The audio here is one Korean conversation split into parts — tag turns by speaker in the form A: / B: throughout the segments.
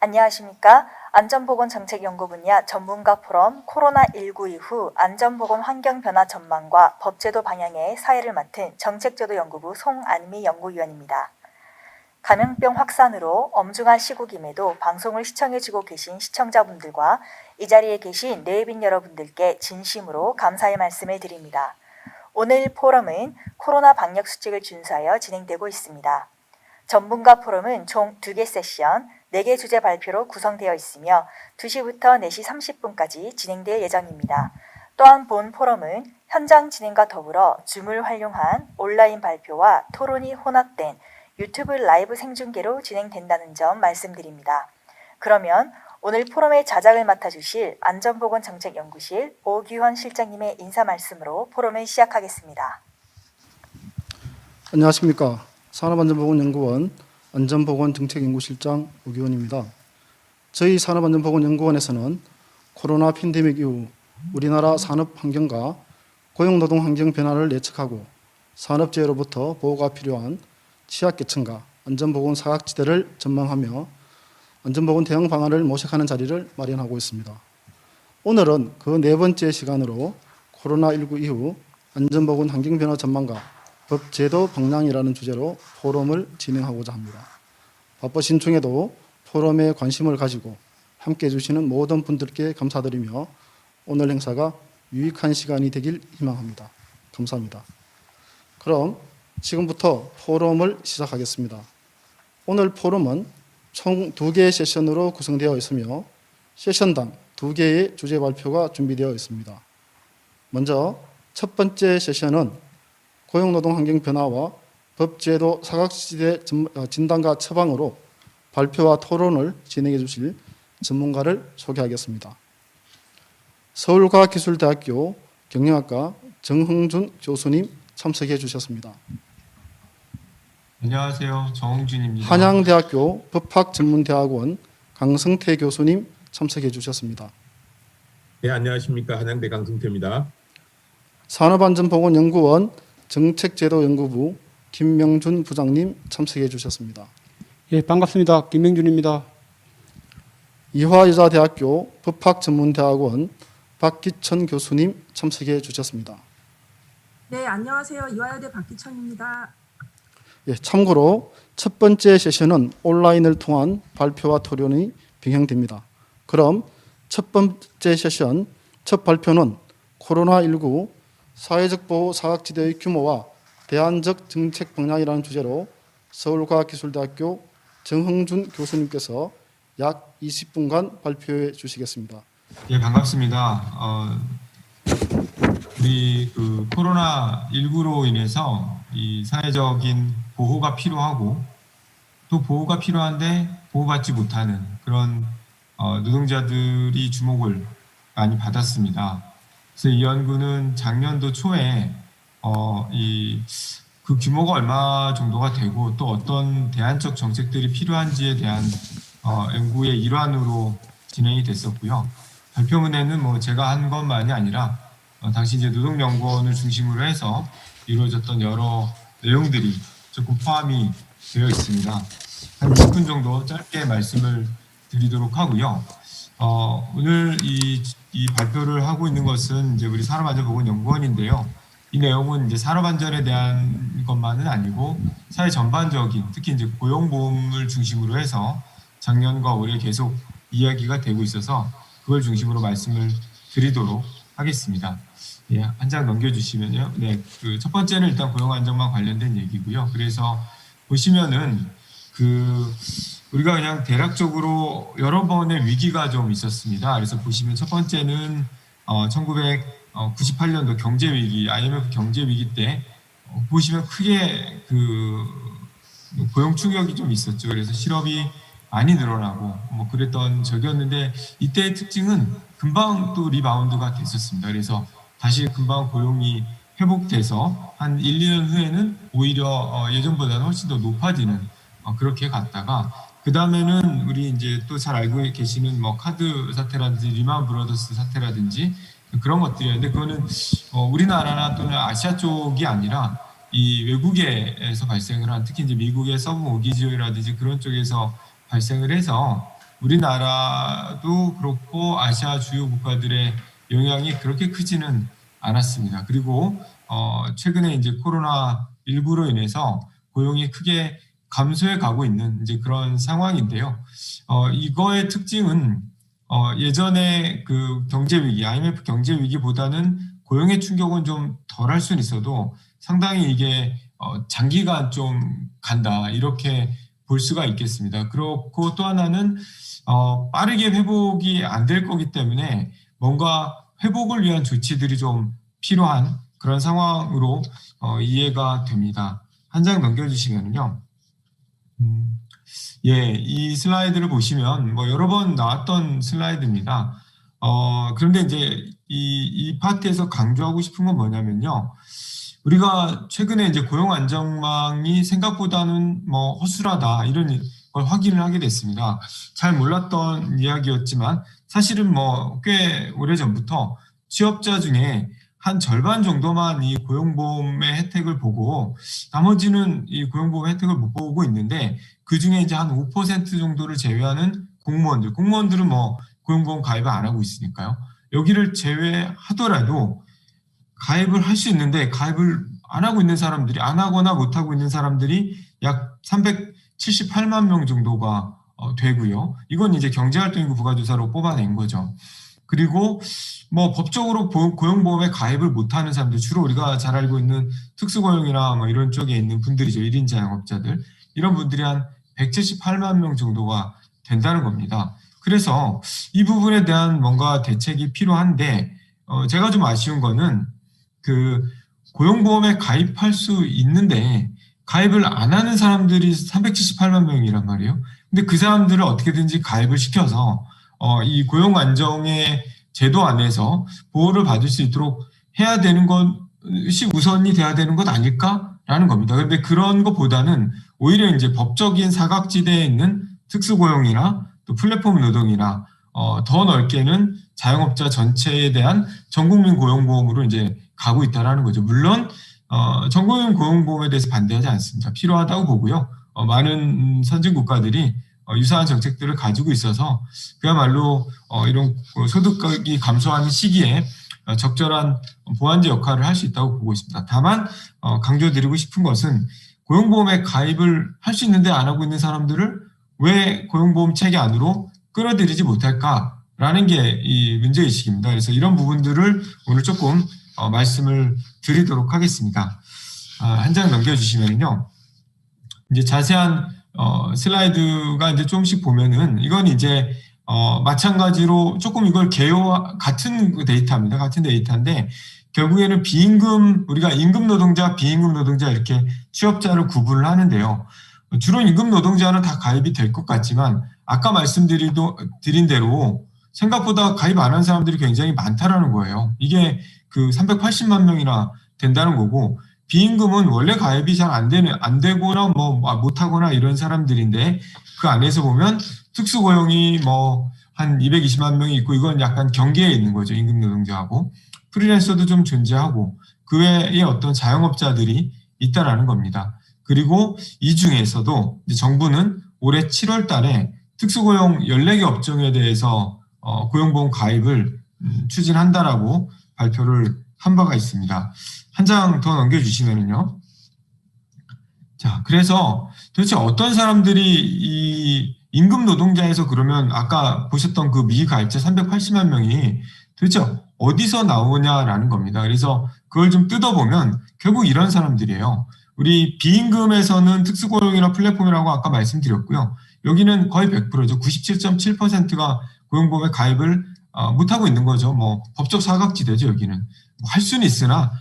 A: 안녕하십니까. 안전보건정책연구 분야 전문가 포럼 코로나19 이후 안전보건 환경 변화 전망과 법제도 방향의 사회를 맡은 정책제도연구부 송안미 연구위원입니다. 감염병 확산으로 엄중한 시국임에도 방송을 시청해주고 계신 시청자분들과 이 자리에 계신 내빈 여러분들께 진심으로 감사의 말씀을 드립니다. 오늘 포럼은 코로나 방역 수칙을 준수하여 진행되고 있습니다. 전문가 포럼은 총 2개 세션, 4개 주제 발표로 구성되어 있으며 2시부터 4시 30분까지 진행될 예정입니다. 또한 본 포럼은 현장 진행과 더불어 줌을 활용한 온라인 발표와 토론이 혼합된 유튜브 라이브 생중계로 진행된다는 점 말씀드립니다. 그러면 오늘 포럼의 자장을 맡아주실 안전보건정책연구실 오규헌 실장님의 인사 말씀으로 포럼을 시작하겠습니다.
B: 안녕하십니까. 산업안전보건연구원 안전보건정책연구실장 오규헌입니다. 저희 산업안전보건연구원에서는 코로나 팬데믹 이후 우리나라 산업 환경과 고용노동 환경 변화를 예측하고 산업재해로부터 보호가 필요한 취약계층과 안전보건 사각지대를 전망하며 안전보건 대응 방안을 모색하는 자리를 마련하고 있습니다. 오늘은 그 4번째 시간으로 코로나19 이후 안전보건 환경 변화 전망과 법 제도 방향이라는 주제로 포럼을 진행하고자 합니다. 바쁘신 중에도 포럼에 관심을 가지고 함께해 주시는 모든 분들께 감사드리며 오늘 행사가 유익한 시간이 되길 희망합니다. 감사합니다. 그럼 지금부터 포럼을 시작하겠습니다. 오늘 포럼은 총 2개의 세션으로 구성되어 있으며 세션당 2개의 주제 발표가 준비되어 있습니다. 먼저 첫 번째 세션은 고용노동 환경 변화와 법제도 사각지대 진단과 처방으로 발표와 토론을 진행해 주실 전문가를 소개하겠습니다. 서울과학기술대학교 경영학과 정흥준 교수님 참석해 주셨습니다.
C: 안녕하세요. 정흥준입니다.
B: 한양대학교 법학전문대학원 강성태 교수님 참석해 주셨습니다.
D: 네, 안녕하십니까. 한양대 강성태입니다.
B: 산업안전보건연구원 정책제도연구부 김명준 부장님 참석해 주셨습니다.
E: 예, 반갑습니다. 김명준입니다.
B: 이화여자대학교 법학전문대학원 박기천 교수님 참석해 주셨습니다.
F: 네, 안녕하세요. 이화여대 박기천입니다.
B: 예, 참고로 첫 번째 세션은 온라인을 통한 발표와 토론이 병행됩니다. 그럼 첫 번째 세션 첫 발표는 코로나19 사회적 보호 사각지대의 규모와 대안적 정책 방향이라는 주제로 서울과학기술대학교 정흥준 교수님께서 약 20분간 발표해 주시겠습니다.
C: 예, 반갑습니다. 우리 코로나19로 인해서 이 사회적인 보호가 필요하고 또 보호가 필요한데 보호받지 못하는 그런 노동자들이 주목을 많이 받았습니다. 그래서 이 연구는 작년도 초에 그 규모가 얼마 정도가 되고 또 어떤 대안적 정책들이 필요한지에 대한 연구의 일환으로 진행이 됐었고요. 발표문에는 제가 한 것만이 아니라 당시 이제 노동연구원을 중심으로 해서 이루어졌던 여러 내용들이 조금 포함이 되어 있습니다. 한 20분 정도 짧게 말씀을 드리도록 하고요. 오늘 이 발표를 하고 있는 것은 이제 우리 산업안전보건연구원인데요. 이 내용은 이제 산업안전에 대한 것만은 아니고 사회 전반적인 특히 이제 고용보험을 중심으로 해서 작년과 올해 계속 이야기가 되고 있어서 그걸 중심으로 말씀을 드리도록 하겠습니다. 예, 한 장 넘겨주시면요. 네, 그 첫 번째는 일단 고용 안정망 관련된 얘기고요. 그래서 보시면은 우리가 그냥 대략적으로 여러 번의 위기가 좀 있었습니다. 그래서 보시면 첫 번째는 1998년도 경제 위기, IMF 경제 위기 때 보시면 크게 고용 충격이 좀 있었죠. 그래서 실업이 많이 늘어나고 뭐 그랬던 적이었는데 이때의 특징은 금방 또 리바운드가 됐었습니다. 그래서 다시 금방 고용이 회복돼서 한 1, 2년 후에는 오히려 예전보다는 훨씬 더 높아지는 그렇게 갔다가 그 다음에는 우리 이제 또 잘 알고 계시는 뭐 카드 사태라든지 리만 브러더스 사태라든지 그런 것들이었는데 그거는 우리나라나 또는 아시아 쪽이 아니라 이 외국에서 발생을 한 특히 이제 미국의 서브 모기지라든지 그런 쪽에서 발생을 해서 우리나라도 그렇고 아시아 주요 국가들의 영향이 그렇게 크지는 않았습니다. 그리고 최근에 이제 코로나19로 인해서 고용이 크게 감소해 가고 있는 이제 그런 상황인데요. 이거의 특징은 예전에 그 경제 위기, IMF 경제 위기보다는 고용의 충격은 좀 덜할 수는 있어도 상당히 이게 장기간 좀 간다 이렇게 볼 수가 있겠습니다. 그렇고 또 하나는 빠르게 회복이 안 될 거기 때문에 뭔가 회복을 위한 조치들이 좀 필요한 그런 상황으로 이해가 됩니다. 한 장 넘겨주시면요. 예, 이 슬라이드를 보시면 뭐 여러 번 나왔던 슬라이드입니다. 그런데 이제 이 파트에서 강조하고 싶은 건 뭐냐면요. 우리가 최근에 이제 고용 안정망이 생각보다는 뭐 허술하다 이런 걸 확인을 하게 됐습니다. 잘 몰랐던 이야기였지만 사실은 뭐 꽤 오래전부터 취업자 중에 한 절반 정도만 이 고용보험의 혜택을 보고 나머지는 이 고용보험 혜택을 못 보고 있는데 그중에 이제 한 5% 정도를 제외하는 공무원들은 뭐 고용보험 가입을 안 하고 있으니까요. 여기를 제외하더라도 가입을 할 수 있는데 가입을 안 하고 있는 사람들이 안 하거나 못 하고 있는 사람들이 약 378만 명 정도가 되고요. 이건 이제 경제활동인구 부가조사로 뽑아낸 거죠. 그리고 뭐 법적으로 고용보험에 가입을 못하는 사람들 주로 우리가 잘 알고 있는 특수고용이나 뭐 이런 쪽에 있는 분들이죠. 1인 자영업자들 이런 분들이 한 178만 명 정도가 된다는 겁니다. 그래서 이 부분에 대한 뭔가 대책이 필요한데 제가 좀 아쉬운 거는 그 고용보험에 가입할 수 있는데 가입을 안 하는 사람들이 378만 명이란 말이에요. 근데 그 사람들을 어떻게든지 가입을 시켜서 이 고용 안정의 제도 안에서 보호를 받을 수 있도록 해야 되는 것이 우선이 돼야 되는 것 아닐까라는 겁니다. 그런데 그런 것보다는 오히려 이제 법적인 사각지대에 있는 특수고용이나 또 플랫폼 노동이나 더 넓게는 자영업자 전체에 대한 전국민 고용보험으로 이제 가고 있다라는 거죠. 물론 전국민 고용보험에 대해서 반대하지 않습니다. 필요하다고 보고요. 많은 선진 국가들이 유사한 정책들을 가지고 있어서 그야말로 이런 소득이 감소하는 시기에 적절한 보완제 역할을 할 수 있다고 보고 있습니다. 다만 강조드리고 싶은 것은 고용보험에 가입을 할 수 있는데 안 하고 있는 사람들을 왜 고용보험 체계 안으로 끌어들이지 못할까라는 게 이 문제의식입니다. 그래서 이런 부분들을 오늘 조금 말씀을 드리도록 하겠습니다. 한 장 넘겨주시면요. 이제 자세한 슬라이드가 이제 조금씩 보면은 이건 이제 마찬가지로 조금 이걸 같은 데이터입니다. 같은 데이터인데 결국에는 우리가 임금 노동자, 비임금 노동자 이렇게 취업자를 구분을 하는데요. 주로 임금 노동자는 다 가입이 될 것 같지만 아까 말씀드린 대로 생각보다 가입 안 한 사람들이 굉장히 많다라는 거예요. 이게 그 380만 명이나 된다는 거고 비임금은 원래 가입이 잘 안 되거나 뭐 못하거나 이런 사람들인데 그 안에서 보면 특수고용이 뭐 한 220만 명이 있고 이건 약간 경계에 있는 거죠. 임금 노동자하고 프리랜서도 좀 존재하고 그 외에 어떤 자영업자들이 있다라는 겁니다. 그리고 이 중에서도 이제 정부는 올해 7월 달에 특수고용 14개 업종에 대해서 고용보험 가입을 추진한다라고 발표를 한 바가 있습니다. 한 장 더 넘겨주시면요. 자, 그래서 도대체 어떤 사람들이 이 임금 노동자에서 그러면 아까 보셨던 그 미가입자 380만 명이 도대체 어디서 나오냐라는 겁니다. 그래서 그걸 좀 뜯어보면 결국 이런 사람들이에요. 우리 비임금에서는 특수고용이나 플랫폼이라고 아까 말씀드렸고요. 여기는 거의 100%죠. 97.7%가 고용보험에 가입을 못하고 있는 거죠. 뭐 법적 사각지대죠. 여기는 뭐 할 수는 있으나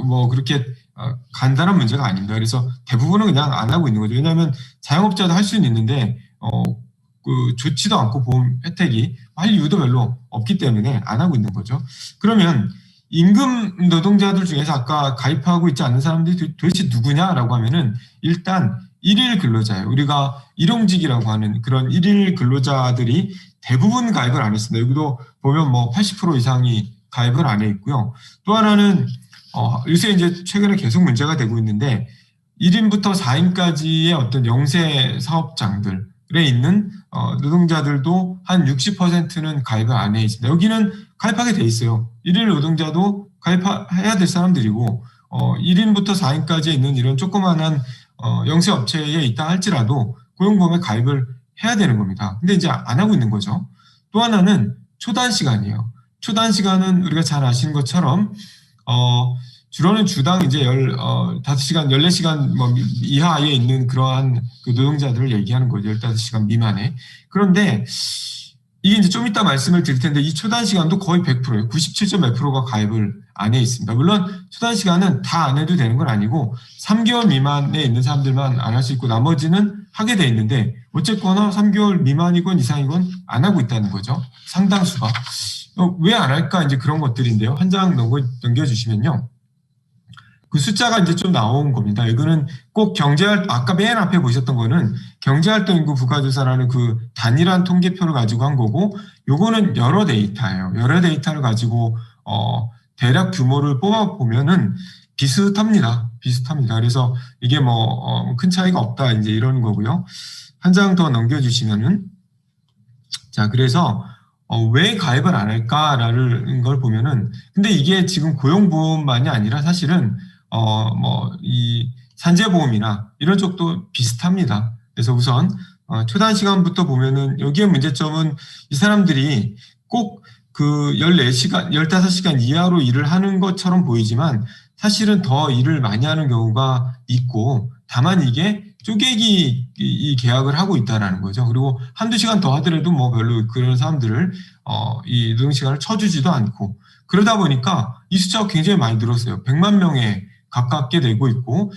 C: 뭐 그렇게 간단한 문제가 아닙니다. 그래서 대부분은 그냥 안 하고 있는 거죠. 왜냐하면 자영업자도 할 수는 있는데 좋지도 않고 보험 혜택이 할 이유도 별로 없기 때문에 안 하고 있는 거죠. 그러면 임금 노동자들 중에서 아까 가입하고 있지 않는 사람들이 도대체 누구냐라고 하면은 일단 일일 근로자예요. 우리가 일용직이라고 하는 그런 일일 근로자들이 대부분 가입을 안 했습니다. 여기도 보면 뭐 80% 이상이 가입을 안 해 있고요. 또 하나는 요새 이제 최근에 계속 문제가 되고 있는데 1인부터 4인까지의 어떤 영세 사업장들에 있는 노동자들도 한 60%는 가입을 안 해 있습니다. 여기는 가입하게 돼 있어요. 1일 노동자도 가입해야 될 사람들이고 1인부터 4인까지 있는 이런 조그마한 영세 업체에 있다 할지라도 고용보험에 가입을 해야 되는 겁니다. 근데 이제 안 하고 있는 거죠. 또 하나는 초단 시간이에요. 초단 시간은 우리가 잘 아시는 것처럼 주로는 주당 이제 5시간, 14시간 뭐 이하에 있는 그러한 그 노동자들을 얘기하는 거죠. 15시간 미만에. 그런데 이게 이제 좀 이따 말씀을 드릴 텐데 이 초단 시간도 거의 100%예요. 97.몇%가 가입을 안 해 있습니다. 물론 초단 시간은 다 안 해도 되는 건 아니고 3개월 미만에 있는 사람들만 안 할 수 있고 나머지는 하게 돼 있는데 어쨌거나 3개월 미만이건 이상이건 안 하고 있다는 거죠. 상당수가. 왜 안 할까? 이제 그런 것들인데요. 한 장 넘겨주시면요. 그 숫자가 이제 좀 나온 겁니다. 이거는 꼭 아까 맨 앞에 보셨던 거는 경제활동인구 부가조사라는 그 단일한 통계표를 가지고 한 거고, 요거는 여러 데이터예요. 여러 데이터를 가지고, 대략 규모를 뽑아보면은 비슷합니다. 그래서 이게 큰 차이가 없다. 이제 이런 거고요. 한 장 더 넘겨주시면은, 자, 그래서, 왜 가입을 안 할까라는 걸 보면은, 근데 이게 지금 고용보험만이 아니라 사실은, 이 산재보험이나 이런 쪽도 비슷합니다. 그래서 우선, 초단 시간부터 보면은 여기에 문제점은 이 사람들이 꼭 그 14시간, 15시간 이하로 일을 하는 것처럼 보이지만 사실은 더 일을 많이 하는 경우가 있고, 다만 이게 쪼개기 이 계약을 하고 있다라는 거죠. 그리고 한두 시간 더 하더라도 뭐 별로 그런 사람들을 이 노동 시간을 쳐주지도 않고, 그러다 보니까 이 숫자가 굉장히 많이 늘었어요. 100만 명에 가깝게 되고 있고,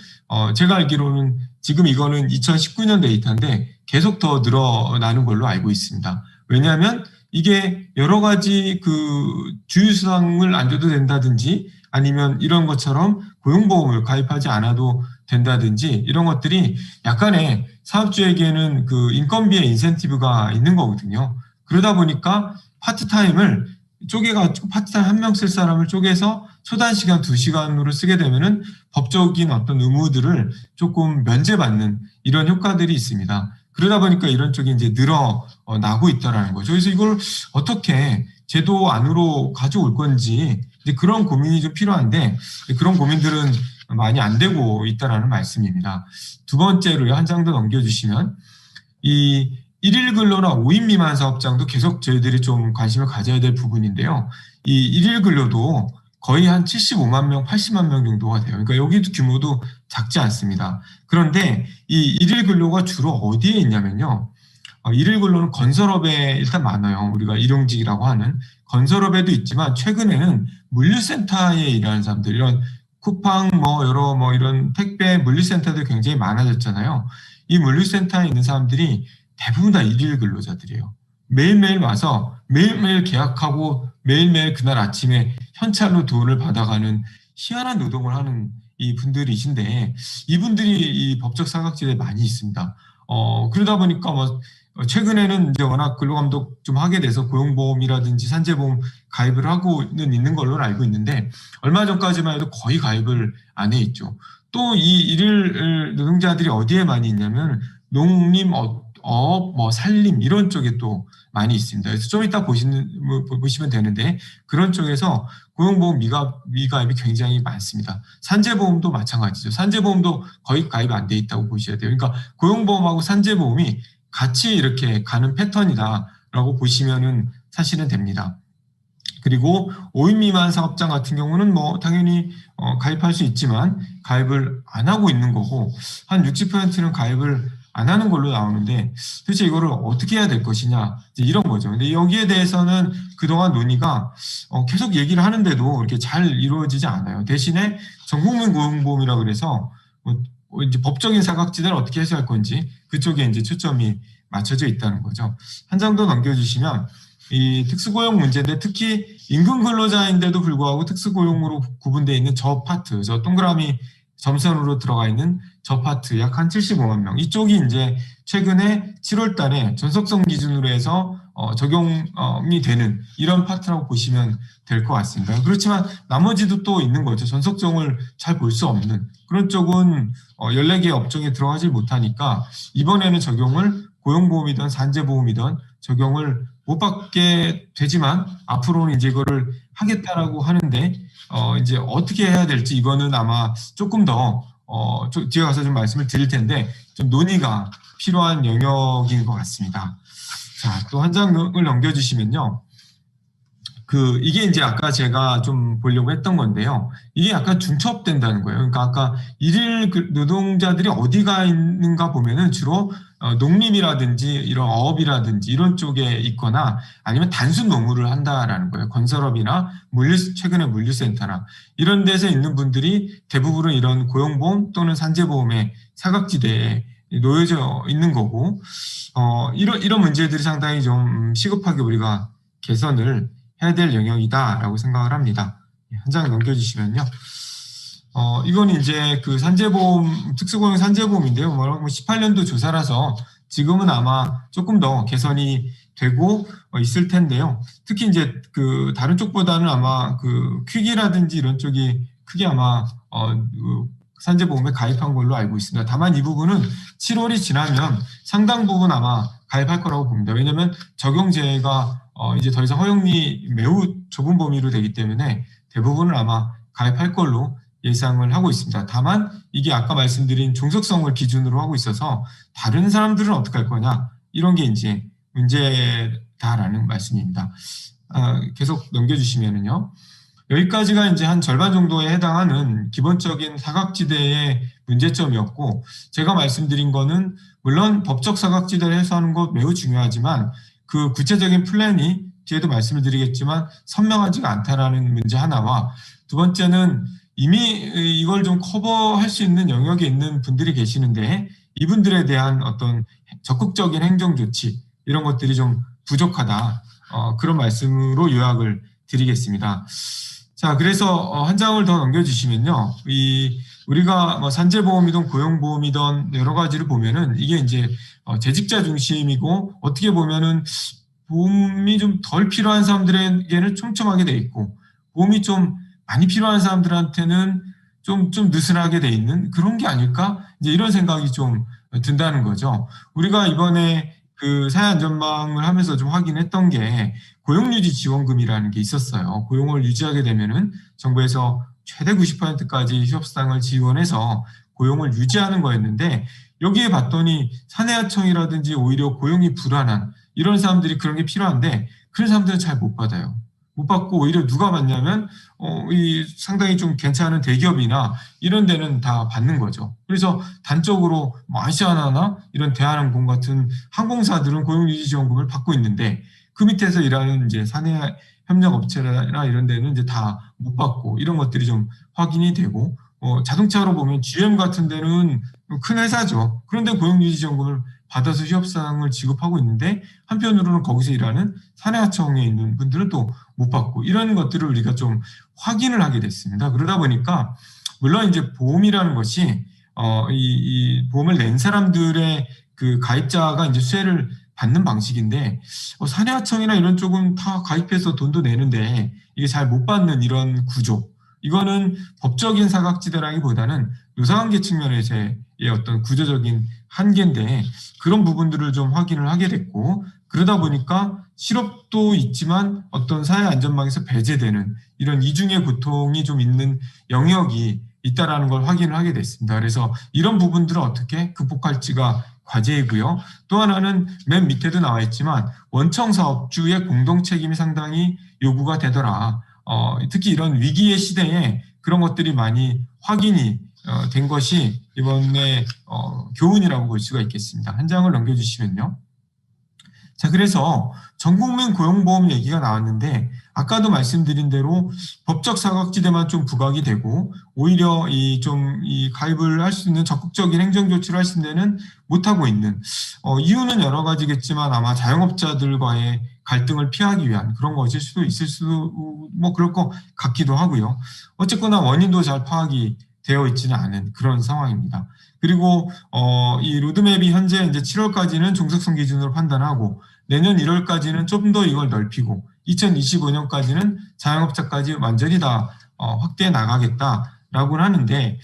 C: 제가 알기로는 지금 이거는 2019년 데이터인데 계속 더 늘어나는 걸로 알고 있습니다. 왜냐하면 이게 여러 가지 그 주휴수당을 안 줘도 된다든지 아니면 이런 것처럼 고용보험을 가입하지 않아도 된다든지 이런 것들이 약간의 사업주에게는 그 인건비의 인센티브가 있는 거거든요. 그러다 보니까 파트타임을 쪼개가지고 파트타임 한 명 쓸 사람을 쪼개서 초단 시간 2시간으로 쓰게 되면은 법적인 어떤 의무들을 조금 면제받는 이런 효과들이 있습니다. 그러다 보니까 이런 쪽이 이제 늘어나고 있다라는 거죠. 그래서 이걸 어떻게 제도 안으로 가져올 건지 이제 그런 고민이 좀 필요한데 그런 고민들은 많이 안 되고 있다라는 말씀입니다. 두 번째로요, 한 장 더 넘겨주시면 이 1일 근로나 5인 미만 사업장도 계속 저희들이 좀 관심을 가져야 될 부분인데요. 이 1일 근로도 거의 한 75만 명, 80만 명 정도가 돼요. 그러니까 여기도 규모도 작지 않습니다. 그런데 이 1일 근로가 주로 어디에 있냐면요. 1일 근로는 건설업에 일단 많아요. 우리가 일용직이라고 하는 건설업에도 있지만 최근에는 물류센터에 일하는 사람들, 이런 쿠팡 이런 택배 물류센터들 굉장히 많아졌잖아요. 이 물류센터에 있는 사람들이 대부분 다 1일 근로자들이에요. 매일매일 와서 매일매일 계약하고 매일매일 그날 아침에 현찰로 돈을 받아가는 희한한 노동을 하는 이 분들이신데 이분들이 이 법적 사각지대에 많이 있습니다. 그러다 보니까 최근에는 이제 워낙 근로감독 좀 하게 돼서 고용보험이라든지 산재보험 가입을 하고는 있는 걸로 알고 있는데 얼마 전까지만 해도 거의 가입을 안 해 있죠. 또 이 일일 노동자들이 어디에 많이 있냐면 농림, 산림 이런 쪽에 또 많이 있습니다. 그래서 좀 이따 보시면 되는데 그런 쪽에서 고용보험 미가입이 굉장히 많습니다. 산재보험도 마찬가지죠. 산재보험도 거의 가입 안 돼 있다고 보셔야 돼요. 그러니까 고용보험하고 산재보험이 같이 이렇게 가는 패턴이다라고 보시면은 사실은 됩니다. 그리고 5인 미만 사업장 같은 경우는 뭐 당연히 가입할 수 있지만 가입을 안 하고 있는 거고 한 60%는 가입을 안 하는 걸로 나오는데 도대체 이거를 어떻게 해야 될 것이냐 이런 거죠. 근데 여기에 대해서는 그동안 논의가 계속 얘기를 하는데도 이렇게 잘 이루어지지 않아요. 대신에 전국민 고용보험이라 그래서 이제 법적인 사각지대를 어떻게 해소할 건지 그쪽에 이제 초점이 맞춰져 있다는 거죠. 한 장 더 넘겨주시면 이 특수고용 문제인데 특히 임금 근로자인데도 불구하고 특수고용으로 구분되어 있는 저 파트, 저 동그라미 점선으로 들어가 있는 저 파트 약 한 75만 명. 이쪽이 이제 최근에 7월 달에 전속성 기준으로 해서 적용이 되는 이런 파트라고 보시면 될 것 같습니다. 그렇지만 나머지도 또 있는 거죠. 전속성을 잘 볼 수 없는 그런 쪽은 14개 업종에 들어가지 못하니까 이번에는 적용을 고용보험이든 산재보험이든 적용을 못 받게 되지만 앞으로는 이제 이거를 하겠다라고 하는데 이제 어떻게 해야 될지 이거는 아마 조금 더 뒤에 가서 좀 말씀을 드릴 텐데 좀 논의가 필요한 영역인 것 같습니다. 자, 또 한 장을 넘겨주시면요. 이게 이제 아까 제가 좀 보려고 했던 건데요. 이게 약간 중첩된다는 거예요. 그러니까 아까 일일 노동자들이 어디가 있는가 보면은 주로 농림이라든지 이런 어업이라든지 이런 쪽에 있거나 아니면 단순 노무를 한다라는 거예요. 건설업이나 최근에 물류센터나 이런 데서 있는 분들이 대부분은 이런 고용보험 또는 산재보험의 사각지대에 놓여져 있는 거고, 이런 문제들이 상당히 좀 시급하게 우리가 개선을 해야 될 영역이다라고 생각을 합니다. 한 장 넘겨주시면요. 이건 이제 그 산재보험, 특수고용 산재보험인데요. 18년도 조사라서 지금은 아마 조금 더 개선이 되고 있을 텐데요. 특히 이제 그 다른 쪽보다는 아마 그 퀵이라든지 이런 쪽이 크게 아마 산재보험에 가입한 걸로 알고 있습니다. 다만 이 부분은 7월이 지나면 상당 부분 아마 가입할 거라고 봅니다. 왜냐하면 적용제가 이제 더 이상 허용이 매우 좁은 범위로 되기 때문에 대부분은 아마 가입할 걸로 예상을 하고 있습니다. 다만 이게 아까 말씀드린 종속성을 기준으로 하고 있어서 다른 사람들은 어떻게 할 거냐 이런 게 이제 문제다라는 말씀입니다. 계속 넘겨주시면은요. 여기까지가 이제 한 절반 정도에 해당하는 기본적인 사각지대의 문제점이었고 제가 말씀드린 거는 물론 법적 사각지대를 해소하는 것 매우 중요하지만 그 구체적인 플랜이 뒤에도 말씀을 드리겠지만 선명하지가 않다라는 문제 하나와 두 번째는 이미 이걸 좀 커버할 수 있는 영역에 있는 분들이 계시는데 이분들에 대한 어떤 적극적인 행정 조치 이런 것들이 좀 부족하다. 그런 말씀으로 요약을 드리겠습니다. 자, 그래서 한 장을 더 넘겨주시면요. 우리가 뭐 산재보험이든 고용보험이든 여러 가지를 보면은 이게 이제 재직자 중심이고 어떻게 보면은 보험이 좀 덜 필요한 사람들에게는 촘촘하게 돼 있고 보험이 좀 많이 필요한 사람들한테는 좀 느슨하게 돼 있는 그런 게 아닐까? 이제 이런 생각이 좀 든다는 거죠. 우리가 이번에 그 사회안전망을 하면서 좀 확인했던 게 고용유지 지원금이라는 게 있었어요. 고용을 유지하게 되면은 정부에서 최대 90%까지 휴업수당을 지원해서 고용을 유지하는 거였는데 여기에 봤더니 사내하청이라든지 오히려 고용이 불안한 이런 사람들이 그런 게 필요한데 그런 사람들은 잘 못 받아요. 못 받고 오히려 누가 받냐면 이 상당히 좀 괜찮은 대기업이나 이런 데는 다 받는 거죠. 그래서 단적으로 뭐 아시아나나 이런 대한항공 같은 항공사들은 고용유지지원금을 받고 있는데 그 밑에서 일하는 이제 사내 협력업체나 이런 데는 이제 다 못 받고 이런 것들이 좀 확인이 되고 자동차로 보면 GM 같은 데는 큰 회사죠. 그런데 고용유지지원금을 받아서 휴업수당을 지급하고 있는데 한편으로는 거기서 일하는 사내하청에 있는 분들은 또 못 받고 이런 것들을 우리가 좀 확인을 하게 됐습니다. 그러다 보니까 물론 이제 보험이라는 것이 이 보험을 낸 사람들의 그 가입자가 이제 수혜를 받는 방식인데 사내하청이나 이런 쪽은 다 가입해서 돈도 내는데 이게 잘 못 받는 이런 구조 이거는 법적인 사각지대라기보다는 노사관계 측면에서의 어떤 구조적인 한계인데 그런 부분들을 좀 확인을 하게 됐고 그러다 보니까 실업도 있지만 어떤 사회 안전망에서 배제되는 이런 이중의 고통이 좀 있는 영역이 있다라는 걸 확인을 하게 됐습니다. 그래서 이런 부분들을 어떻게 극복할지가 과제이고요. 또 하나는 맨 밑에도 나와 있지만 원청 사업주의 공동 책임이 상당히 요구가 되더라. 특히 이런 위기의 시대에 그런 것들이 많이 확인이 된 것이 이번에 교훈이라고 볼 수가 있겠습니다. 한 장을 넘겨주시면요. 자, 그래서 전국민 고용보험 얘기가 나왔는데 아까도 말씀드린 대로 법적 사각지대만 좀 부각이 되고 오히려 이 가입을 할 수 있는 적극적인 행정 조치를 할 수 있는 데는 못하고 있는 이유는 여러 가지겠지만 아마 자영업자들과의 갈등을 피하기 위한 그런 것일 수도 있을 수도 뭐 그럴 것 같기도 하고요. 어쨌거나 원인도 잘 파악이 되어 있지는 않은 그런 상황입니다. 그리고 이 로드맵이 현재 이제 7월까지는 종속성 기준으로 판단하고 내년 1월까지는 좀 더 이걸 넓히고 2025년까지는 자영업자까지 완전히 다 확대해 나가겠다라고 하는데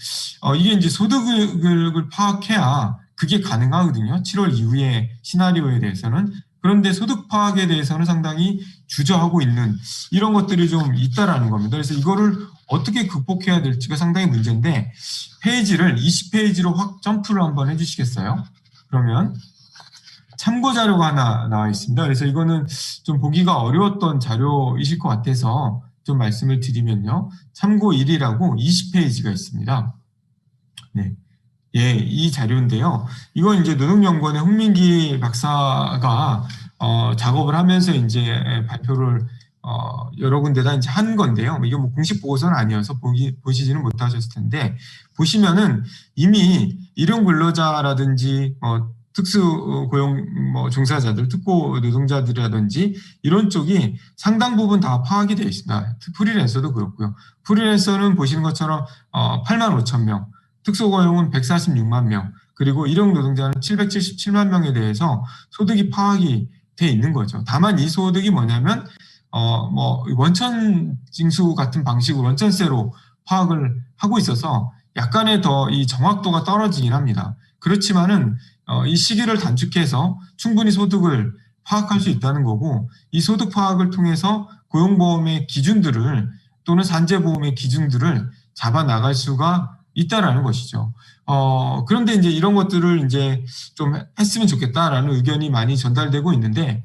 C: 이게 이제 소득을 파악해야 그게 가능하거든요. 7월 이후의 시나리오에 대해서는. 그런데 소득 파악에 대해서는 상당히 주저하고 있는 이런 것들이 좀 있다라는 겁니다. 그래서 이거를 어떻게 극복해야 될지가 상당히 문제인데 페이지를 20페이지로 확 점프를 한번 해주시겠어요? 그러면 참고 자료가 하나 나와 있습니다. 그래서 이거는 좀 보기가 어려웠던 자료이실 것 같아서 좀 말씀을 드리면요. 참고 1이라고 20페이지가 있습니다. 네. 예, 이 자료인데요. 이건 이제 노동연구원의 홍민기 박사가 작업을 하면서 이제 발표를 여러 군데다 이제 한 건데요. 이게 뭐 공식 보고서는 아니어서 보시지는 못하셨을 텐데 보시면은 이미 일용 근로자라든지 특수 고용 종사자들, 특고 노동자들이라든지 이런 쪽이 상당 부분 다 파악이 되어 있습니다. 프리랜서도 그렇고요. 프리랜서는 보시는 것처럼 8만 5천 명, 특수고용은 146만 명, 그리고 일용 노동자는 777만 명에 대해서 소득이 파악이 돼 있는 거죠. 다만 이 소득이 뭐냐면 원천 징수 같은 방식으로 원천세로 파악을 하고 있어서 약간의 더 이 정확도가 떨어지긴 합니다. 그렇지만은 이 시기를 단축해서 충분히 소득을 파악할 수 있다는 거고 이 소득 파악을 통해서 고용보험의 기준들을 또는 산재보험의 기준들을 잡아 나갈 수가 있다라는 것이죠. 그런데 이제 이런 것들을 이제 좀 했으면 좋겠다라는 의견이 많이 전달되고 있는데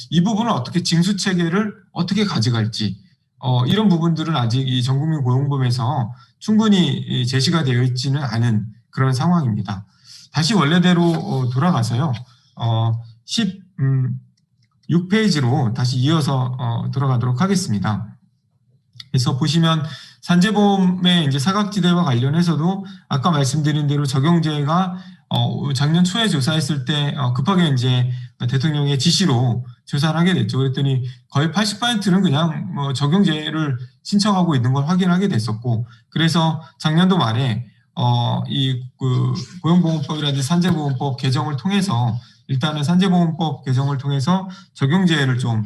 C: 이 부분을 어떻게 징수 체계를 어떻게 가져갈지 이런 부분들은 아직 이 전국민 고용보험에서 충분히 제시가 되어 있지는 않은 그런 상황입니다. 다시 원래대로 돌아가서요. 16페이지로 다시 이어서 돌아가도록 하겠습니다. 그래서 보시면 산재보험의 이제 사각지대와 관련해서도 아까 말씀드린 대로 적용제가 작년 초에 조사했을 때 급하게 이제 대통령의 지시로 조사를 하게 됐죠. 그랬더니 거의 80%는 그냥 적용제를 신청하고 있는 걸 확인하게 됐었고, 그래서 작년도 말에 고용보험법이라든지 산재보험법 개정을 통해서 일단은 산재보험법 개정을 통해서 적용제를 좀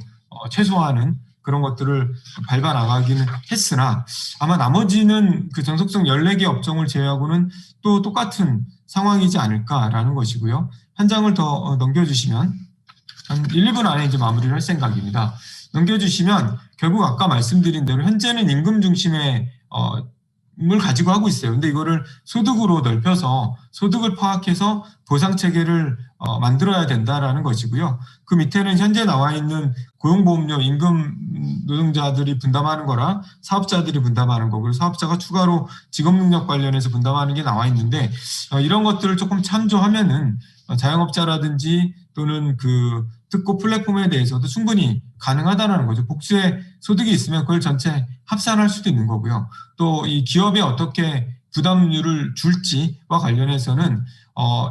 C: 최소화하는 그런 것들을 밟아 나가기는 했으나 아마 나머지는 그 전속성 14개 업종을 제외하고는 또 똑같은 상황이지 않을까라는 것이고요. 한 장을 더 넘겨주시면 한 1, 2분 안에 이제 마무리를 할 생각입니다. 넘겨주시면 결국 아까 말씀드린 대로 현재는 임금 중심의 을 가지고 하고 있어요. 근데 이거를 소득으로 넓혀서 소득을 파악해서 보상 체계를 만들어야 된다라는 것이고요. 그 밑에는 현재 나와 있는 고용보험료 임금 노동자들이 분담하는 거라 사업자들이 분담하는 거고, 그리고 사업자가 추가로 직업능력 관련해서 분담하는 게 나와 있는데 이런 것들을 조금 참조하면은 자영업자라든지 또는 그 특고 플랫폼에 대해서도 충분히 가능하다는 거죠. 복수의 소득이 있으면 그걸 전체 합산할 수도 있는 거고요. 또 이 기업에 어떻게 부담률을 줄지와 관련해서는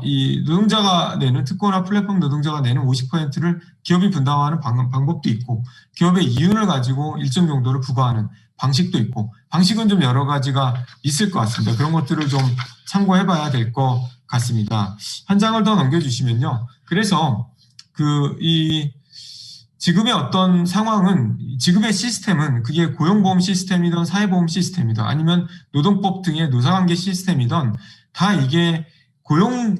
C: 이 노동자가 내는 특고나 플랫폼 노동자가 내는 50%를 기업이 분담하는 방법도 있고, 기업의 이윤을 가지고 일정 정도를 부과하는 방식도 있고, 방식은 좀 여러 가지가 있을 것 같습니다. 그런 것들을 좀 참고해봐야 될 것 같습니다. 한 장을 더 넘겨주시면요. 그래서 이 지금의 어떤 상황은, 지금의 시스템은 그게 고용보험 시스템이든 사회보험 시스템이든 아니면 노동법 등의 노사관계 시스템이든 다 이게 고용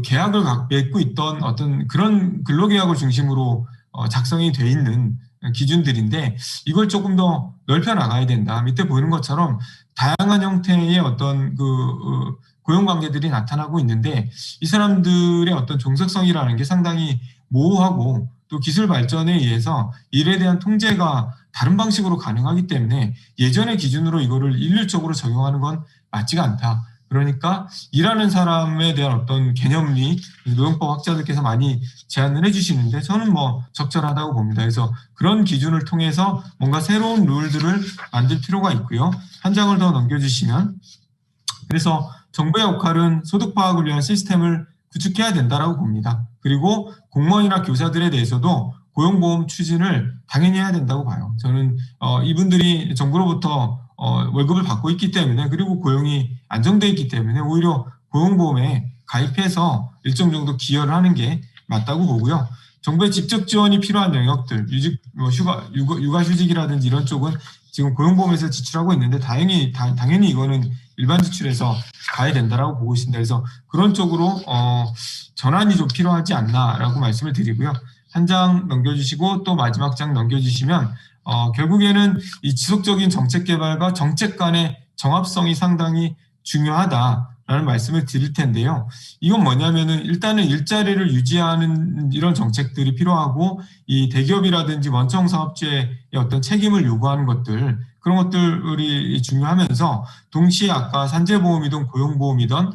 C: 계약을 맺고 있던 어떤 그런 근로계약을 중심으로 작성이 돼 있는 기준들인데 이걸 조금 더 넓혀 나가야 된다. 밑에 보이는 것처럼 다양한 형태의 어떤 고용 관계들이 나타나고 있는데 이 사람들의 어떤 종속성이라는 게 상당히 모호하고 또 기술 발전에 의해서 일에 대한 통제가 다른 방식으로 가능하기 때문에 예전의 기준으로 이거를 일률적으로 적용하는 건 맞지가 않다. 그러니까 일하는 사람에 대한 어떤 개념이 노동법 학자들께서 많이 제안을 해주시는데 저는 뭐 적절하다고 봅니다. 그래서 그런 기준을 통해서 뭔가 새로운 룰들을 만들 필요가 있고요. 한 장을 더 넘겨주시면 그래서 정부의 역할은 소득 파악을 위한 시스템을 구축해야 된다라고 봅니다. 그리고 공무원이나 교사들에 대해서도 고용보험 추진을 당연히 해야 된다고 봐요. 저는 이분들이 정부로부터 월급을 받고 있기 때문에 그리고 고용이 안정돼 있기 때문에 오히려 고용보험에 가입해서 일정 정도 기여를 하는 게 맞다고 보고요. 정부의 직접 지원이 필요한 영역들, 육아휴직이라든지 이런 쪽은 지금 고용보험에서 지출하고 있는데 당연히 이거는 일반 지출에서 가야 된다라고 보고 있습니다. 그래서 그런 쪽으로 전환이 좀 필요하지 않나라고 말씀을 드리고요. 한 장 넘겨주시고 또 마지막 장 넘겨주시면 결국에는 이 지속적인 정책 개발과 정책 간의 정합성이 상당히 중요하다라는 말씀을 드릴 텐데요. 이건 뭐냐면은 일단은 일자리를 유지하는 이런 정책들이 필요하고 이 대기업이라든지 원청 사업주의 어떤 책임을 요구하는 것들 그런 것들이 중요하면서 동시에 아까 산재보험이든 고용보험이든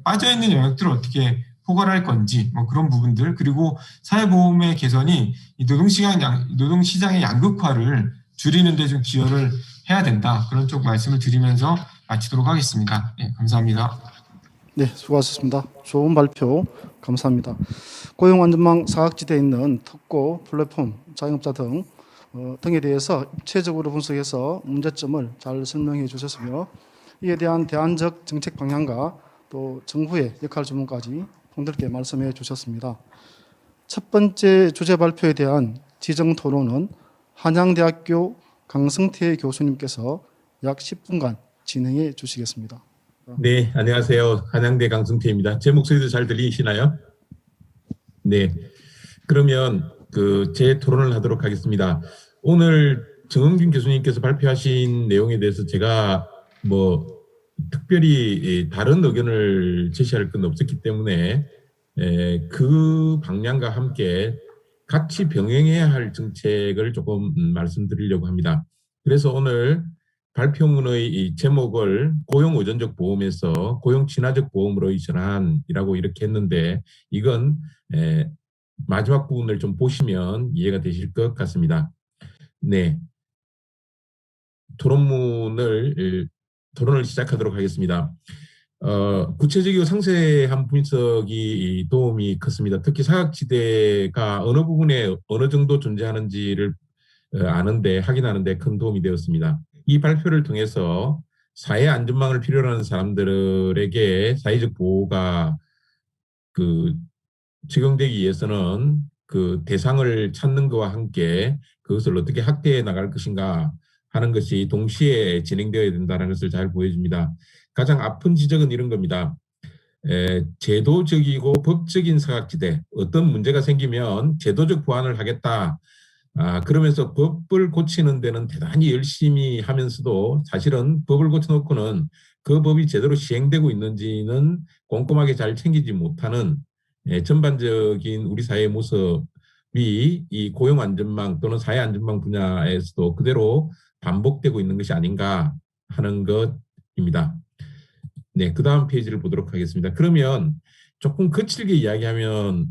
C: 빠져있는 영역들을 어떻게 포괄할 건지 뭐 그런 부분들 그리고 사회보험의 개선이 이 노동시장의 양극화를 줄이는 데 좀 기여를 해야 된다. 그런 쪽 말씀을 드리면서 마치도록 하겠습니다. 네, 감사합니다.
B: 네, 수고하셨습니다. 좋은 발표 감사합니다. 고용안전망 사각지대에 있는 특고, 플랫폼, 자영업자 등에 대해서 입체적으로 분석해서 문제점을 잘 설명해 주셨으며 이에 대한 대안적 정책 방향과 또 정부의 역할 주문까지 분들께 말씀해 주셨습니다. 첫 번째 주제 발표에 대한 지정 토론은 한양대학교 강승태 교수님께서 약 10분간 진행해 주시겠습니다.
D: 네, 안녕하세요. 한양대 강승태입니다. 제 목소리도 잘 들리시나요? 네, 그러면 제 토론을 하도록 하겠습니다. 오늘 정흥준 교수님께서 발표하신 내용에 대해서 제가 특별히 다른 의견을 제시할 건 없었기 때문에 그 방향과 함께 같이 병행해야 할 정책을 조금 말씀드리려고 합니다. 그래서 오늘 발표문의 이 제목을 고용의존적 보험에서 고용친화적 보험으로의 전환이라고 이렇게 했는데 이건 마지막 부분을 좀 보시면 이해가 되실 것 같습니다. 네, 토론을 시작하도록 하겠습니다. 구체적이고 상세한 분석이 도움이 컸습니다. 특히 사각지대가 어느 부분에 어느 정도 존재하는지를 아는데 확인하는데 큰 도움이 되었습니다. 이 발표를 통해서 사회 안전망을 필요로 하는 사람들에게 사회적 보호가 적용되기 위해서는 그 대상을 찾는 것과 함께 그것을 어떻게 확대해 나갈 것인가 하는 것이 동시에 진행되어야 된다는 것을 잘 보여줍니다. 가장 아픈 지적은 이런 겁니다. 제도적이고 법적인 사각지대, 어떤 문제가 생기면 제도적 보완을 하겠다. 그러면서 법을 고치는 데는 대단히 열심히 하면서도 사실은 법을 고쳐놓고는 그 법이 제대로 시행되고 있는지는 꼼꼼하게 잘 챙기지 못하는 전반적인 우리 사회의 모습이 이 고용안전망 또는 사회안전망 분야에서도 그대로 반복되고 있는 것이 아닌가 하는 것입니다. 네, 그 다음 페이지를 보도록 하겠습니다. 그러면 조금 거칠게 이야기하면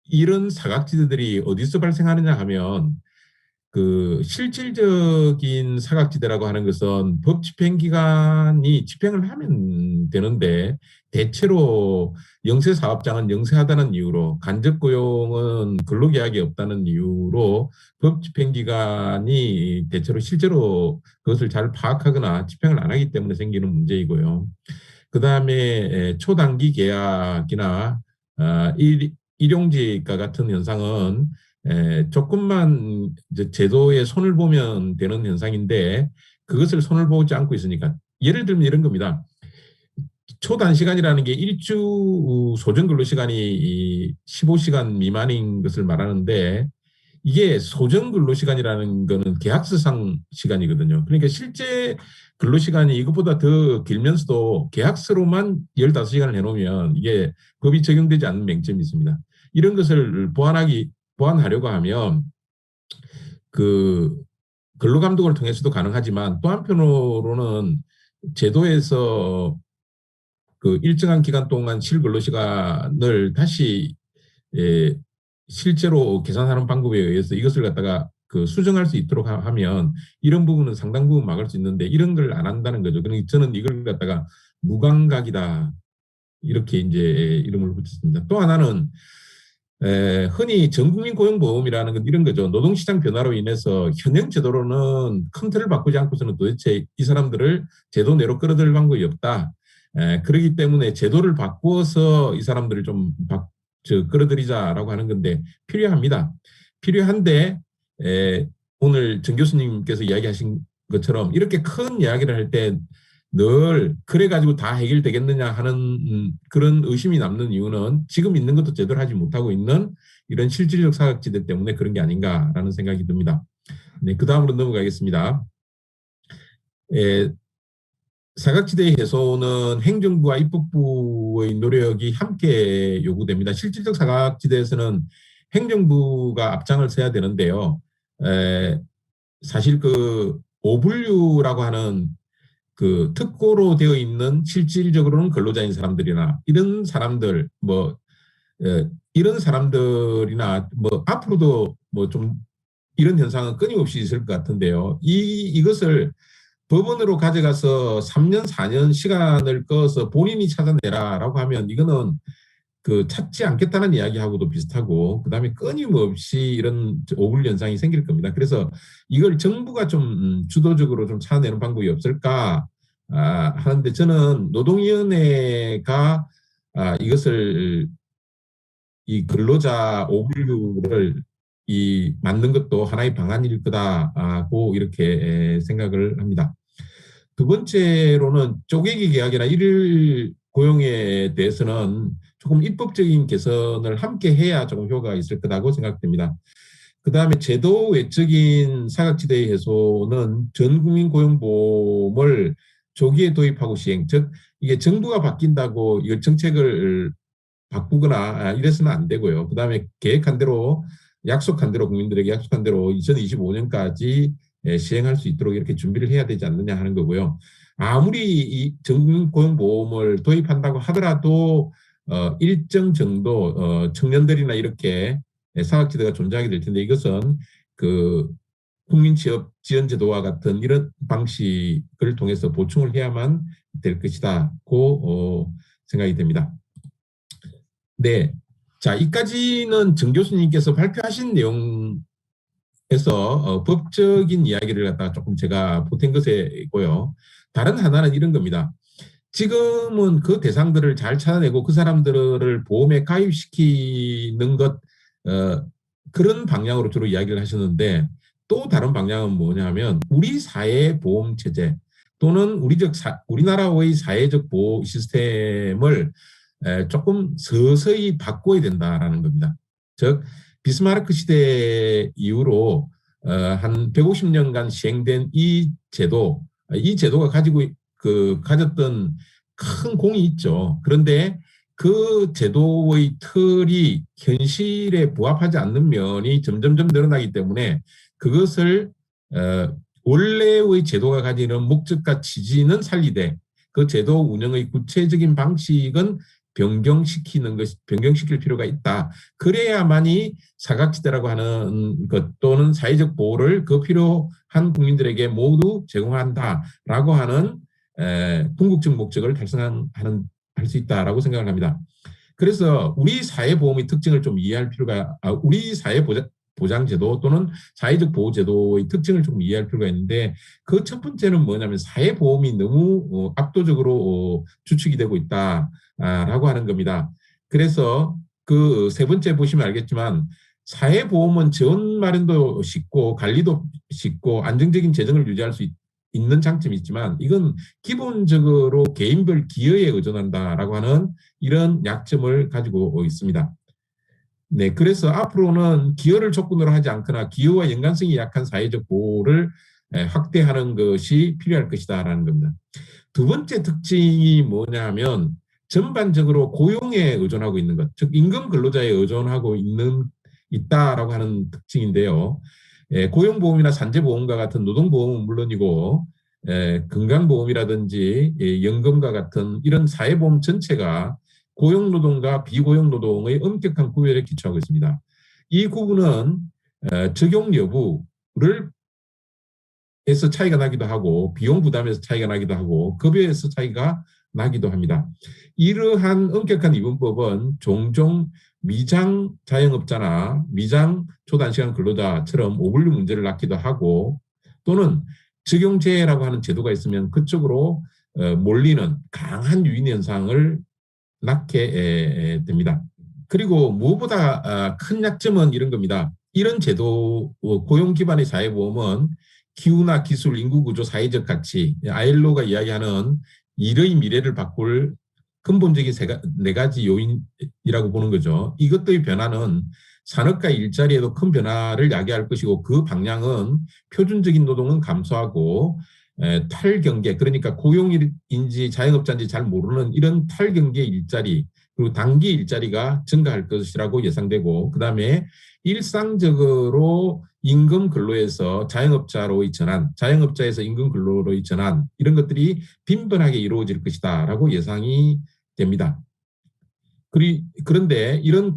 D: 이런 사각지대들이 어디서 발생하느냐 하면 그 실질적인 사각지대라고 하는 것은 법 집행기관이 집행을 하면 되는데 대체로 영세사업장은 영세하다는 이유로 간접고용은 근로계약이 없다는 이유로 법 집행기관이 대체로 실제로 그것을 잘 파악하거나 집행을 안 하기 때문에 생기는 문제이고요. 그 다음에 초단기 계약이나 일용직과 같은 현상은 조금만 제도에 손을 보면 되는 현상인데 그것을 손을 보지 않고 있으니까 예를 들면 이런 겁니다. 초단시간이라는 게 일주 소정 근로시간이 15시간 미만인 것을 말하는데 이게 소정 근로시간이라는 거는 계약서상 시간이거든요. 그러니까 실제 근로시간이 이것보다 더 길면서도 계약서로만 15시간을 해놓으면 이게 법이 적용되지 않는 맹점이 있습니다. 이런 것을 보완하려고 하면 그 근로감독을 통해서도 가능하지만 또 한편으로는 제도에서 그 일정한 기간 동안 실근로시간을 다시 실제로 계산하는 방법에 의해서 이것을 갖다가 그 수정할 수 있도록 하면 이런 부분은 상당 부분 막을 수 있는데 이런 걸 안 한다는 거죠. 그러니까 저는 이걸 갖다가 무감각이다 이렇게 이제 이름을 붙였습니다. 또 하나는 흔히 전국민 고용보험이라는 건 이런 거죠. 노동시장 변화로 인해서 현행 제도로는 큰 틀을 바꾸지 않고서는 도대체 이 사람들을 제도 내로 끌어들일 방법이 없다. 그렇기 때문에 제도를 바꾸어서 이 사람들을 좀 끌어들이자라고 하는 건데 필요합니다. 필요한데 오늘 정 교수님께서 이야기하신 것처럼 이렇게 큰 이야기를 할 때 늘 그래가지고 다 해결되겠느냐 하는 그런 의심이 남는 이유는 지금 있는 것도 제대로 하지 못하고 있는 이런 실질적 사각지대 때문에 그런 게 아닌가라는 생각이 듭니다. 네, 그 다음으로 넘어가겠습니다. 사각지대 해소는 행정부와 입법부의 노력이 함께 요구됩니다. 실질적 사각지대에서는 행정부가 앞장을 서야 되는데요. 사실 그 오분류라고 하는 그 특고로 되어 있는 실질적으로는 근로자인 사람들이나 이런 사람들 이런 사람들이나 앞으로도 좀 이런 현상은 끊임없이 있을 것 같은데요. 이것을 법원으로 가져가서 3년, 4년 시간을 꺼서 본인이 찾아내라라고 하면 이거는 그 찾지 않겠다는 이야기하고도 비슷하고 그다음에 끊임없이 이런 오불 현상이 생길 겁니다. 그래서 이걸 정부가 좀 주도적으로 좀 찾아내는 방법이 없을까 하는데 저는 노동위원회가 이것을 이 근로자 오불류를 맞는 것도 하나의 방안일 거다고 이렇게 생각을 합니다. 두 번째로는 쪼개기 계약이나 일일 고용에 대해서는 조금 입법적인 개선을 함께 해야 조금 효과가 있을 거라고 생각됩니다. 그 다음에 제도 외적인 사각지대 해소는 전국민 고용보험을 조기에 도입하고 시행, 즉 이게 정부가 바뀐다고 이 정책을 바꾸거나 이래서는 안 되고요. 그 다음에 계획한 대로 약속한 대로 국민들에게 약속한 대로 2025년까지 시행할 수 있도록 이렇게 준비를 해야 되지 않느냐 하는 거고요. 아무리 이 전국민 고용보험을 도입한다고 하더라도 일정 정도 청년들이나 이렇게 사각지대가 존재하게 될 텐데 이것은 그 국민취업지원제도와 같은 이런 방식을 통해서 보충을 해야만 될 것이다고 생각이 됩니다. 네, 자 이까지는 정 교수님께서 발표하신 내용에서 법적인 이야기를 갖다가 조금 제가 보탠 것이고요. 다른 하나는 이런 겁니다. 지금은 그 대상들을 잘 찾아내고 그 사람들을 보험에 가입시키는 것 그런 방향으로 주로 이야기를 하셨는데 또 다른 방향은 뭐냐면 우리 사회 보험 체제 또는 우리나라의 사회적 보호 시스템을 조금 서서히 바꿔야 된다라는 겁니다. 즉 비스마르크 시대 이후로 한 150년간 시행된 이 제도가 가졌던 큰 공이 있죠. 그런데 그 제도의 틀이 현실에 부합하지 않는 면이 점점점 늘어나기 때문에 그것을 원래의 제도가 가지는 목적과 취지는 살리되 그 제도 운영의 구체적인 방식은 변경시킬 필요가 있다. 그래야만이 사각지대라고 하는 것 또는 사회적 보호를 그 필요한 국민들에게 모두 제공한다라고 하는 궁극적 목적을 할 수 있다라고 생각을 합니다. 그래서 우리 사회보험의 특징을 좀 이해할 필요가 우리 사회보장제도 또는 사회적 보호제도의 특징을 좀 이해할 필요가 있는데 그 첫 번째는 뭐냐면 사회보험이 너무 압도적으로 주축이 되고 있다라고 하는 겁니다. 그래서 그 세 번째 보시면 알겠지만 사회보험은 재원 마련도 쉽고 관리도 쉽고 안정적인 재정을 유지할 수 있는 장점이 있지만 이건 기본적으로 개인별 기여에 의존한다라고 하는 이런 약점을 가지고 있습니다. 네, 그래서 앞으로는 기여를 조건으로 하지 않거나 기여와 연관성이 약한 사회적 보호를 확대하는 것이 필요할 것이다라는 겁니다. 두 번째 특징이 뭐냐면 전반적으로 고용에 의존하고 있는 것, 즉 임금 근로자에 의존하고 있다라고 하는 특징인데요. 고용보험이나 산재보험과 같은 노동보험은 물론이고 건강보험이라든지 연금과 같은 이런 사회보험 전체가 고용노동과 비고용노동의 엄격한 구별에 기초하고 있습니다. 이 구분은 적용 여부를 에서 차이가 나기도 하고 비용 부담에서 차이가 나기도 하고 급여에서 차이가 나기도 합니다. 이러한 엄격한 이분법은 종종 미장 자영업자나 미장 초단시간 근로자처럼 오분류 문제를 낳기도 하고 또는 적용제라고 하는 제도가 있으면 그쪽으로 몰리는 강한 유인 현상을 낳게 됩니다. 그리고 무엇보다 큰 약점은 이런 겁니다. 이런 제도, 고용 기반의 사회보험은 기후나 기술, 인구구조, 사회적 가치, ILO가 이야기하는 일의 미래를 바꿀 근본적인 네 가지 요인이라고 보는 거죠. 이것들의 변화는 산업과 일자리에도 큰 변화를 야기할 것이고 그 방향은 표준적인 노동은 감소하고 탈경계, 그러니까 고용인지 자영업자인지 잘 모르는 이런 탈경계 일자리, 그리고 단기 일자리가 증가할 것이라고 예상되고 그다음에 일상적으로 임금 근로에서 자영업자로의 전환, 자영업자에서 임금 근로로의 전환 이런 것들이 빈번하게 이루어질 것이다라고 예상이 됩니다. 그런데 이런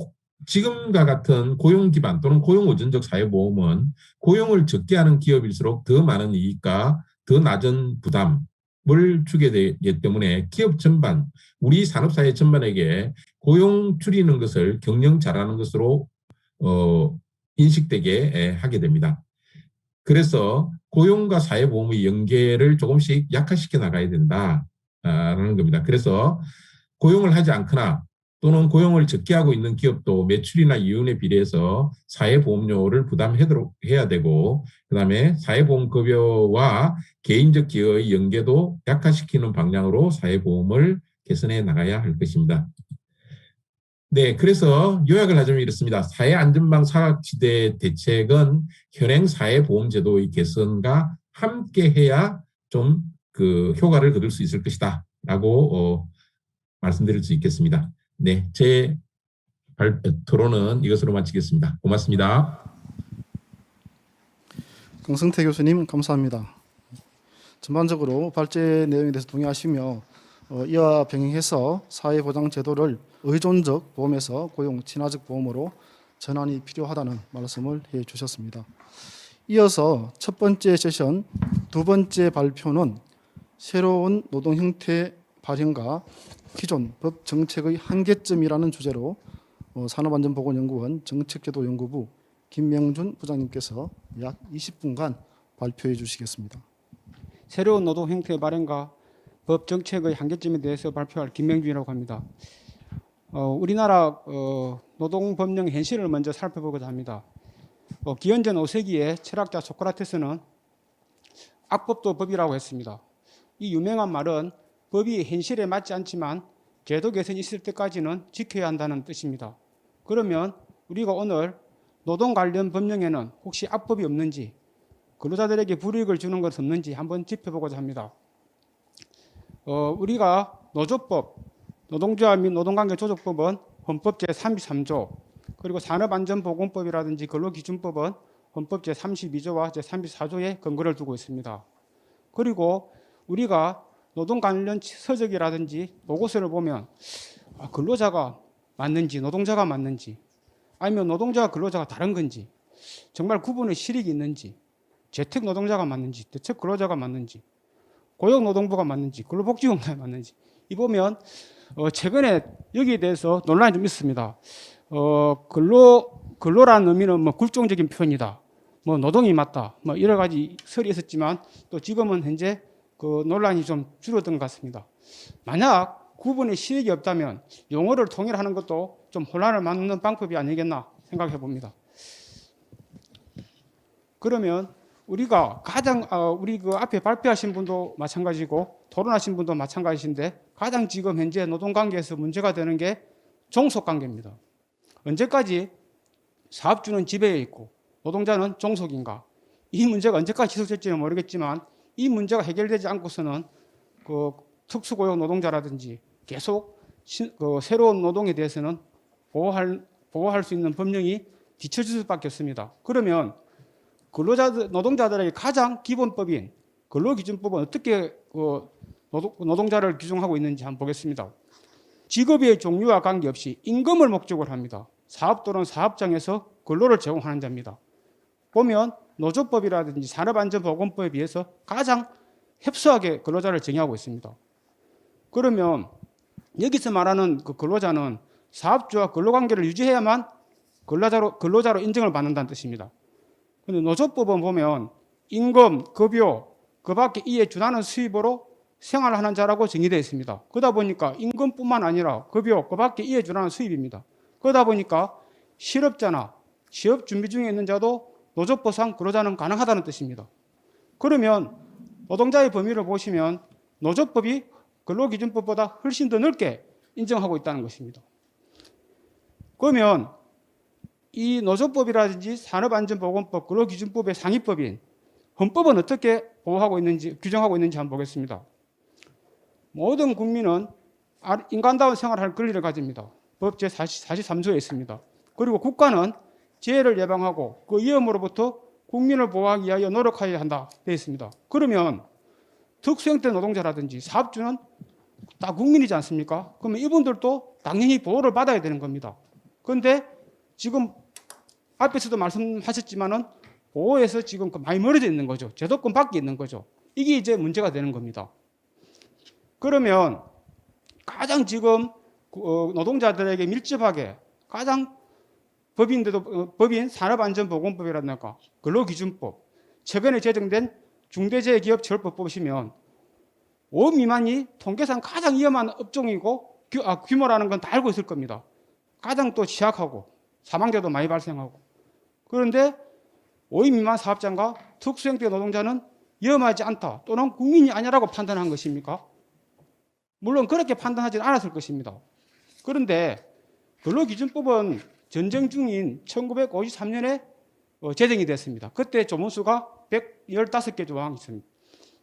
D: 지금과 같은 고용 기반 또는 고용 의존적 사회보험은 고용을 적게 하는 기업일수록 더 많은 이익과 더 낮은 부담을 주게 되기 때문에 기업 전반, 우리 산업사회 전반에게 고용 줄이는 것을 경영 잘하는 것으로 인식되게 하게 됩니다. 그래서 고용과 사회보험의 연계를 조금씩 약화시켜 나가야 된다라는 겁니다. 그래서 고용을 하지 않거나 또는 고용을 적게 하고 있는 기업도 매출이나 이윤에 비례해서 사회보험료를 부담해야 되고 그다음에 사회보험급여와 개인적 기여의 연계도 약화시키는 방향으로 사회보험을 개선해 나가야 할 것입니다. 네, 그래서 요약을 하자면 이렇습니다. 사회안전망 사각지대 대책은 현행 사회보험제도의 개선과 함께 해야 좀 그 효과를 거둘 수 있을 것이다 라고 말씀드릴 수 있겠습니다. 네, 제 토론은 이것으로 마치겠습니다. 고맙습니다.
B: 강성태 교수님 감사합니다. 전반적으로 발제 내용에 대해서 동의하시며 이와 병행해서 사회보장제도를 의존적 보험에서 고용 친화적 보험으로 전환이 필요하다는 말씀을 해주셨습니다. 이어서 첫 번째 세션 두 번째 발표는 새로운 노동 형태 발현과 기존 법 정책의 한계점이라는 주제로 산업안전보건연구원 정책제도연구부 김명준 부장님께서 약 20분간 발표해 주시겠습니다.
E: 새로운 노동 형태 발현과 법 정책의 한계점에 대해서 발표할 김명준이라고 합니다. 우리나라 노동법령 현실을 먼저 살펴보고자 합니다. 기원전 5세기에 철학자 소크라테스는 악법도 법이라고 했습니다. 이 유명한 말은 법이 현실에 맞지 않지만 제도 개선이 있을 때까지는 지켜야 한다는 뜻입니다. 그러면 우리가 오늘 노동 관련 법령에는 혹시 악법이 없는지, 근로자들에게 불이익을 주는 것이 없는지 한번 짚어보고자 합니다. 우리가 노조법, 노동조합 및 노동관계조정법은 헌법 제33조, 그리고 산업안전보건법이라든지 근로기준법은 헌법 제32조와 제34조에 근거를 두고 있습니다. 그리고 우리가 노동 관련 서적이라든지 보고서를 보면 근로자가 맞는지 노동자가 맞는지 아니면 노동자와 근로자가 다른 건지 정말 구분의 실익이 있는지 재택 노동자가 맞는지 대책 근로자가 맞는지 고용노동부가 맞는지 근로복지공단이 맞는지 이 보면 최근에 여기에 대해서 논란이 좀 있습니다. 근로라는 의미는 뭐 굴종적인 표현이다. 뭐 노동이 맞다. 뭐 여러 가지 설이 있었지만 또 지금은 현재 그 논란이 좀 줄어든 것 같습니다. 만약 구분의 실익이 없다면 용어를 통일하는 것도 좀 혼란을 막는 방법이 아니겠나 생각해 봅니다. 그러면 우리가 가장 우리 그 앞에 발표하신 분도 마찬가지고 토론하신 분도 마찬가지인데 가장 지금 현재 노동관계에서 문제가 되는 게 종속관계입니다. 언제까지 사업주는 지배에 있고 노동자는 종속인가? 이 문제가 언제까지 지속될지는 모르겠지만 이 문제가 해결되지 않고서는 그 특수고용 노동자라든지 계속 새로운 노동에 대해서는 보호할 수 있는 법령이 뒤처질 수밖에 없습니다. 그러면 노동자들에게 가장 기본법인 근로기준법은 어떻게 노동자를 규정하고 있는지 한번 보겠습니다. 직업의 종류와 관계없이 임금을 목적으로 합니다. 사업 또는 사업장에서 근로를 제공하는 자입니다. 보면 노조법이라든지 산업안전보건법에 비해서 가장 협소하게 근로자를 정의하고 있습니다. 그러면 여기서 말하는 그 근로자는 사업주와 근로관계를 유지해야만 근로자로 인정을 받는다는 뜻입니다. 그런데 노조법은 보면 임금, 급여, 그 밖에 이에 준하는 수입으로 생활하는 자라고 정의되어 있습니다. 그러다 보니까 임금뿐만 아니라 급여, 그 밖에 이에 준하는 수입입니다. 그러다 보니까 실업자나 취업 준비 중에 있는 자도 노조법상 근로자는 가능하다는 뜻입니다. 그러면 노동자의 범위를 보시면 노조법이 근로기준법보다 훨씬 더 넓게 인정하고 있다는 것입니다. 그러면 이 노조법이라든지 산업안전보건법, 근로기준법의 상위법인 헌법은 어떻게 보호하고 있는지, 규정하고 있는지 한번 보겠습니다. 모든 국민은 인간다운 생활할 권리를 가집니다. 법 제43조에 있습니다. 그리고 국가는 재해를 예방하고 그 위험으로부터 국민을 보호하기 위하여 노력하여야 한다 되어 있습니다. 그러면 특수형태 노동자라든지 사업주는 다 국민이지 않습니까? 그러면 이분들도 당연히 보호를 받아야 되는 겁니다. 그런데 지금 앞에서도 말씀하셨지만은 보호에서 지금 많이 멀어져 있는 거죠. 제도권 밖에 있는 거죠. 이게 이제 문제가 되는 겁니다. 그러면 가장 지금 노동자들에게 밀접하게 가장 법인 산업안전보건법이라든가 근로기준법, 최근에 제정된 중대재해기업처벌법 보시면 5억 미만이 통계상 가장 위험한 업종이고 규모라는 건 다 알고 있을 겁니다. 가장 또 취약하고 사망자도 많이 발생하고. 그런데 5인 미만 사업장과 특수형태 노동자는 위험하지 않다 또는 국민이 아니라고 판단한 것입니까? 물론 그렇게 판단하지는 않았을 것입니다. 그런데 근로기준법은 전쟁 중인 1953년에 제정이 됐습니다. 그때 조문수가 115개 조항이 있습니다.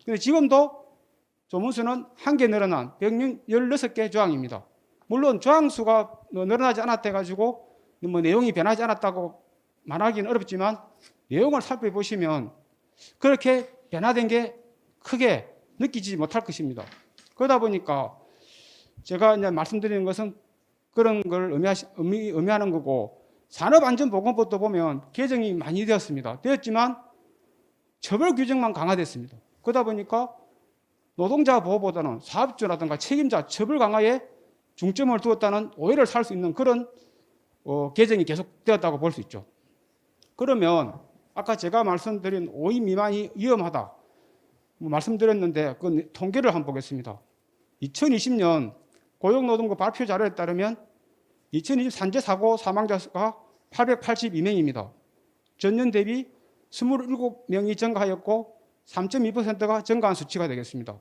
E: 그런데 지금도 조문수는 한 개 늘어난 116개 조항입니다. 물론 조항수가 늘어나지 않았다 해가지고 뭐 내용이 변하지 않았다고 말하기는 어렵지만 내용을 살펴보시면 그렇게 변화된 게 크게 느끼지 못할 것입니다. 그러다 보니까 제가 이제 말씀드리는 것은 그런 걸 의미하는 거고, 산업안전보건법도 보면 개정이 많이 되었지만 처벌 규정만 강화됐습니다. 그러다 보니까 노동자 보호보다는 사업주라든가 책임자 처벌 강화에 중점을 두었다는 오해를 살 수 있는 그런 개정이 계속되었다고 볼 수 있죠. 그러면 아까 제가 말씀드린 5인 미만이 위험하다 말씀드렸는데 그 통계를 한번 보겠습니다. 2020년 고용노동부 발표 자료에 따르면 2020 산재 사고 사망자 수가 882명입니다. 전년 대비 27명이 증가하였고 3.2%가 증가한 수치가 되겠습니다.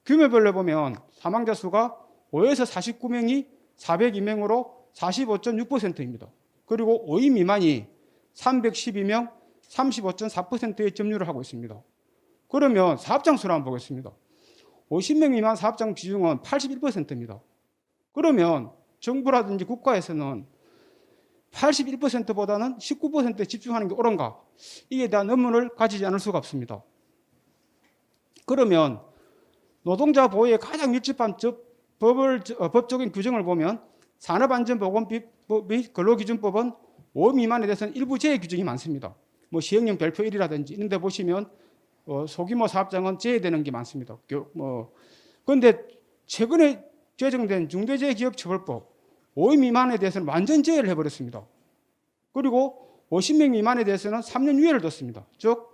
E: 규모별로 보면 사망자 수가 5에서 49명이 402명으로 45.6%입니다. 그리고 5인 미만이 312명 35.4%의 점유를 하고 있습니다. 그러면 사업장 수를 한번 보겠습니다. 50명 미만 사업장 비중은 81%입니다. 그러면 정부라든지 국가에서는 81%보다는 19%에 집중하는 게 옳은가? 이에 대한 의문을 가지지 않을 수가 없습니다. 그러면 노동자 보호에 가장 밀집한 법적인 규정을 보면 산업안전보건법 및 근로기준법은 5인 미만에 대해서는 일부 제외 규정이 많습니다. 뭐 시행령 별표 1이라든지 이런 데 보시면 소규모 사업장은 제외되는 게 많습니다. 그런데 최근에 제정된 중대재해기업처벌법 5인 미만에 대해서는 완전 제외를 해버렸습니다. 그리고 50명 미만에 대해서는 3년 유예를 뒀습니다. 즉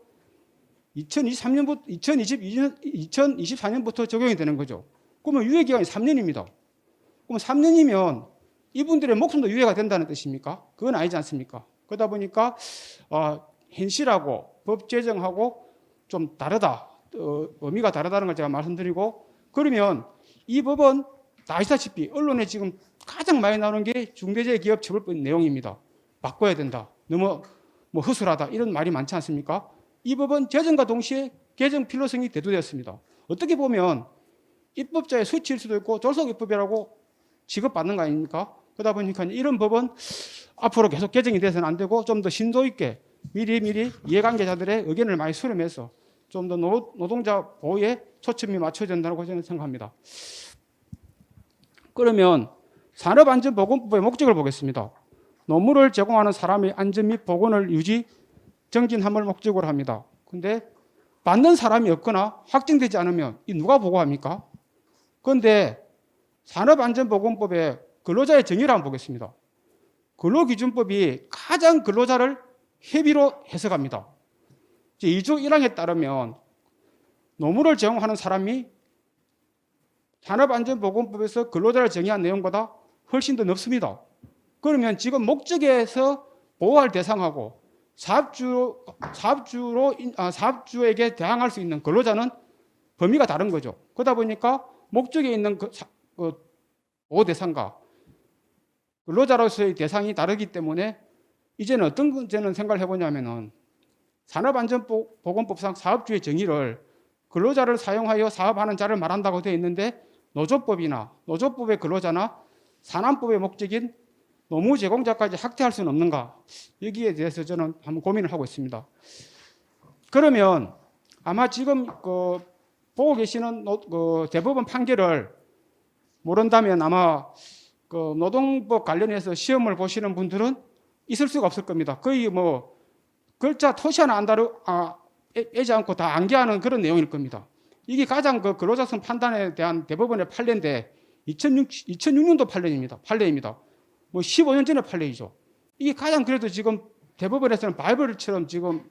E: 2024년부터 적용이 되는 거죠. 그러면 유예 기간이 3년입니다. 그럼 3년이면 이분들의 목숨도 유예가 된다는 뜻입니까? 그건 아니지 않습니까? 그러다 보니까 현실하고 법 제정하고 좀 다르다, 의미가 다르다는 걸 제가 말씀드리고, 그러면 이 법은 다 아시다시피 언론에 지금 가장 많이 나오는 게 중대재해기업처벌법 내용입니다. 바꿔야 된다. 너무 뭐 허술하다. 이런 말이 많지 않습니까? 이 법은 제정과 동시에 개정 필요성이 대두되었습니다. 어떻게 보면 입법자의 수치일 수도 있고 졸속입법이라고 취급받는 거 아닙니까? 그러다 보니까 이런 법은 앞으로 계속 개정이 돼서는 안 되고 좀 더 심도 있게 미리 이해관계자들의 의견을 많이 수렴해서 좀 더 노동자 보호에 초점이 맞춰야 된다고 저는 생각합니다. 그러면 산업안전보건법의 목적을 보겠습니다. 노무를 제공하는 사람의 안전 및 보건을 유지, 정진함을 목적으로 합니다. 근데 받는 사람이 없거나 확정되지 않으면 이 누가 보고합니까? 그런데 산업안전보건법의 근로자의 정의를 한번 보겠습니다. 근로기준법이 가장 근로자를 협의로 해석합니다. 2조 1항에 따르면 노무를 제공하는 사람이 산업안전보건법에서 근로자를 정의한 내용보다 훨씬 더 넓습니다. 그러면 지금 목적에서 보호할 대상하고 사업주에게 대항할 수 있는 근로자는 범위가 다른 거죠. 그러다 보니까 목적에 있는 보호 대상과 근로자로서의 대상이 다르기 때문에 이제는 어떤 문제는 생각을 해보냐면은 산업안전보건법상 사업주의 정의를 근로자를 사용하여 사업하는 자를 말한다고 되어 있는데 노조법이나 노조법의 근로자나 산안법의 목적인 노무 제공자까지 확대할 수는 없는가? 여기에 대해서 저는 한번 고민을 하고 있습니다. 그러면 아마 지금 보고 계시는 대법원 판결을 모른다면 아마 노동법 관련해서 시험을 보시는 분들은 있을 수가 없을 겁니다. 거의 뭐 글자 토시 하나 애지 않고 다 암기하는 그런 내용일 겁니다. 이게 가장 근로자성 판단에 대한 대법원의 판례인데 2006년도 판례입니다. 뭐 15년 전의 판례이죠. 이게 가장 그래도 지금 대법원에서는 바이블처럼 지금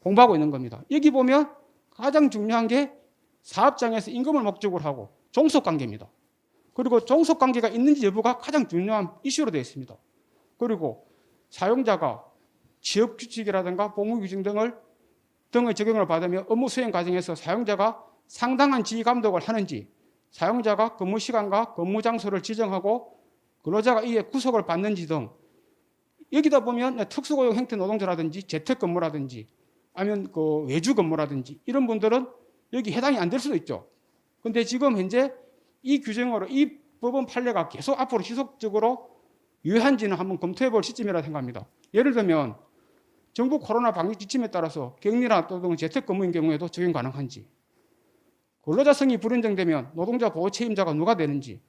E: 공부하고 있는 겁니다. 여기 보면 가장 중요한 게 사업장에서 임금을 목적으로 하고 종속관계입니다. 그리고 종속관계가 있는지 여부가 가장 중요한 이슈로 되어 있습니다. 그리고 사용자가 취업규칙이라든가 복무규칙 등의 적용을 받으며 업무 수행 과정에서 사용자가 상당한 지휘 감독을 하는지, 사용자가 근무 시간과 근무 장소를 지정하고 근로자가 이에 구속을 받는지 등 여기다 보면 특수고용 형태 노동자라든지 재택근무라든지 아니면 외주근무라든지 이런 분들은 여기 해당이 안 될 수도 있죠. 그런데 지금 현재 이 규정으로 이 법원 판례가 계속 앞으로 지속적으로 유효한지는 한번 검토해 볼 시점이라 생각합니다. 예를 들면 정부 코로나 방역 지침에 따라서 격리나 또는 재택근무인 경우에도 적용 가능한지, 근로자성이 불인정되면 노동자 보호 책임자가 누가 되는지.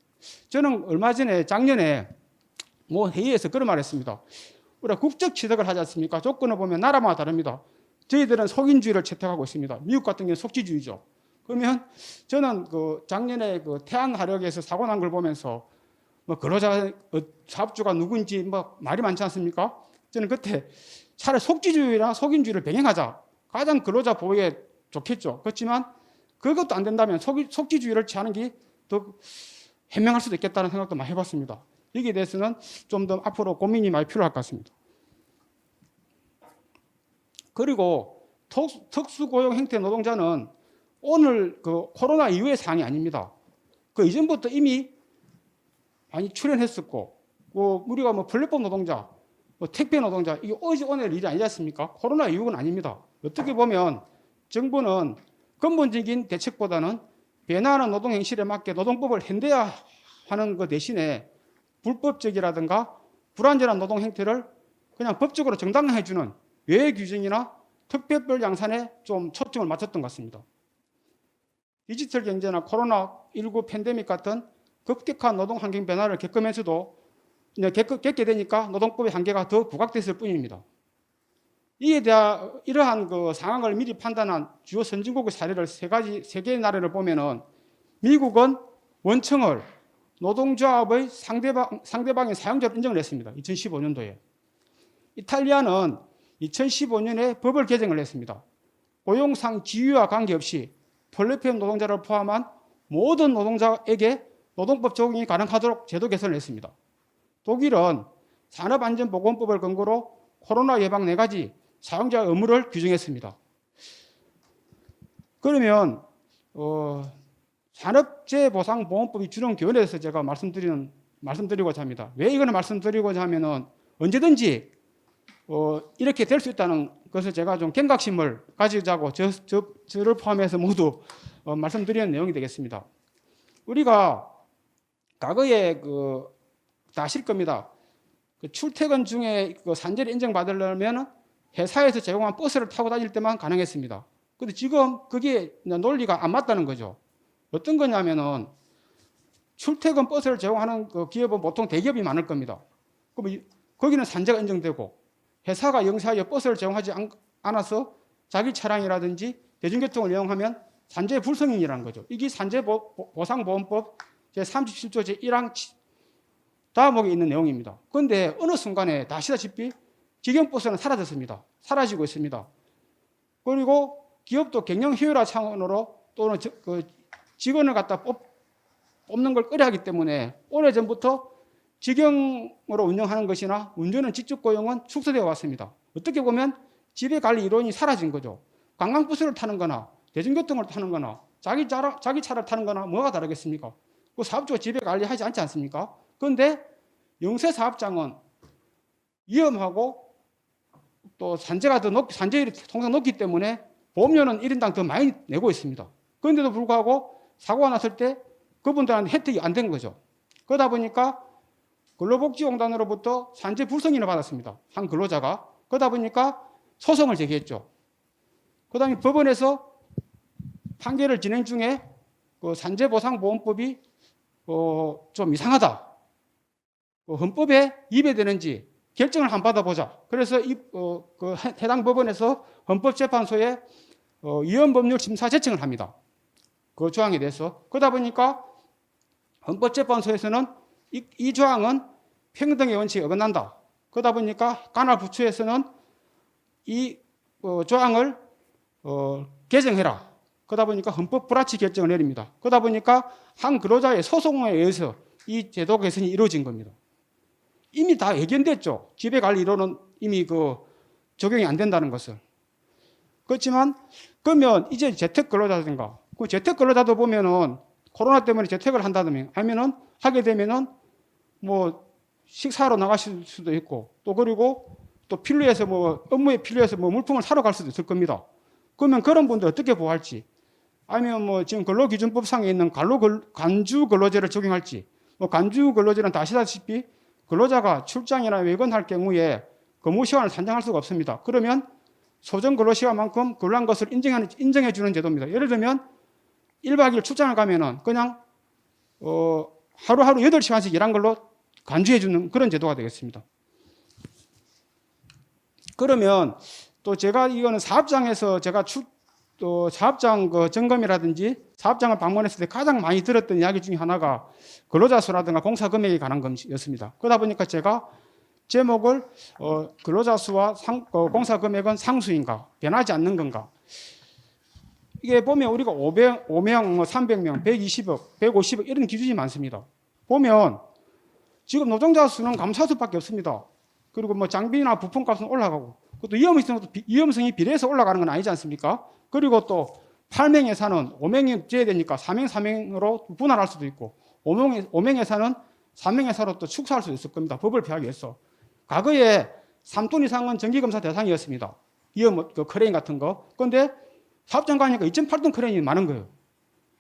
E: 저는 얼마 전에 작년에 회의에서 그런 말을 했습니다. 우리가 국적 취득을 하지 않습니까? 조건을 보면 나라마다 다릅니다. 저희들은 속인주의를 채택하고 있습니다. 미국 같은 경우는 속지주의죠. 그러면 저는 작년에 태안하력에서 사고 난 걸 보면서 근로자 사업주가 누군지 말이 많지 않습니까? 저는 그때 차라리 속지주의랑 속인주의를 병행하자. 가장 근로자 보호에 좋겠죠. 그렇지만 그것도 안 된다면 속지주의를 취하는 게 더 현명할 수도 있겠다는 생각도 많이 해봤습니다. 여기에 대해서는 좀 더 앞으로 고민이 많이 필요할 것 같습니다. 그리고 특수고용 형태 노동자는 오늘 코로나 이후의 사항이 아닙니다. 그 이전부터 이미 많이 출연했었고, 우리가 플랫폼 노동자, 택배 노동자, 이게 어제 오늘 일이 아니지 않습니까? 코로나 이후는 아닙니다. 어떻게 보면 정부는 근본적인 대책보다는 변화하는 노동 행실에 맞게 노동법을 현대화하는 것 대신에 불법적이라든가 불안전한 노동 행태를 그냥 법적으로 정당화해주는 외의 규정이나 특별별 양산에 좀 초점을 맞췄던 것 같습니다. 디지털 경제나 코로나19 팬데믹 같은 급격한 노동 환경 변화를 겪으면서도 겪게 되니까 노동법의 한계가 더 부각됐을 뿐입니다. 이에 대한 이러한 상황을 미리 판단한 주요 선진국의 사례를 세 개의 나라를 보면은 미국은 원청을 노동조합의 상대방의 사용자로 인정을 했습니다. 2015년도에. 이탈리아는 2015년에 법을 개정을 했습니다. 고용상 지위와 관계없이 플랫폼 노동자를 포함한 모든 노동자에게 노동법 적용이 가능하도록 제도 개선을 했습니다. 독일은 산업안전보건법을 근거로 코로나 예방 4가지 사용자 의무를 규정했습니다. 그러면 산업재해보상보험법이 주는 교훈에 대해서 제가 말씀드리고자 합니다. 왜 이거를 말씀드리고자 하면은 언제든지 이렇게 될 수 있다는 것을 제가 좀 경각심을 가지자고 저를 포함해서 모두 말씀드리는 내용이 되겠습니다. 우리가 과거에 다 아실 겁니다. 출퇴근 중에 산재를 인정받으려면 회사에서 제공한 버스를 타고 다닐 때만 가능했습니다. 근데 지금 그게 논리가 안 맞다는 거죠. 어떤 거냐면은 출퇴근 버스를 제공하는 기업은 보통 대기업이 많을 겁니다. 그럼 거기는 산재가 인정되고 회사가 영세하여 버스를 제공하지 않아서 자기 차량이라든지 대중교통을 이용하면 산재 불성인이라는 거죠. 이게 산재보상보험법 제37조 제1항 다음목에 있는 내용입니다. 그런데 어느 순간에 다 아시다시피 직영버스는 사라졌습니다. 사라지고 있습니다. 그리고 기업도 경영 효율화 차원으로 또는 직원을 갖다 뽑는 걸 꺼려하기 때문에 오래전부터 직영으로 운영하는 것이나 운전은 직접 고용은 축소되어 왔습니다. 어떻게 보면 지배관리 이론이 사라진 거죠. 관광버스를 타는 거나 대중교통을 타는 거나 자기 차를 타는 거나 뭐가 다르겠습니까? 그 사업주가 지배관리하지 않지 않습니까? 그런데 영세사업장은 위험하고 또 산재가 산재율이 통상 높기 때문에 보험료는 1인당 더 많이 내고 있습니다. 그런데도 불구하고 사고가 났을 때 그분들한테 혜택이 안 된 거죠. 그러다 보니까 근로복지공단으로부터 산재 불성인을 받았습니다. 한 근로자가. 그러다 보니까 소송을 제기했죠. 그 다음에 법원에서 판결을 진행 중에 산재보상보험법이 좀 이상하다. 헌법에 위배되는지 결정을 한번 받아보자. 그래서 해당 법원에서 헌법재판소에 위헌법률 심사 제청을 합니다. 그 조항에 대해서. 그러다 보니까 헌법재판소에서는 이 조항은 평등의 원칙에 어긋난다. 그러다 보니까 관할 부처에서는 이 조항을 개정해라. 그러다 보니까 헌법 불합치 결정을 내립니다. 그러다 보니까 한 근로자의 소송에 의해서 이 제도 개선이 이루어진 겁니다. 이미 다 예견됐죠. 지배관리로는 이미 적용이 안 된다는 것을. 그렇지만 그러면 이제 재택근로자든가 그 재택근로자도 보면은 코로나 때문에 재택을 한다면 하면은 하게 되면은 뭐 식사하러 나가실 수도 있고 또 그리고 또 필요해서 업무에 필요해서 물품을 사러 갈 수도 있을 겁니다. 그러면 그런 분들 어떻게 보호할지 아니면 지금 근로기준법상에 있는 간주근로제를 적용할지 간주근로제는 다 아시다시피 근로자가 출장이나 외근할 경우에 근무시간을 산정할 수가 없습니다. 그러면 소정근로시간만큼 근로한 것을 인정해 주는 제도입니다. 예를 들면 1박 2일 출장을 가면은 그냥 하루하루 8시간씩 일한 걸로 간주해 주는 그런 제도가 되겠습니다. 그러면 또 제가 이거는 사업장에서 제가 또 사업장 점검이라든지 사업장을 방문했을 때 가장 많이 들었던 이야기 중에 하나가 근로자 수라든가 공사 금액에 관한 것이었습니다. 그러다 보니까 제가 제목을 근로자 수와 공사 금액은 상수인가 변하지 않는 건가. 이게 보면 우리가 5명, 300명, 120억, 150억 이런 기준이 많습니다. 보면 지금 노동자 수는 감소할 수밖에 없습니다. 그리고 장비나 부품값은 올라가고 그것도 위험성이 비례해서 올라가는 건 아니지 않습니까? 그리고 또 8명 회사는 5명이 지어야 되니까 4명, 4명으로 분할할 수도 있고 5명 회사는 3명 회사로 또 축소할 수도 있을 겁니다. 법을 피하기 위해서. 과거에 3톤 이상은 정기검사 대상이었습니다. 크레인 같은 거. 그런데 사업장 가니까 2.8톤 크레인이 많은 거예요.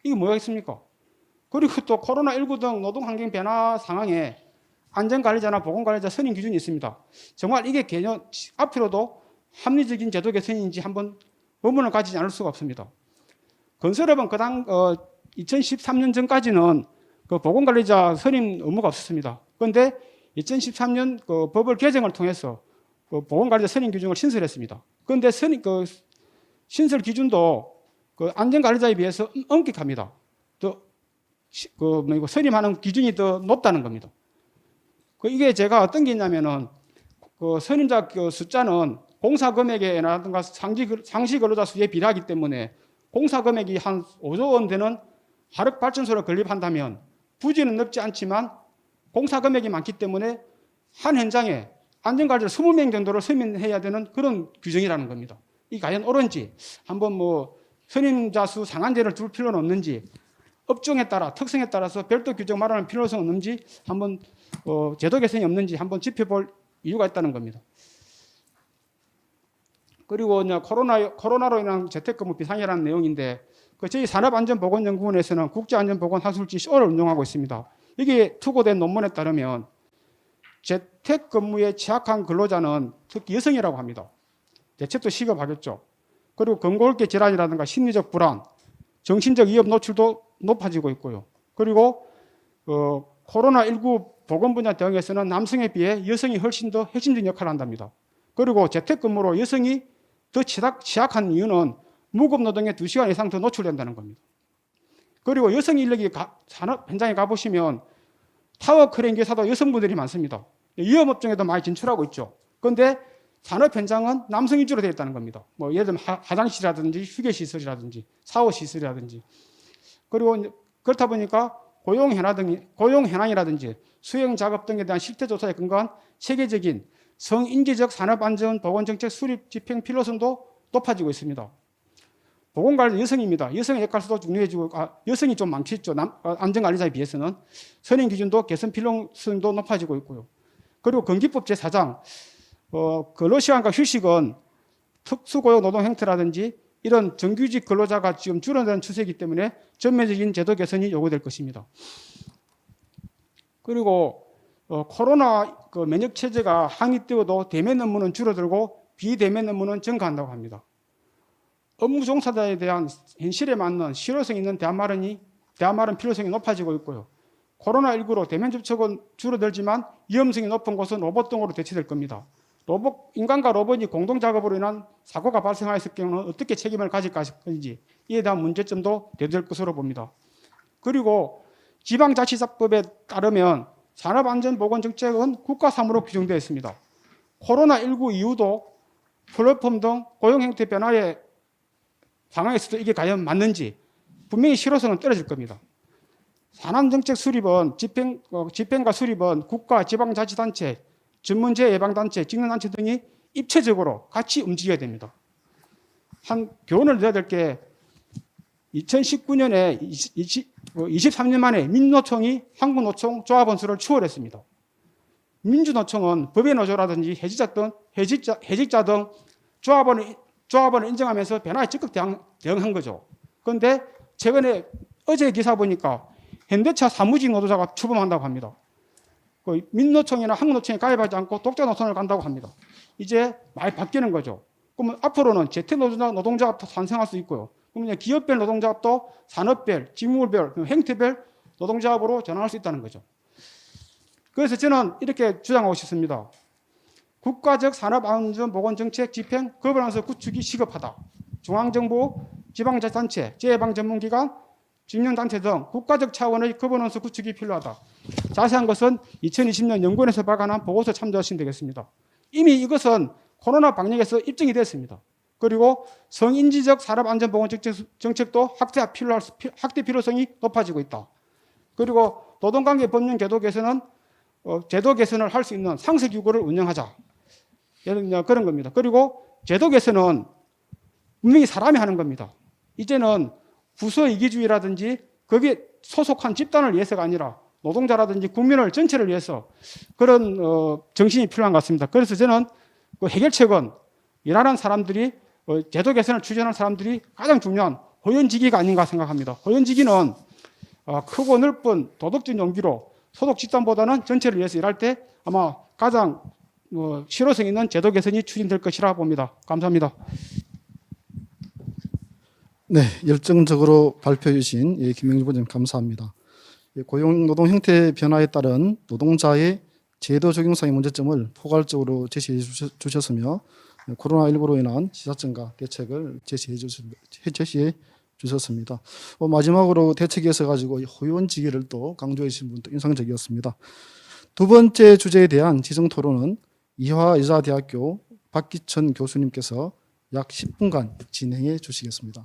E: 이게 뭐겠습니까? 그리고 또 코로나19 등 노동환경 변화 상황에 안전관리자나 보건관리자 선임 기준이 있습니다. 정말 이게 앞으로도 합리적인 제도 개선인지 한번 의문을 가지지 않을 수가 없습니다. 건설업은 2013년 전까지는 보건관리자 선임 의무가 없었습니다. 그런데 2013년 법을 개정을 통해서 보건관리자 선임 기준을 신설했습니다. 그런데 신설 기준도 안전관리자에 비해서 엄격합니다. 선임하는 기준이 더 높다는 겁니다. 이게 제가 어떤 게 있냐면은 선임자 숫자는 공사 금액이라든가 상시 근로자 수에 비례하기 때문에 공사 금액이 한 5조 원 되는 화력 발전소를 건립한다면 부지는 넓지 않지만 공사 금액이 많기 때문에 한 현장에 안전관리자 20명 정도를 선임해야 되는 그런 규정이라는 겁니다. 이 과연 옳은지 한번 선임자 수 상한제를 둘 필요는 없는지 업종에 따라 특성에 따라서 별도 규정 마련할 필요성 없는지 한번 제도 개선이 없는지 한번 짚어볼 이유가 있다는 겁니다. 그리고 이제 코로나로 인한 재택근무 비상이라는 내용인데 저희 산업안전보건연구원에서는 국제안전보건학술지 쇼를 운영하고 있습니다. 이게 투고된 논문에 따르면 재택근무에 취약한 근로자는 특히 여성이라고 합니다. 대체도 시급하겠죠. 그리고 건골계 질환이라든가 심리적 불안, 정신적 위협 노출도 높아지고 있고요. 그리고 코로나19 보건 분야 대응에서는 남성에 비해 여성이 훨씬 더 핵심적인 역할을 한답니다. 그리고 재택근무로 여성이 더 취약한 이유는 무급 노동에 2시간 이상 더 노출된다는 겁니다. 그리고 여성 인력이 산업 현장에 가보시면 타워 크레인 기사도 여성분들이 많습니다. 위험업종에도 많이 진출하고 있죠. 그런데 산업 현장은 남성 위주로 되어 있다는 겁니다. 뭐 예를 들면 화장실이라든지 휴게시설이라든지 샤워시설이라든지. 그리고 그렇다 보니까 고용 현황이라든지 수행 작업 등에 대한 실태 조사에 근거한 세계적인 성인지적 산업안전보건정책 수립 집행 필요성도 높아지고 있습니다. 보건관리 여성입니다. 여성의 역할도 중요해지고 여성이 좀 많겠죠. 안전관리자에 비해서는 선임 기준도 개선 필요성도 높아지고 있고요. 그리고 건기법 제4장 근로시간과 휴식은 특수고용 노동 형태라든지 이런 정규직 근로자가 지금 줄어드는 추세이기 때문에 전면적인 제도 개선이 요구될 것입니다. 그리고 코로나 면역 체제가 확립되어도 대면 업무는 줄어들고 비대면 업무는 증가한다고 합니다. 업무 종사자에 대한 현실에 맞는 실효성 있는 대안 마련 필요성이 높아지고 있고요. 코로나19로 대면 접촉은 줄어들지만 위험성이 높은 곳은 로봇 등으로 대체될 겁니다. 인간과 로봇이 공동 작업으로 인한 사고가 발생하였을 경우는 어떻게 책임을 가질 것인지 이에 대한 문제점도 대두될 것으로 봅니다. 그리고 지방자치법에 따르면 산업안전보건정책은 국가사무로 규정되어 있습니다. 코로나19 이후도 플랫폼 등 고용 형태 변화의 상황에서도 이게 과연 맞는지 분명히 실효성은 떨어질 겁니다. 산안정책 수립은 집행과 수립은 국가, 지방자치단체, 전문재 예방단체, 직능단체 등이 입체적으로 같이 움직여야 됩니다. 한 교훈을 내야 될 게 2019년에 23년 만에 민노총이 한국노총 조합원 수를 추월했습니다. 민주노총은 법의 노조라든지 해직자 등 조합원을 인정하면서 변화에 적극 대응한 거죠. 그런데 최근에 어제 기사 보니까 현대차 사무직 노조자가 출범한다고 합니다. 민노총이나 한국노총에 가입하지 않고 독자 노선을 간다고 합니다. 이제 많이 바뀌는 거죠. 그러면 앞으로는 재택노동자가 탄생할 수 있고요. 그러면 기업별 노동자업도 산업별, 직무별, 행태별 노동자업으로 전환할 수 있다는 거죠. 그래서 저는 이렇게 주장하고 싶습니다. 국가적 산업안전보건정책 집행, 거버넌스 구축이 시급하다. 중앙정부, 지방자치단체, 재예방전문기관, 직능단체 등 국가적 차원의 거버넌스 구축이 필요하다. 자세한 것은 2020년 연구원에서 발간한 보고서 참조하시면 되겠습니다. 이미 이것은 코로나 방역에서 입증이 됐습니다. 그리고 성인지적 산업안전보건정책도 확대 필요성이 높아지고 있다. 그리고 노동관계 법령 제도 개선을 할 수 있는 상세기구를 운영하자. 그런 겁니다. 그리고 제도 개선은 분명히 사람이 하는 겁니다. 이제는 부서 이기주의라든지 거기에 소속한 집단을 위해서가 아니라 노동자라든지 국민을 전체를 위해서 그런 정신이 필요한 것 같습니다. 그래서 저는 해결책은 일하는 사람들이 제도 개선을 추진하는 사람들이 가장 중요한 호연지기가 아닌가 생각합니다. 호연지기는 크고 넓은 도덕적 용기로 소속 집단보다는 전체를 위해서 일할 때 아마 가장 실효성 있는 제도 개선이 추진될 것이라 봅니다. 감사합니다.
B: 네, 열정적으로 발표해 주신 김명주 부장님 감사합니다. 고용노동 형태 변화에 따른 노동자의 제도 적용상의 문제점을 포괄적으로 제시해 주셨으며 코로나19로 인한 시사점과 대책을 제시해 주셨습니다. 마지막으로 대책에 있어 가지고 호연지기를 또 강조해 주신 분도 인상적이었습니다. 두 번째 주제에 대한 지정 토론은 이화여자대학교 박기천 교수님께서 약 10분간 진행해 주시겠습니다.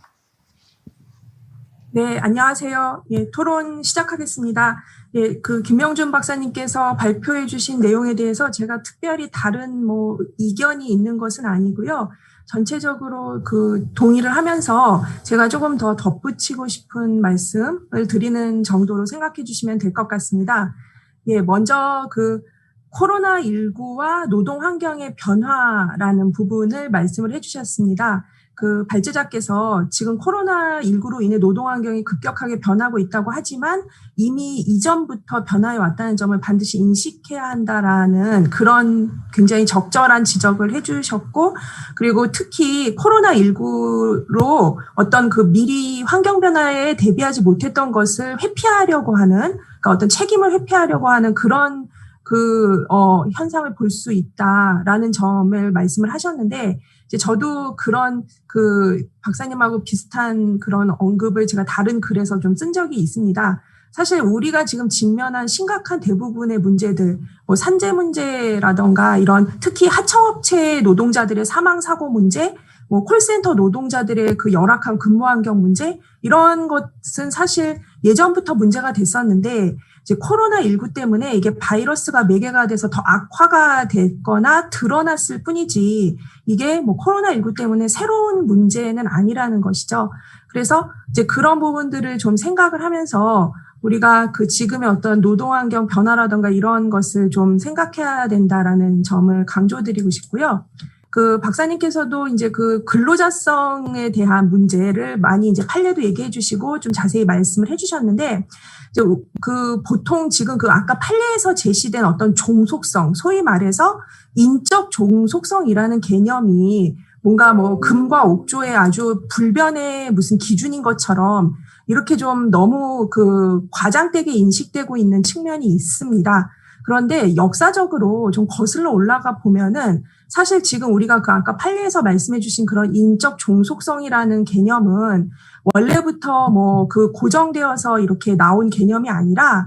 F: 네, 안녕하세요. 예, 토론 시작하겠습니다. 예, 김명준 박사님께서 발표해 주신 내용에 대해서 제가 특별히 다른 이견이 있는 것은 아니고요. 전체적으로 동의를 하면서 제가 조금 더 덧붙이고 싶은 말씀을 드리는 정도로 생각해 주시면 될 것 같습니다. 예, 먼저 코로나19와 노동 환경의 변화라는 부분을 말씀을 해주셨습니다. 그 발제자께서 지금 코로나19로 인해 노동 환경이 급격하게 변하고 있다고 하지만 이미 이전부터 변화해 왔다는 점을 반드시 인식해야 한다라는 그런 굉장히 적절한 지적을 해주셨고, 그리고 특히 코로나19로 어떤 그 미리 환경 변화에 대비하지 못했던 것을 회피하려고 하는, 그러니까 어떤 책임을 회피하려고 하는 그런 현상을 볼 수 있다라는 점을 말씀을 하셨는데, 이제 저도 그런 그 박사님하고 비슷한 그런 언급을 제가 다른 글에서 좀 쓴 적이 있습니다. 사실 우리가 지금 직면한 심각한 대부분의 문제들, 뭐 산재 문제라던가 이런 특히 하청업체 노동자들의 사망 사고 문제, 뭐 콜센터 노동자들의 그 열악한 근무 환경 문제, 이런 것은 사실 예전부터 문제가 됐었는데 이제 코로나19 때문에 이게 바이러스가 매개가 돼서 더 악화가 됐거나 드러났을 뿐이지 이게 뭐 코로나19 때문에 새로운 문제는 아니라는 것이죠. 그래서 이제 그런 부분들을 좀 생각을 하면서 우리가 그 지금의 어떤 노동 환경 변화라든가 이런 것을 좀 생각해야 된다라는 점을 강조드리고 싶고요. 그 박사님께서도 이제 그 근로자성에 대한 문제를 많이 이제 판례도 얘기해 주시고 좀 자세히 말씀을 해 주셨는데, 이제 그 보통 지금 그 아까 판례에서 제시된 어떤 종속성, 소위 말해서 인적 종속성이라는 개념이 뭔가 뭐 금과 옥조의 아주 불변의 무슨 기준인 것처럼 이렇게 좀 너무 그 과장되게 인식되고 있는 측면이 있습니다. 그런데 역사적으로 좀 거슬러 올라가 보면은 사실 지금 우리가 그 아까 판례에서 말씀해 주신 그런 인적 종속성이라는 개념은 원래부터 뭐 그 고정되어서 이렇게 나온 개념이 아니라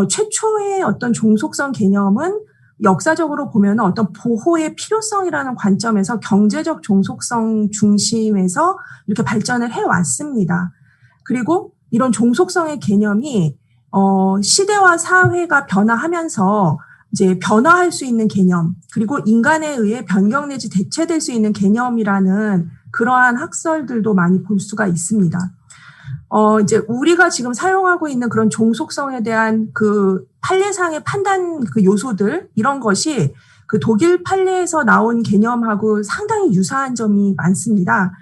F: 최초의 어떤 종속성 개념은 역사적으로 보면은 어떤 보호의 필요성이라는 관점에서 경제적 종속성 중심에서 이렇게 발전을 해왔습니다. 그리고 이런 종속성의 개념이 시대와 사회가 변화하면서 이제 변화할 수 있는 개념, 그리고 인간에 의해 변경 내지 대체될 수 있는 개념이라는 그러한 학설들도 많이 볼 수가 있습니다. 이제 우리가 지금 사용하고 있는 그런 종속성에 대한 그 판례상의 판단 그 요소들, 이런 것이 그 독일 판례에서 나온 개념하고 상당히 유사한 점이 많습니다.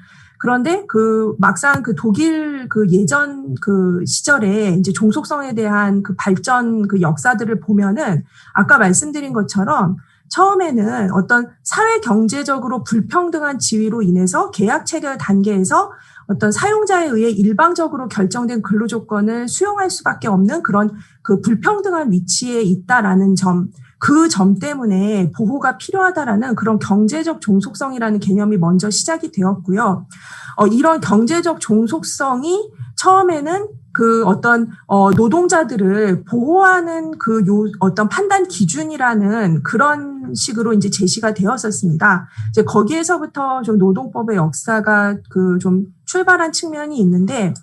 F: 그런데 그 막상 그 독일 그 예전 그 시절에 이제 종속성에 대한 그 발전 그 역사들을 보면은 아까 말씀드린 것처럼 처음에는 어떤 사회 경제적으로 불평등한 지위로 인해서 계약 체결 단계에서 어떤 사용자에 의해 일방적으로 결정된 근로 조건을 수용할 수밖에 없는 그런 그 불평등한 위치에 있다라는 점, 그 점 때문에 보호가 필요하다라는 그런 경제적 종속성이라는 개념이 먼저 시작이 되었고요. 이런 경제적 종속성이 처음에는 그 어떤 노동자들을 보호하는 그 어떤 판단 기준이라는 그런 식으로 이제 제시가 되었었습니다. 이제 거기에서부터 좀 노동법의 역사가 그 좀 출발한 측면이 있는데,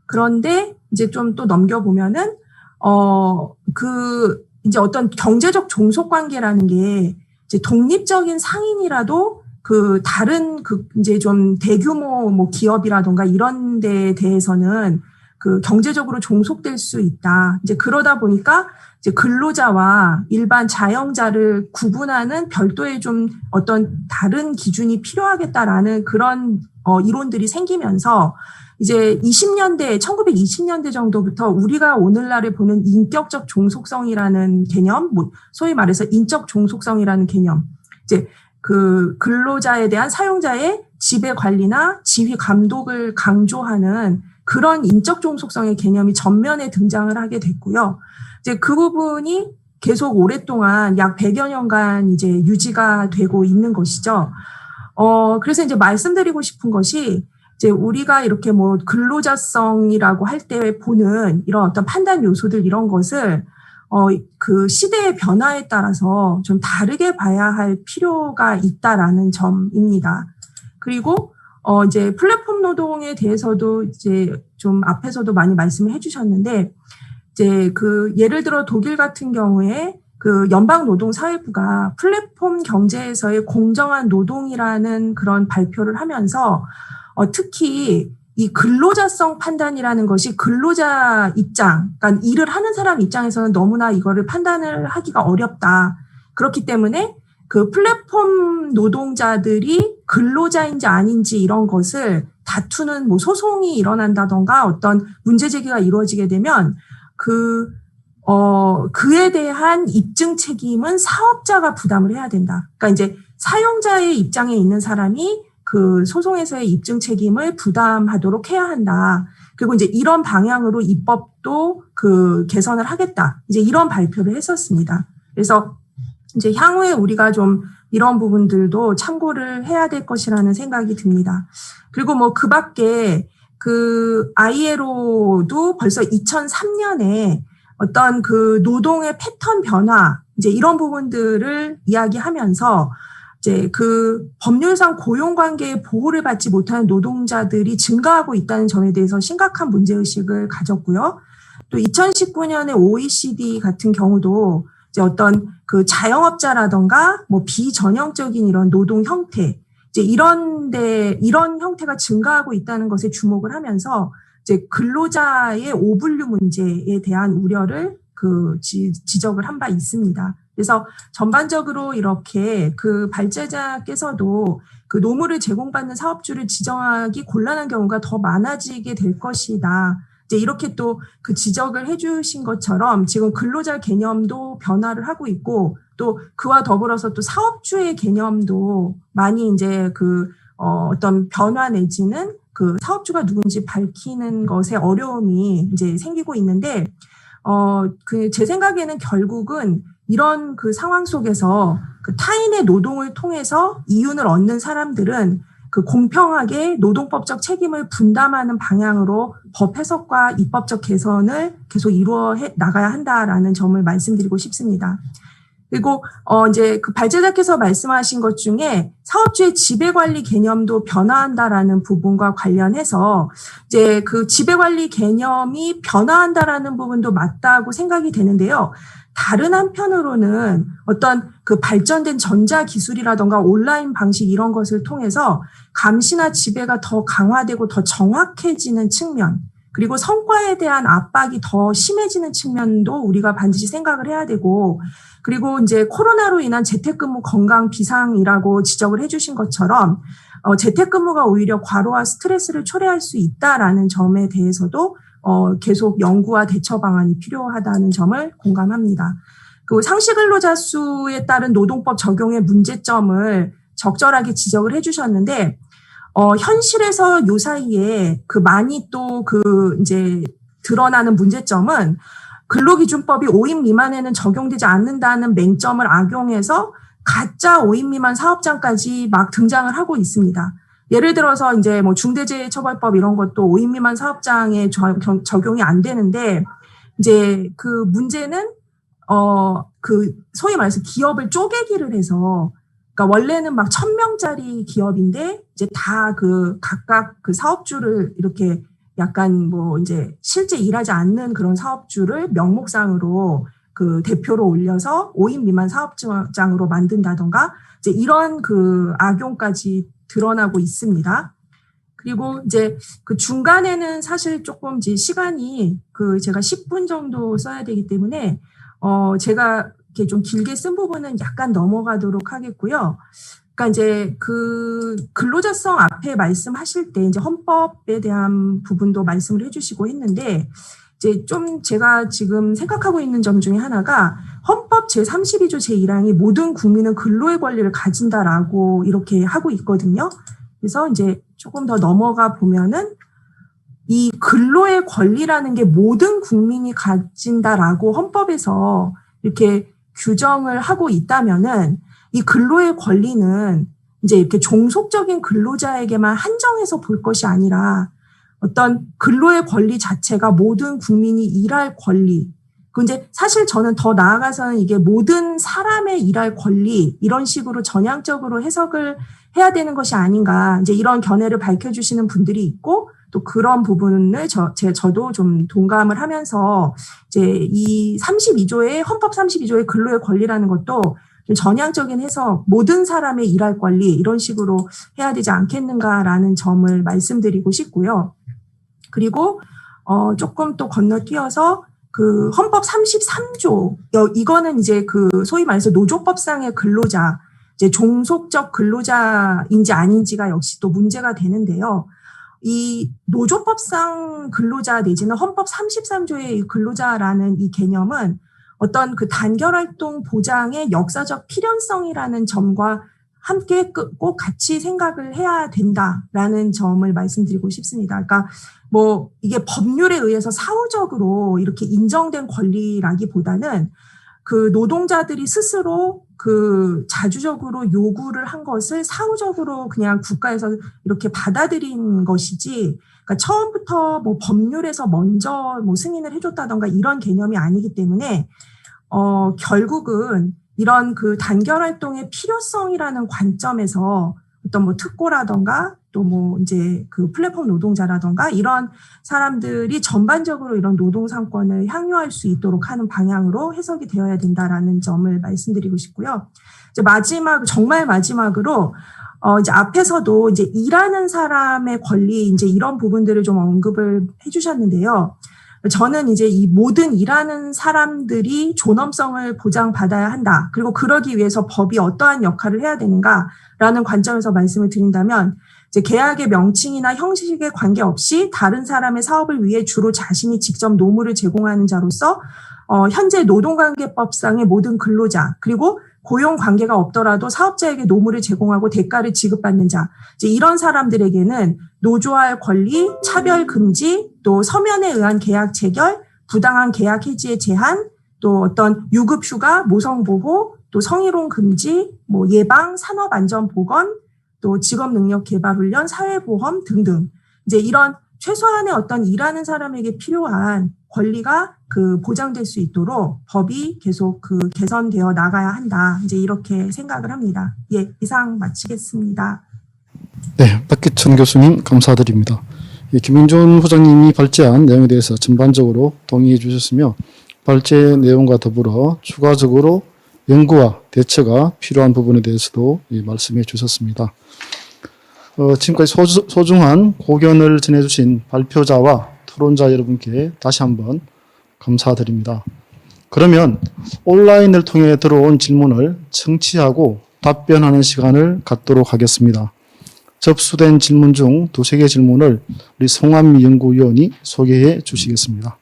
F: 그런데 이제 좀 또 넘겨보면은 그 이제 어떤 경제적 종속 관계라는 게 이제 독립적인 상인이라도 그 다른 그 이제 좀 대규모 뭐 기업이라던가 이런 데에 대해서는 그 경제적으로 종속될 수 있다. 이제 그러다 보니까 이제 근로자와 일반 자영자를 구분하는 별도의 좀 어떤 다른 기준이 필요하겠다라는 그런 이론들이 생기면서 이제 1920년대 정도부터 우리가 오늘날에 보는 인격적 종속성이라는 개념, 뭐 소위 말해서 인적 종속성이라는 개념, 이제 그 근로자에 대한 사용자의 지배 관리나 지휘 감독을 강조하는 그런 인적 종속성의 개념이 전면에 등장을 하게 됐고요. 이제 그 부분이 계속 오랫동안 약 100여 년간 이제 유지가 되고 있는 것이죠. 그래서 이제 말씀드리고 싶은 것이 이제 우리가 이렇게 뭐 근로자성이라고 할 때 보는 이런 어떤 판단 요소들 이런 것을 그 시대의 변화에 따라서 좀 다르게 봐야 할 필요가 있다라는 점입니다. 그리고 이제 플랫폼 노동에 대해서도 이제 좀 앞에서도 많이 말씀을 해주셨는데, 이제 그 예를 들어 독일 같은 경우에 그 연방노동사회부가 플랫폼 경제에서의 공정한 노동이라는 그런 발표를 하면서 특히 이 근로자성 판단이라는 것이 근로자 입장, 그러니까 일을 하는 사람 입장에서는 너무나 이거를 판단을 하기가 어렵다. 그렇기 때문에 그 플랫폼 노동자들이 근로자인지 아닌지 이런 것을 다투는 뭐 소송이 일어난다던가 어떤 문제 제기가 이루어지게 되면 그에 대한 입증 책임은 사업자가 부담을 해야 된다. 그러니까 이제 사용자의 입장에 있는 사람이 그 소송에서의 입증 책임을 부담하도록 해야 한다. 그리고 이제 이런 방향으로 입법도 그 개선을 하겠다. 이제 이런 발표를 했었습니다. 그래서 이제 향후에 우리가 좀 이런 부분들도 참고를 해야 될 것이라는 생각이 듭니다. 그리고 뭐 그 밖에 그 ILO도 벌써 2003년에 어떤 그 노동의 패턴 변화, 이제 이런 부분들을 이야기하면서 이제 그 법률상 고용관계의 보호를 받지 못하는 노동자들이 증가하고 있다는 점에 대해서 심각한 문제의식을 가졌고요. 또 2019년에 OECD 같은 경우도 이제 어떤 그 자영업자라던가 뭐 비전형적인 이런 노동 형태, 이제 이런 형태가 증가하고 있다는 것에 주목을 하면서 이제 근로자의 오분류 문제에 대한 우려를 지적을 한 바 있습니다. 그래서 전반적으로 이렇게 그 발제자께서도 그 노무를 제공받는 사업주를 지정하기 곤란한 경우가 더 많아지게 될 것이다. 이제 이렇게 또 그 지적을 해주신 것처럼 지금 근로자 개념도 변화를 하고 있고 또 그와 더불어서 또 사업주의 개념도 많이 이제 어떤 변화 내지는 그 사업주가 누군지 밝히는 것에 어려움이 이제 생기고 있는데 제 생각에는 결국은 이런 그 상황 속에서 그 타인의 노동을 통해서 이윤을 얻는 사람들은 그 공평하게 노동법적 책임을 분담하는 방향으로 법 해석과 입법적 개선을 계속 이루어 나가야 한다라는 점을 말씀드리고 싶습니다. 그리고 이제 그 발제자께서 말씀하신 것 중에 사업주의 지배관리 개념도 변화한다라는 부분과 관련해서 이제 그 지배관리 개념이 변화한다라는 부분도 맞다고 생각이 되는데요. 다른 한편으로는 어떤 그 발전된 전자기술이라던가 온라인 방식 이런 것을 통해서 감시나 지배가 더 강화되고 더 정확해지는 측면, 그리고 성과에 대한 압박이 더 심해지는 측면도 우리가 반드시 생각을 해야 되고, 그리고 이제 코로나로 인한 재택근무 건강 비상이라고 지적을 해주신 것처럼 재택근무가 오히려 과로와 스트레스를 초래할 수 있다라는 점에 대해서도 계속 연구와 대처 방안이 필요하다는 점을 공감합니다. 그리고 상시근로자 수에 따른 노동법 적용의 문제점을 적절하게 지적을 해주셨는데 현실에서 요 사이에 그 많이 또 이제 드러나는 문제점은 근로기준법이 5인 미만에는 적용되지 않는다는 맹점을 악용해서 가짜 5인 미만 사업장까지 막 등장을 하고 있습니다. 예를 들어서 이제 뭐 중대재해처벌법 이런 것도 5인 미만 사업장에 적용이 안 되는데 이제 그 문제는 소위 말해서 기업을 쪼개기를 해서 그러니까 원래는 막 1000명짜리 기업인데 이제 다 각각 그 사업주를 이렇게 약간 뭐 이제 실제 일하지 않는 그런 사업주를 명목상으로 그 대표로 올려서 5인 미만 사업장으로 만든다던가 이제 이런 그 악용까지 드러나고 있습니다. 그리고 이제 그 중간에는 사실 조금 이제 시간이 제가 10분 정도 써야 되기 때문에 제가 이렇게 좀 길게 쓴 부분은 약간 넘어가도록 하겠고요. 그러니까 이제 그 근로자성 앞에 말씀하실 때 이제 헌법에 대한 부분도 말씀을 해주시고 했는데 이제 좀 제가 지금 생각하고 있는 점 중에 하나가 헌법 제32조 제1항이 모든 국민은 근로의 권리를 가진다라고 이렇게 하고 있거든요. 그래서 이제 조금 더 넘어가 보면은 이 근로의 권리라는 게 모든 국민이 가진다라고 헌법에서 이렇게 규정을 하고 있다면은 이 근로의 권리는 이제 이렇게 종속적인 근로자에게만 한정해서 볼 것이 아니라 어떤 근로의 권리 자체가 모든 국민이 일할 권리. 근데 사실 저는 더 나아가서는 이게 모든 사람의 일할 권리 이런 식으로 전향적으로 해석을 해야 되는 것이 아닌가. 이제 이런 견해를 밝혀주시는 분들이 있고 또 그런 부분을 저도 좀 동감을 하면서 이제 이 32조의 헌법 32조의 근로의 권리라는 것도 좀 전향적인 해석, 모든 사람의 일할 권리 이런 식으로 해야 되지 않겠는가라는 점을 말씀드리고 싶고요. 그리고 조금 또 건너뛰어서 그 헌법 33조 이거는 이제 그 소위 말해서 노조법상의 근로자 이제 종속적 근로자인지 아닌지가 역시 또 문제가 되는데요. 이 노조법상 근로자 내지는 헌법 33조의 근로자라는 이 개념은 어떤 그 단결활동 보장의 역사적 필연성이라는 점과 함께 꼭 같이 생각을 해야 된다라는 점을 말씀드리고 싶습니다. 그러니까 뭐 이게 법률에 의해서 사후적으로 이렇게 인정된 권리라기보다는 그 노동자들이 스스로 그 자주적으로 요구를 한 것을 사후적으로 그냥 국가에서 이렇게 받아들인 것이지, 그러니까 처음부터 뭐 법률에서 먼저 뭐 승인을 해줬다던가 이런 개념이 아니기 때문에 결국은 이런 그 단결 활동의 필요성이라는 관점에서 어떤 뭐 특고라던가 또 뭐 이제 그 플랫폼 노동자라던가 이런 사람들이 전반적으로 이런 노동 상권을 향유할 수 있도록 하는 방향으로 해석이 되어야 된다라는 점을 말씀드리고 싶고요. 이제 정말 마지막으로 이제 앞에서도 이제 일하는 사람의 권리 이제 이런 부분들을 좀 언급을 해주셨는데요. 저는 이제 이 모든 일하는 사람들이 존엄성을 보장받아야 한다. 그리고 그러기 위해서 법이 어떠한 역할을 해야 되는가라는 관점에서 말씀을 드린다면 이제 계약의 명칭이나 형식에 관계없이 다른 사람의 사업을 위해 주로 자신이 직접 노무를 제공하는 자로서 현재 노동관계법상의 모든 근로자 그리고 고용 관계가 없더라도 사업자에게 노무를 제공하고 대가를 지급받는 자, 이제 이런 사람들에게는 노조할 권리, 차별 금지, 또 서면에 의한 계약 체결, 부당한 계약 해지의 제한, 또 어떤 유급 휴가, 모성 보호, 또 성희롱 금지, 뭐 예방, 산업 안전 보건, 또 직업 능력 개발 훈련, 사회보험 등등. 이제 이런 최소한의 어떤 일하는 사람에게 필요한 권리가 그 보장될 수 있도록 법이 계속 그 개선되어 나가야 한다. 이제 이렇게 생각을 합니다. 예, 이상 마치겠습니다.
B: 네, 박기천 교수님 감사드립니다. 김윤준 부장님이 발제한 내용에 대해서 전반적으로 동의해 주셨으며 발제 내용과 더불어 추가적으로 연구와 대처가 필요한 부분에 대해서도 말씀해 주셨습니다. 지금까지 소중한 고견을 전해주신 발표자와 토론자 여러분께 다시 한번 감사드립니다. 그러면 온라인을 통해 들어온 질문을 청취하고 답변하는 시간을 갖도록 하겠습니다. 접수된 질문 중 두세 개 질문을 우리 송한미 연구위원이 소개해 주시겠습니다.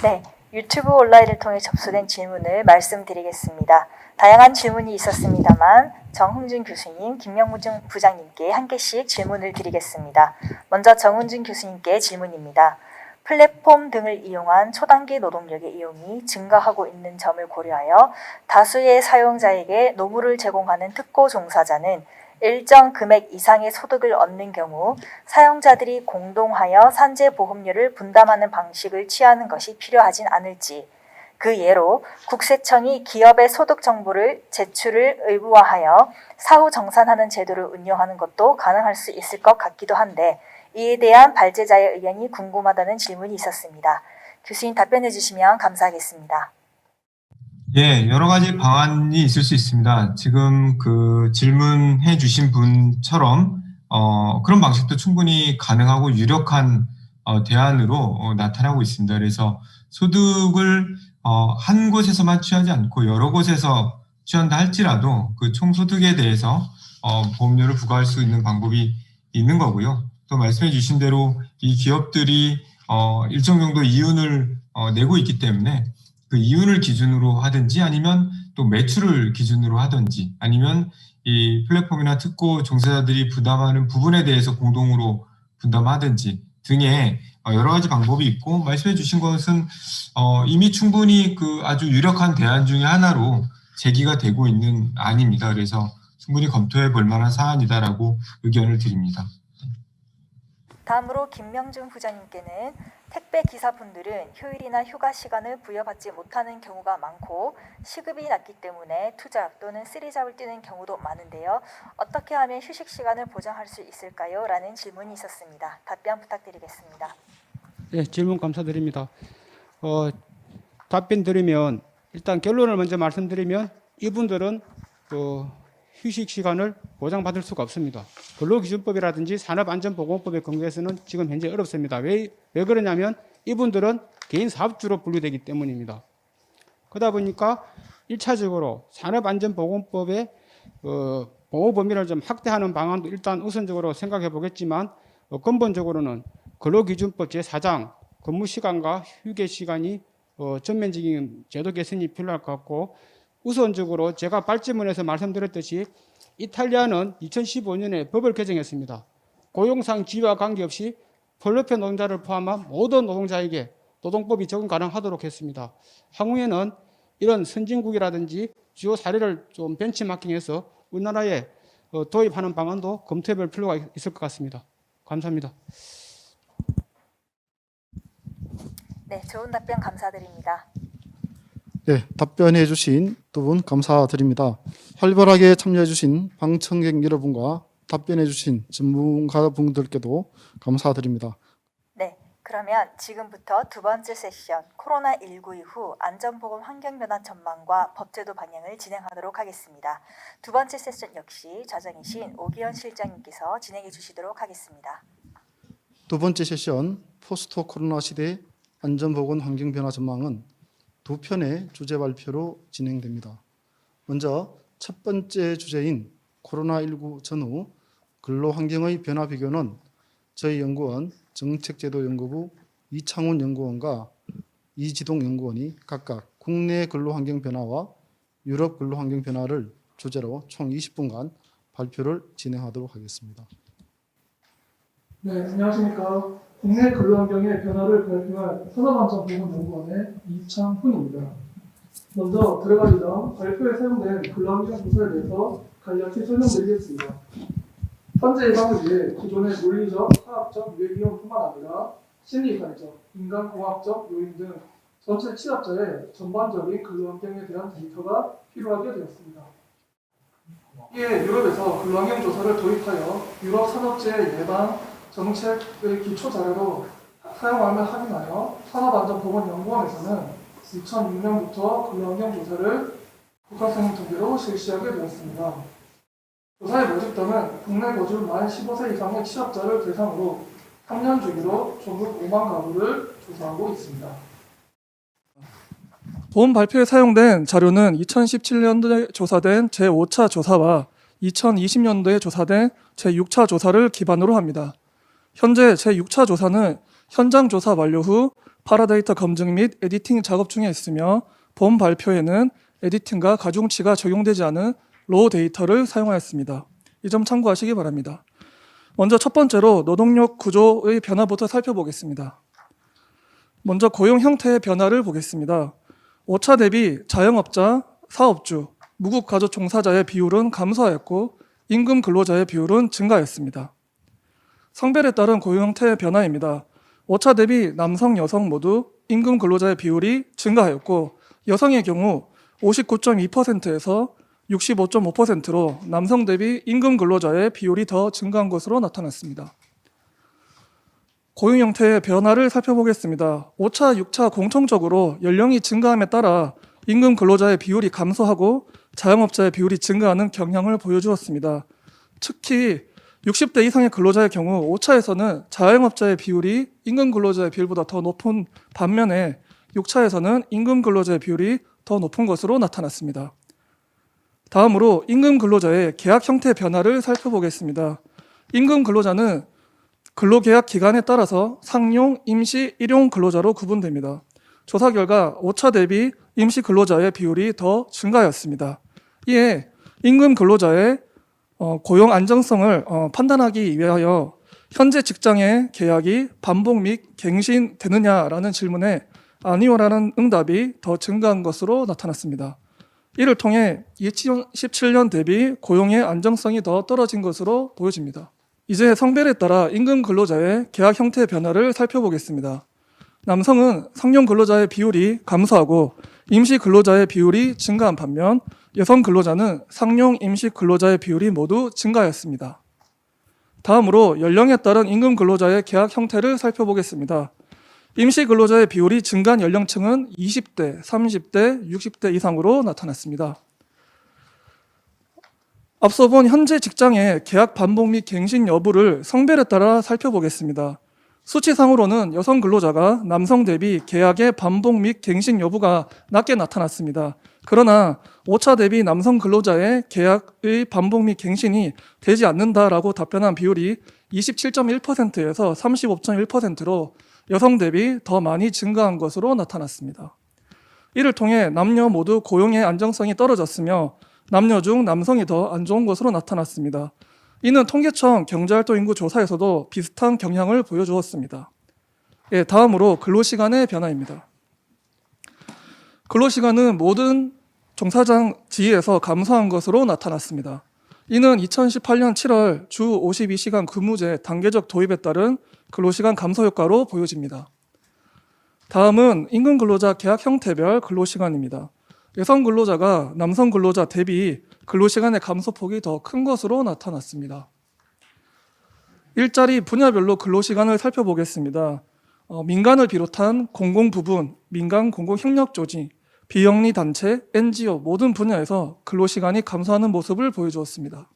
A: 네, 유튜브 온라인을 통해 접수된 질문을 말씀드리겠습니다. 다양한 질문이 있었습니다만 정흥준 교수님, 김명무중 부장님께 한 개씩 질문을 드리겠습니다. 먼저 정흥준 교수님께 질문입니다. 플랫폼 등을 이용한 초단기 노동력의 이용이 증가하고 있는 점을 고려하여 다수의 사용자에게 노무를 제공하는 특고 종사자는 일정 금액 이상의 소득을 얻는 경우 사용자들이 공동하여 산재보험료를 분담하는 방식을 취하는 것이 필요하진 않을지, 그 예로 국세청이 기업의 소득 정보를 제출을 의무화하여 사후 정산하는 제도를 운영하는 것도 가능할 수 있을 것 같기도 한데 이에 대한 발제자의 의견이 궁금하다는 질문이 있었습니다. 교수님 답변해 주시면 감사하겠습니다.
C: 예, 여러 가지 방안이 있을 수 있습니다. 지금 그 질문해 주신 분처럼 그런 방식도 충분히 가능하고 유력한 대안으로 나타나고 있습니다. 그래서 소득을 한 곳에서만 취하지 않고 여러 곳에서 취한다 할지라도 그 총소득에 대해서 보험료를 부과할 수 있는 방법이 있는 거고요. 또 말씀해 주신 대로 이 기업들이 일정 정도 이윤을 내고 있기 때문에 그 이윤을 기준으로 하든지 아니면 또 매출을 기준으로 하든지 아니면 이 플랫폼이나 특고 종사자들이 부담하는 부분에 대해서 공동으로 분담하든지 등의 여러 가지 방법이 있고 말씀해 주신 것은 이미 충분히 그 아주 유력한 대안 중에 하나로 제기가 되고 있는 안입니다. 그래서 충분히 검토해 볼 만한 사안이다라고 의견을 드립니다.
A: 다음으로 김명준 부장님께는 택배 기사분들은 휴일이나 휴가 시간을 부여받지 못하는 경우가 많고 시급이 낮기 때문에 투잡 또는 쓰리잡을 뛰는 경우도 많은데요. 어떻게 하면 휴식 시간을 보장할 수 있을까요? 라는 질문이 있었습니다. 답변 부탁드리겠습니다.
E: 네, 질문 감사드립니다. 답변 드리면 일단 결론을 먼저 말씀드리면 이분들은 휴식 시간을 보장받을 수가 없습니다. 근로기준법이라든지 산업안전보건법에 근거해서는 지금 현재 어렵습니다. 왜 그러냐면 이분들은 개인 사업주로 분류되기 때문입니다. 그러다 보니까 1차적으로 산업안전보건법의 보호 범위를 좀 확대하는 방안도 일단 우선적으로 생각해 보겠지만 근본적으로는 근로기준법 제4장 근무시간과 휴게시간이 전면적인 제도 개선이 필요할 것 같고, 우선적으로 제가 발제문에서 말씀드렸듯이 이탈리아는 2015년에 법을 개정했습니다. 고용상 지위와 관계없이 플랫폼 노동자를 포함한 모든 노동자에게 노동법이 적용 가능하도록 했습니다. 향후에는 이런 선진국이라든지 주요 사례를 좀 벤치마킹해서 우리나라에 도입하는 방안도 검토해 볼 필요가 있을 것 같습니다. 감사합니다.
A: 네, 좋은 답변 감사드립니다.
B: 네, 답변해 주신 두 분 감사드립니다. 활발하게 참여해 주신 방청객 여러분과 답변해 주신 전문가분들께도 감사드립니다.
A: 네, 그러면 지금부터 두 번째 세션 코로나19 이후 안전보건 환경변화 전망과 법제도 방향을 진행하도록 하겠습니다. 두 번째 세션 역시 좌정이신 오기현 실장님께서 진행해 주시도록 하겠습니다.
B: 두 번째 세션 포스트 코로나 시대 안전보건 환경변화 전망은 두 편의 주제 발표로 진행됩니다. 먼저 첫 번째 주제인 코로나19 전후 근로환경의 변화 비교는 저희 연구원 정책제도연구부 이창훈 연구원과 이지동 연구원이 각각 국내 근로환경 변화와 유럽 근로환경 변화를 주제로 총 20분간 발표를 진행하도록 하겠습니다.
G: 네, 안녕하십니까. 국내 근로환경의 변화를 발표할 산업안전보건연구원의 이창훈입니다. 먼저 들어가기 전 발표에 사용된 근로환경 조사에 대해서 간략히 설명드리겠습니다. 현재 예방을 위해 기존의 물리적, 화학적 유해기온뿐만 아니라 심리사회적, 인간공학적 요인 등 전체 취업자의 전반적인 근로환경에 대한 데이터가 필요하게 되었습니다. 이에 유럽에서 근로환경 조사를 도입하여 유럽 산업재해 예방 정책의 기초 자료로 사용함을 확인하여 산업안전보건연구원에서는 2006년부터 근로환경 조사를 국가성인 통계로 실시하게 되었습니다. 조사의 모집단은 국내 거주 만 15세 이상의 취업자를 대상으로 3년 주기로 전국 5만 가구를 조사하고 있습니다.
H: 본 발표에 사용된 자료는 2017년도에 조사된 제5차 조사와 2020년도에 조사된 제6차 조사를 기반으로 합니다. 현재 제6차 조사는 현장 조사 완료 후 파라데이터 검증 및 에디팅 작업 중에 있으며 본 발표에는 에디팅과 가중치가 적용되지 않은 로우 데이터를 사용하였습니다. 이 점 참고하시기 바랍니다. 먼저 첫 번째로 노동력 구조의 변화부터 살펴보겠습니다. 먼저 고용 형태의 변화를 보겠습니다. 5차 대비 자영업자, 사업주, 무국가족 종사자의 비율은 감소하였고 임금 근로자의 비율은 증가하였습니다. 성별에 따른 고용 형태의 변화입니다. 5차 대비 남성, 여성 모두 임금 근로자의 비율이 증가하였고 여성의 경우 59.2%에서 65.5%로 남성 대비 임금 근로자의 비율이 더 증가한 것으로 나타났습니다. 고용 형태의 변화를 살펴보겠습니다. 5차, 6차 공통적으로 연령이 증가함에 따라 임금 근로자의 비율이 감소하고 자영업자의 비율이 증가하는 경향을 보여주었습니다. 특히 60대 이상의 근로자의 경우 5차에서는 자영업자의 비율이 임금 근로자의 비율보다 더 높은 반면에 6차에서는 임금 근로자의 비율이 더 높은 것으로 나타났습니다. 다음으로 임금 근로자의 계약 형태 변화를 살펴보겠습니다. 임금 근로자는 근로계약 기간에 따라서 상용, 임시, 일용 근로자로 구분됩니다. 조사 결과 5차 대비 임시 근로자의 비율이 더 증가하였습니다. 이에 임금 근로자의 고용 안정성을 판단하기 위하여 현재 직장의 계약이 반복 및 갱신되느냐라는 질문에 아니오라는 응답이 더 증가한 것으로 나타났습니다. 이를 통해 2017년 대비 고용의 안정성이 더 떨어진 것으로 보여집니다. 이제 성별에 따라 임금 근로자의 계약 형태의 변화를 살펴보겠습니다. 남성은 상용 근로자의 비율이 감소하고 임시 근로자의 비율이 증가한 반면 여성 근로자는 상용, 임시 근로자의 비율이 모두 증가하였습니다. 다음으로 연령에 따른 임금 근로자의 계약 형태를 살펴보겠습니다. 임시 근로자의 비율이 증가한 연령층은 20대, 30대, 60대 이상으로 나타났습니다. 앞서 본 현재 직장의 계약 반복 및 갱신 여부를 성별에 따라 살펴보겠습니다. 수치상으로는 여성 근로자가 남성 대비 계약의 반복 및 갱신 여부가 낮게 나타났습니다. 그러나 5차 대비 남성 근로자의 계약의 반복 및 갱신이 되지 않는다라고 답변한 비율이 27.1%에서 35.1%로 여성 대비 더 많이 증가한 것으로 나타났습니다. 이를 통해 남녀 모두 고용의 안정성이 떨어졌으며 남녀 중 남성이 더 안 좋은 것으로 나타났습니다. 이는 통계청 경제활동 인구 조사에서도 비슷한 경향을 보여주었습니다. 예, 다음으로 근로시간의 변화입니다. 근로시간은 모든 종사장 지위에서 감소한 것으로 나타났습니다. 이는 2018년 7월 주 52시간 근무제 단계적 도입에 따른 근로시간 감소 효과로 보여집니다. 다음은 임금 근로자 계약 형태별 근로시간입니다. 여성 근로자가 남성 근로자 대비 근로시간의 감소폭이 더 큰 것으로 나타났습니다. 일자리 분야별로 근로시간을 살펴보겠습니다. 민간을 비롯한 공공부문, 민간 공공협력조직, 비영리 단체, NGO 모든 분야에서 근로시간이 감소하는 모습을 보여주었습니다.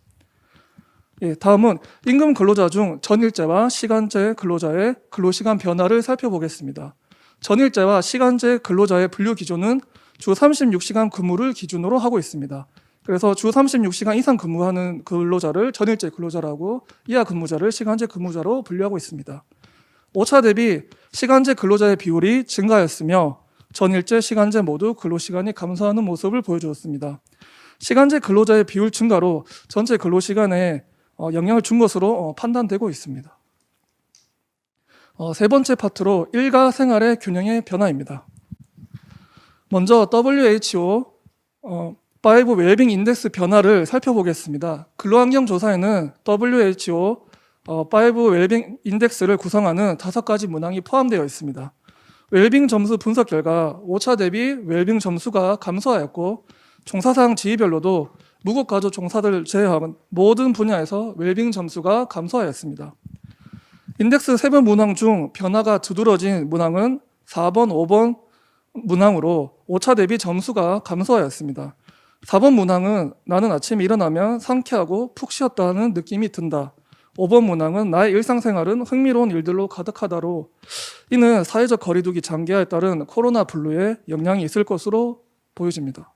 H: 예, 다음은 임금 근로자 중 전일제와 시간제 근로자의 근로시간 변화를 살펴보겠습니다. 전일제와 시간제 근로자의 분류 기준은 주 36시간 근무를 기준으로 하고 있습니다. 그래서 주 36시간 이상 근무하는 근로자를 전일제 근로자라고, 이하 근무자를 시간제 근무자로 분류하고 있습니다. 5차 대비 시간제 근로자의 비율이 증가하였으며 전일제, 시간제 모두 근로시간이 감소하는 모습을 보여주었습니다. 시간제 근로자의 비율 증가로 전체 근로시간에 영향을 준 것으로 판단되고 있습니다. 세 번째 파트로 일가 생활의 균형의 변화입니다. 먼저 WHO 5 웰빙 인덱스 변화를 살펴보겠습니다. 근로환경 조사에는 WHO 5 웰빙 인덱스를 구성하는 5가지 문항이 포함되어 있습니다. 웰빙 점수 분석 결과 5차 대비 웰빙 점수가 감소하였고 종사상 지위별로도 무급가족 종사들을 제외한 모든 분야에서 웰빙 점수가 감소하였습니다. 인덱스 3번 문항 중 변화가 두드러진 문항은 4번, 5번 문항으로 5차 대비 점수가 감소하였습니다. 4번 문항은 나는 아침에 일어나면 상쾌하고 푹 쉬었다는 느낌이 든다. 5번 문항은 나의 일상생활은 흥미로운 일들로 가득하다로 이는 사회적 거리두기 장기화에 따른 코로나 블루에 영향이 있을 것으로 보여집니다.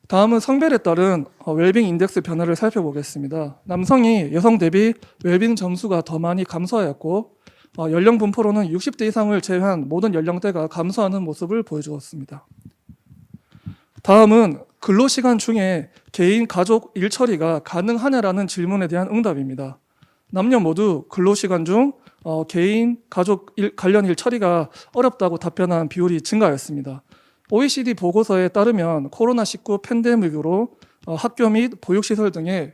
H: 다음은 성별에 따른 웰빙 인덱스 변화를 살펴보겠습니다. 남성이 여성 대비 웰빙 점수가 더 많이 감소하였고 연령 분포로는 60대 이상을 제외한 모든 연령대가 감소하는 모습을 보여주었습니다. 다음은 근로시간 중에 개인, 가족 일처리가 가능하냐라는 질문에 대한 응답입니다. 남녀 모두 근로시간 중 개인, 가족 관련 일처리가 어렵다고 답변한 비율이 증가하였습니다. OECD 보고서에 따르면 코로나19 팬데믹으로 학교 및 보육시설 등의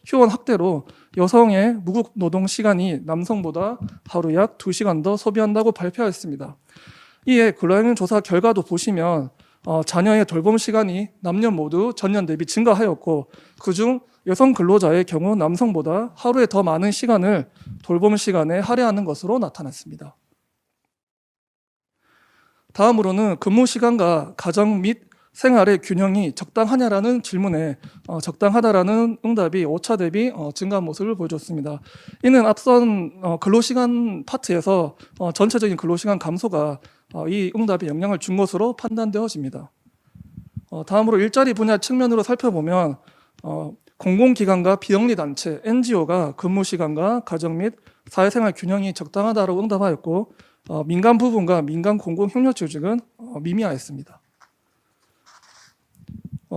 H: 휴원 확대로 여성의 무급 노동 시간이 남성보다 하루 약 2시간 더 소비한다고 발표했습니다. 이에 근로환경 조사 결과도 보시면 자녀의 돌봄 시간이 남녀 모두 전년 대비 증가하였고 그중 여성 근로자의 경우 남성보다 하루에 더 많은 시간을 돌봄 시간에 할애하는 것으로 나타났습니다. 다음으로는 근무 시간과 가정 및 생활의 균형이 적당하냐라는 질문에 적당하다라는 응답이 5차 대비 증가한 모습을 보여줬습니다. 이는 앞선 근로시간 파트에서 전체적인 근로시간 감소가 이 응답에 영향을 준 것으로 판단되어집니다. 다음으로 일자리 분야 측면으로 살펴보면 공공기관과 비영리단체, NGO가 근무시간과 가정 및 사회생활 균형이 적당하다고 응답하였고 민간 부분과 민간 공공협력조직은 미미하였습니다.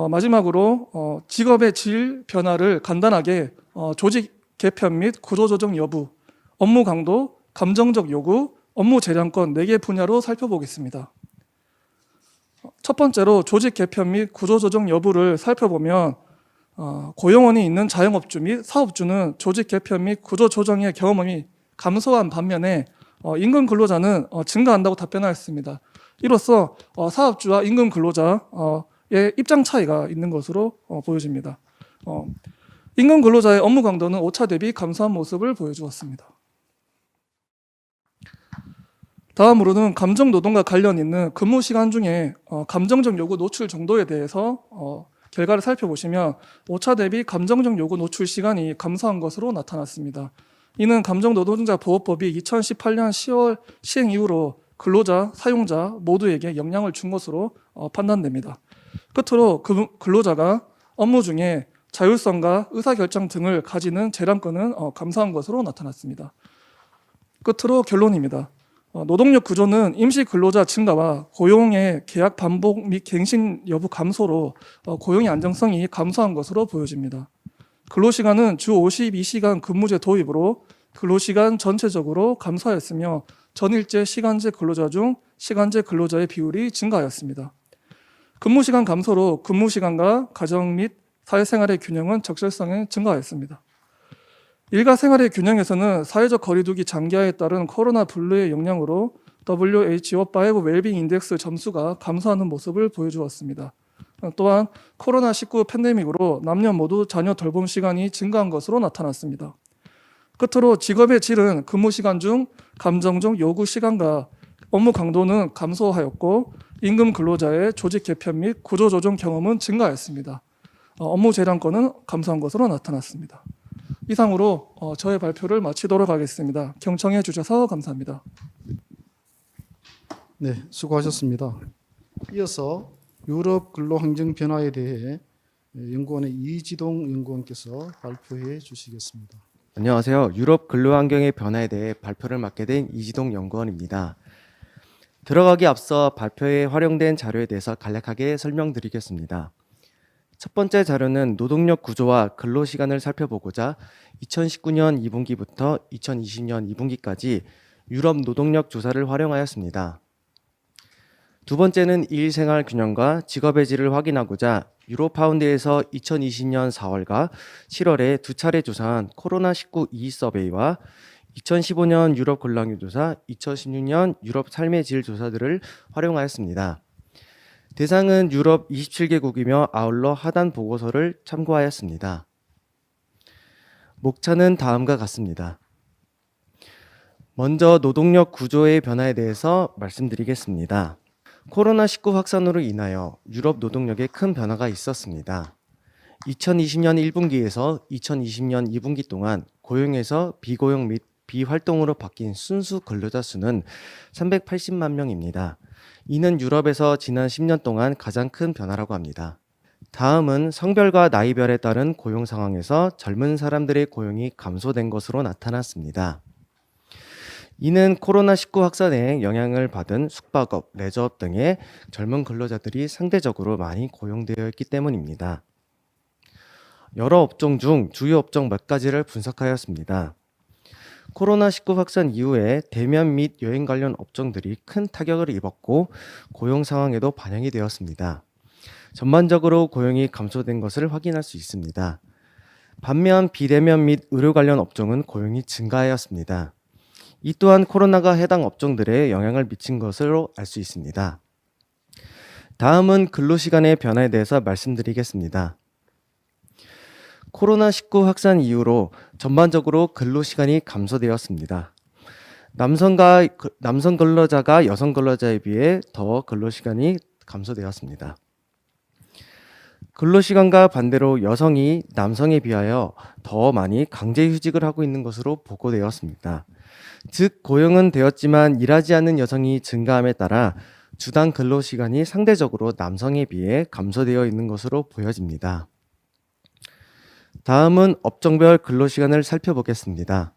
H: 마지막으로 직업의 질 변화를 간단하게 조직 개편 및 구조조정 여부, 업무 강도, 감정적 요구, 업무 재량권 4개 분야로 살펴보겠습니다. 첫 번째로 조직 개편 및 구조조정 여부를 살펴보면 고용원이 있는 자영업주 및 사업주는 조직 개편 및 구조조정의 경험이 감소한 반면에 임금 근로자는 증가한다고 답변하였습니다. 이로써 사업주와 임금 근로자의 입장 차이가 있는 것으로 보여집니다. 임금 근로자의 업무 강도는 5차 대비 감소한 모습을 보여주었습니다. 다음으로는 감정 노동과 관련 있는 근무 시간 중에 감정적 요구 노출 정도에 대해서 결과를 살펴보시면 5차 대비 감정적 요구 노출 시간이 감소한 것으로 나타났습니다. 이는 감정노동자 보호법이 2018년 10월 시행 이후로 근로자, 사용자 모두에게 영향을 준 것으로 판단됩니다. 끝으로 근로자가 업무 중에 자율성과 의사결정 등을 가지는 재량권은 감소한 것으로 나타났습니다. 끝으로 결론입니다. 노동력 구조는 임시 근로자 증가와 고용의 계약 반복 및 갱신 여부 감소로 고용의 안정성이 감소한 것으로 보여집니다. 근로시간은 주 52시간 근무제 도입으로 근로시간 전체적으로 감소하였으며 전일제 시간제 근로자 중 시간제 근로자의 비율이 증가하였습니다. 근무시간 감소로 근무시간과 가정 및 사회생활의 균형은 적절성에 증가하였습니다. 일가 생활의 균형에서는 사회적 거리두기 장기화에 따른 코로나 블루의 영향으로 WHO5 웰빙 인덱스 점수가 감소하는 모습을 보여주었습니다. 또한 코로나19 팬데믹으로 남녀 모두 자녀 돌봄 시간이 증가한 것으로 나타났습니다. 끝으로 직업의 질은 근무시간 중 감정적 요구 시간과 업무 강도는 감소하였고 임금 근로자의 조직 개편 및 구조조정 경험은 증가하였습니다. 업무 재량권은 감소한 것으로 나타났습니다. 이상으로 저의 발표를 마치도록 하겠습니다. 경청해 주셔서 감사합니다.
B: 네, 수고하셨습니다. 이어서 유럽 근로 환경 변화에 대해 연구원의 이지동 연구원께서 발표해 주시겠습니다.
I: 안녕하세요. 유럽 근로 환경의 변화에 대해 발표를 맡게 된 이지동 연구원입니다. 들어가기 앞서 발표에 활용된 자료에 대해서 간략하게 설명드리겠습니다. 첫 번째 자료는 노동력 구조와 근로시간을 살펴보고자 2019년 2분기부터 2020년 2분기까지 유럽 노동력 조사를 활용하였습니다. 두 번째는 일생활 균형과 직업의 질을 확인하고자 유로파운드에서 2020년 4월과 7월에 두 차례 조사한 코로나19 이서베이와 2015년 유럽 근로환경 조사, 2016년 유럽 삶의 질 조사들을 활용하였습니다. 대상은 유럽 27개국이며 아울러 하단 보고서를 참고하였습니다. 목차는 다음과 같습니다. 먼저 노동력 구조의 변화에 대해서 말씀드리겠습니다. 코로나19 확산으로 인하여 유럽 노동력에 큰 변화가 있었습니다. 2020년 1분기에서 2020년 2분기 동안 고용에서 비고용 및 비활동으로 바뀐 순수 근로자 수는 380만 명입니다. 이는 유럽에서 지난 10년 동안 가장 큰 변화라고 합니다. 다음은 성별과 나이별에 따른 고용 상황에서 젊은 사람들의 고용이 감소된 것으로 나타났습니다. 이는 코로나19 확산에 영향을 받은 숙박업, 레저업 등의 젊은 근로자들이 상대적으로 많이 고용되어 있기 때문입니다. 여러 업종 중 주요 업종 몇 가지를 분석하였습니다. 코로나19 확산 이후에 대면 및 여행 관련 업종들이 큰 타격을 입었고 고용 상황에도 반영이 되었습니다. 전반적으로 고용이 감소된 것을 확인할 수 있습니다. 반면 비대면 및 의료 관련 업종은 고용이 증가하였습니다. 이 또한 코로나가 해당 업종들에 영향을 미친 것으로 알 수 있습니다. 다음은 근로시간의 변화에 대해서 말씀드리겠습니다. 코로나19 확산 이후로 전반적으로 근로시간이 감소되었습니다. 남성 근로자가 여성 근로자에 비해 더 근로시간이 감소되었습니다. 근로시간과 반대로 여성이 남성에 비하여 더 많이 강제휴직을 하고 있는 것으로 보고되었습니다. 즉 고용은 되었지만 일하지 않는 여성이 증가함에 따라 주당 근로시간이 상대적으로 남성에 비해 감소되어 있는 것으로 보여집니다. 다음은 업종별 근로시간을 살펴보겠습니다.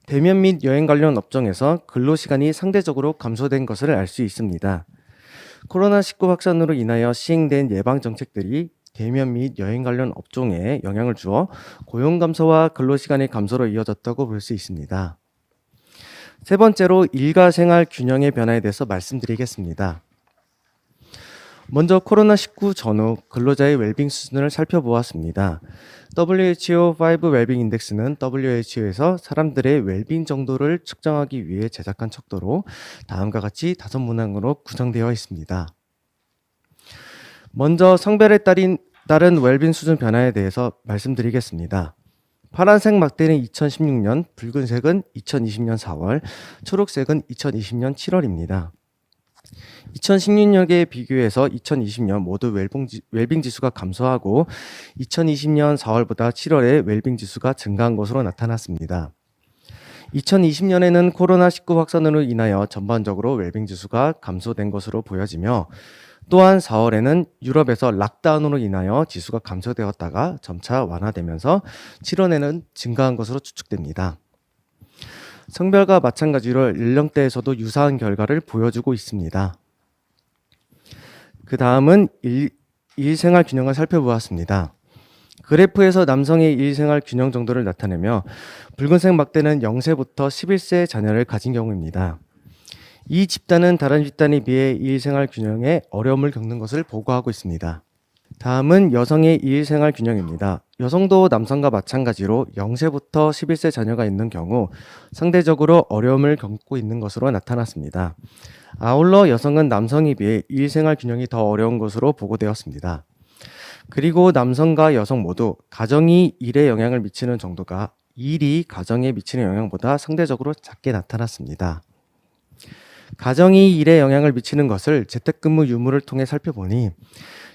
I: 대면 및 여행 관련 업종에서 근로시간이 상대적으로 감소된 것을 알 수 있습니다. 코로나19 확산으로 인하여 시행된 예방정책들이 대면 및 여행 관련 업종에 영향을 주어 고용 감소와 근로시간의 감소로 이어졌다고 볼 수 있습니다. 세 번째로 일가 생활 균형의 변화에 대해서 말씀드리겠습니다. 먼저 코로나19 전후 근로자의 웰빙 수준을 살펴보았습니다. WHO5 웰빙 인덱스는 WHO에서 사람들의 웰빙 정도를 측정하기 위해 제작한 척도로 다음과 같이 5문항으로 구성되어 있습니다. 먼저 성별에 따른 웰빙 수준 변화에 대해서 말씀드리겠습니다. 파란색 막대는 2016년, 붉은색은 2020년 4월, 초록색은 2020년 7월입니다. 2016년에 비교해서 2020년 모두 웰빙 지수가 감소하고 2020년 4월보다 7월에 웰빙 지수가 증가한 것으로 나타났습니다. 2020년에는 코로나19 확산으로 인하여 전반적으로 웰빙 지수가 감소된 것으로 보여지며 또한 4월에는 유럽에서 락다운으로 인하여 지수가 감소되었다가 점차 완화되면서 7월에는 증가한 것으로 추측됩니다. 성별과 마찬가지로 연령대에서도 유사한 결과를 보여주고 있습니다. 그 다음은 일생활 균형을 살펴보았습니다. 그래프에서 남성의 일생활 균형 정도를 나타내며 붉은색 막대는 0세부터 11세 자녀를 가진 경우입니다. 이 집단은 다른 집단에 비해 일생활 균형에 어려움을 겪는 것을 보고하고 있습니다. 다음은 여성의 일생활 균형입니다. 여성도 남성과 마찬가지로 0세부터 11세 자녀가 있는 경우 상대적으로 어려움을 겪고 있는 것으로 나타났습니다. 아울러 여성은 남성에 비해 일생활 균형이 더 어려운 것으로 보고되었습니다. 그리고 남성과 여성 모두 가정이 일에 영향을 미치는 정도가 일이 가정에 미치는 영향보다 상대적으로 작게 나타났습니다. 가정이 일에 영향을 미치는 것을 재택근무 유무를 통해 살펴보니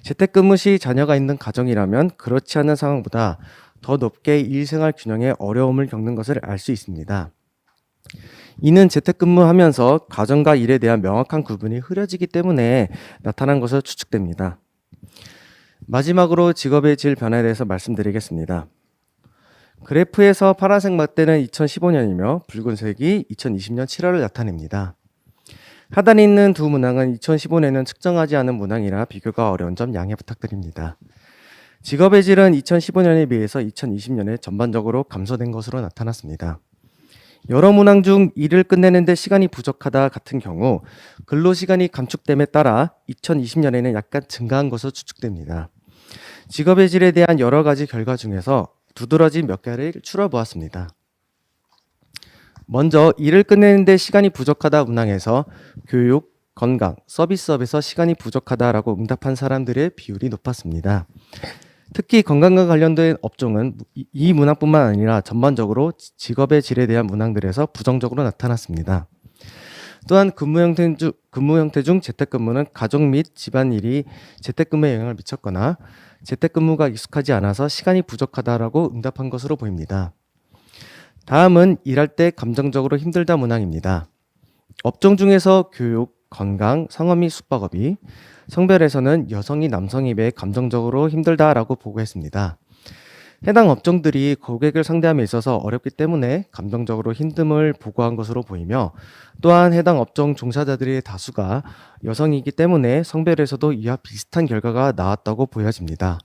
I: 재택근무 시 자녀가 있는 가정이라면 그렇지 않은 상황보다 더 높게 일생활 균형에 어려움을 겪는 것을 알 수 있습니다. 이는 재택근무하면서 가정과 일에 대한 명확한 구분이 흐려지기 때문에 나타난 것으로 추측됩니다. 마지막으로 직업의 질 변화에 대해서 말씀드리겠습니다. 그래프에서 파란색 막대는 2015년이며 붉은색이 2020년 7월을 나타냅니다. 하단에 있는 두 문항은 2015년에는 측정하지 않은 문항이라 비교가 어려운 점 양해 부탁드립니다. 직업의 질은 2015년에 비해서 2020년에 전반적으로 감소된 것으로 나타났습니다. 여러 문항 중 일을 끝내는 데 시간이 부족하다 같은 경우 근로시간이 감축됨에 따라 2020년에는 약간 증가한 것으로 추측됩니다. 직업의 질에 대한 여러 가지 결과 중에서 두드러진 몇 개를 추려보았습니다. 먼저 일을 끝내는 데 시간이 부족하다 문항에서 교육, 건강, 서비스업에서 시간이 부족하다라고 응답한 사람들의 비율이 높았습니다. 특히 건강과 관련된 업종은 이 문항뿐만 아니라 전반적으로 직업의 질에 대한 문항들에서 부정적으로 나타났습니다. 또한 근무 형태 중 재택근무는 가족 및 집안일이 재택근무에 영향을 미쳤거나 재택근무가 익숙하지 않아서 시간이 부족하다라고 응답한 것으로 보입니다. 다음은 일할 때 감정적으로 힘들다 문항입니다. 업종 중에서 교육, 건강, 상업 및 숙박업이, 성별에서는 여성이 남성에 비해 감정적으로 힘들다라고 보고했습니다. 해당 업종들이 고객을 상대함에 있어서 어렵기 때문에 감정적으로 힘듦을 보고한 것으로 보이며 또한 해당 업종 종사자들의 다수가 여성이기 때문에 성별에서도 이와 비슷한 결과가 나왔다고 보여집니다.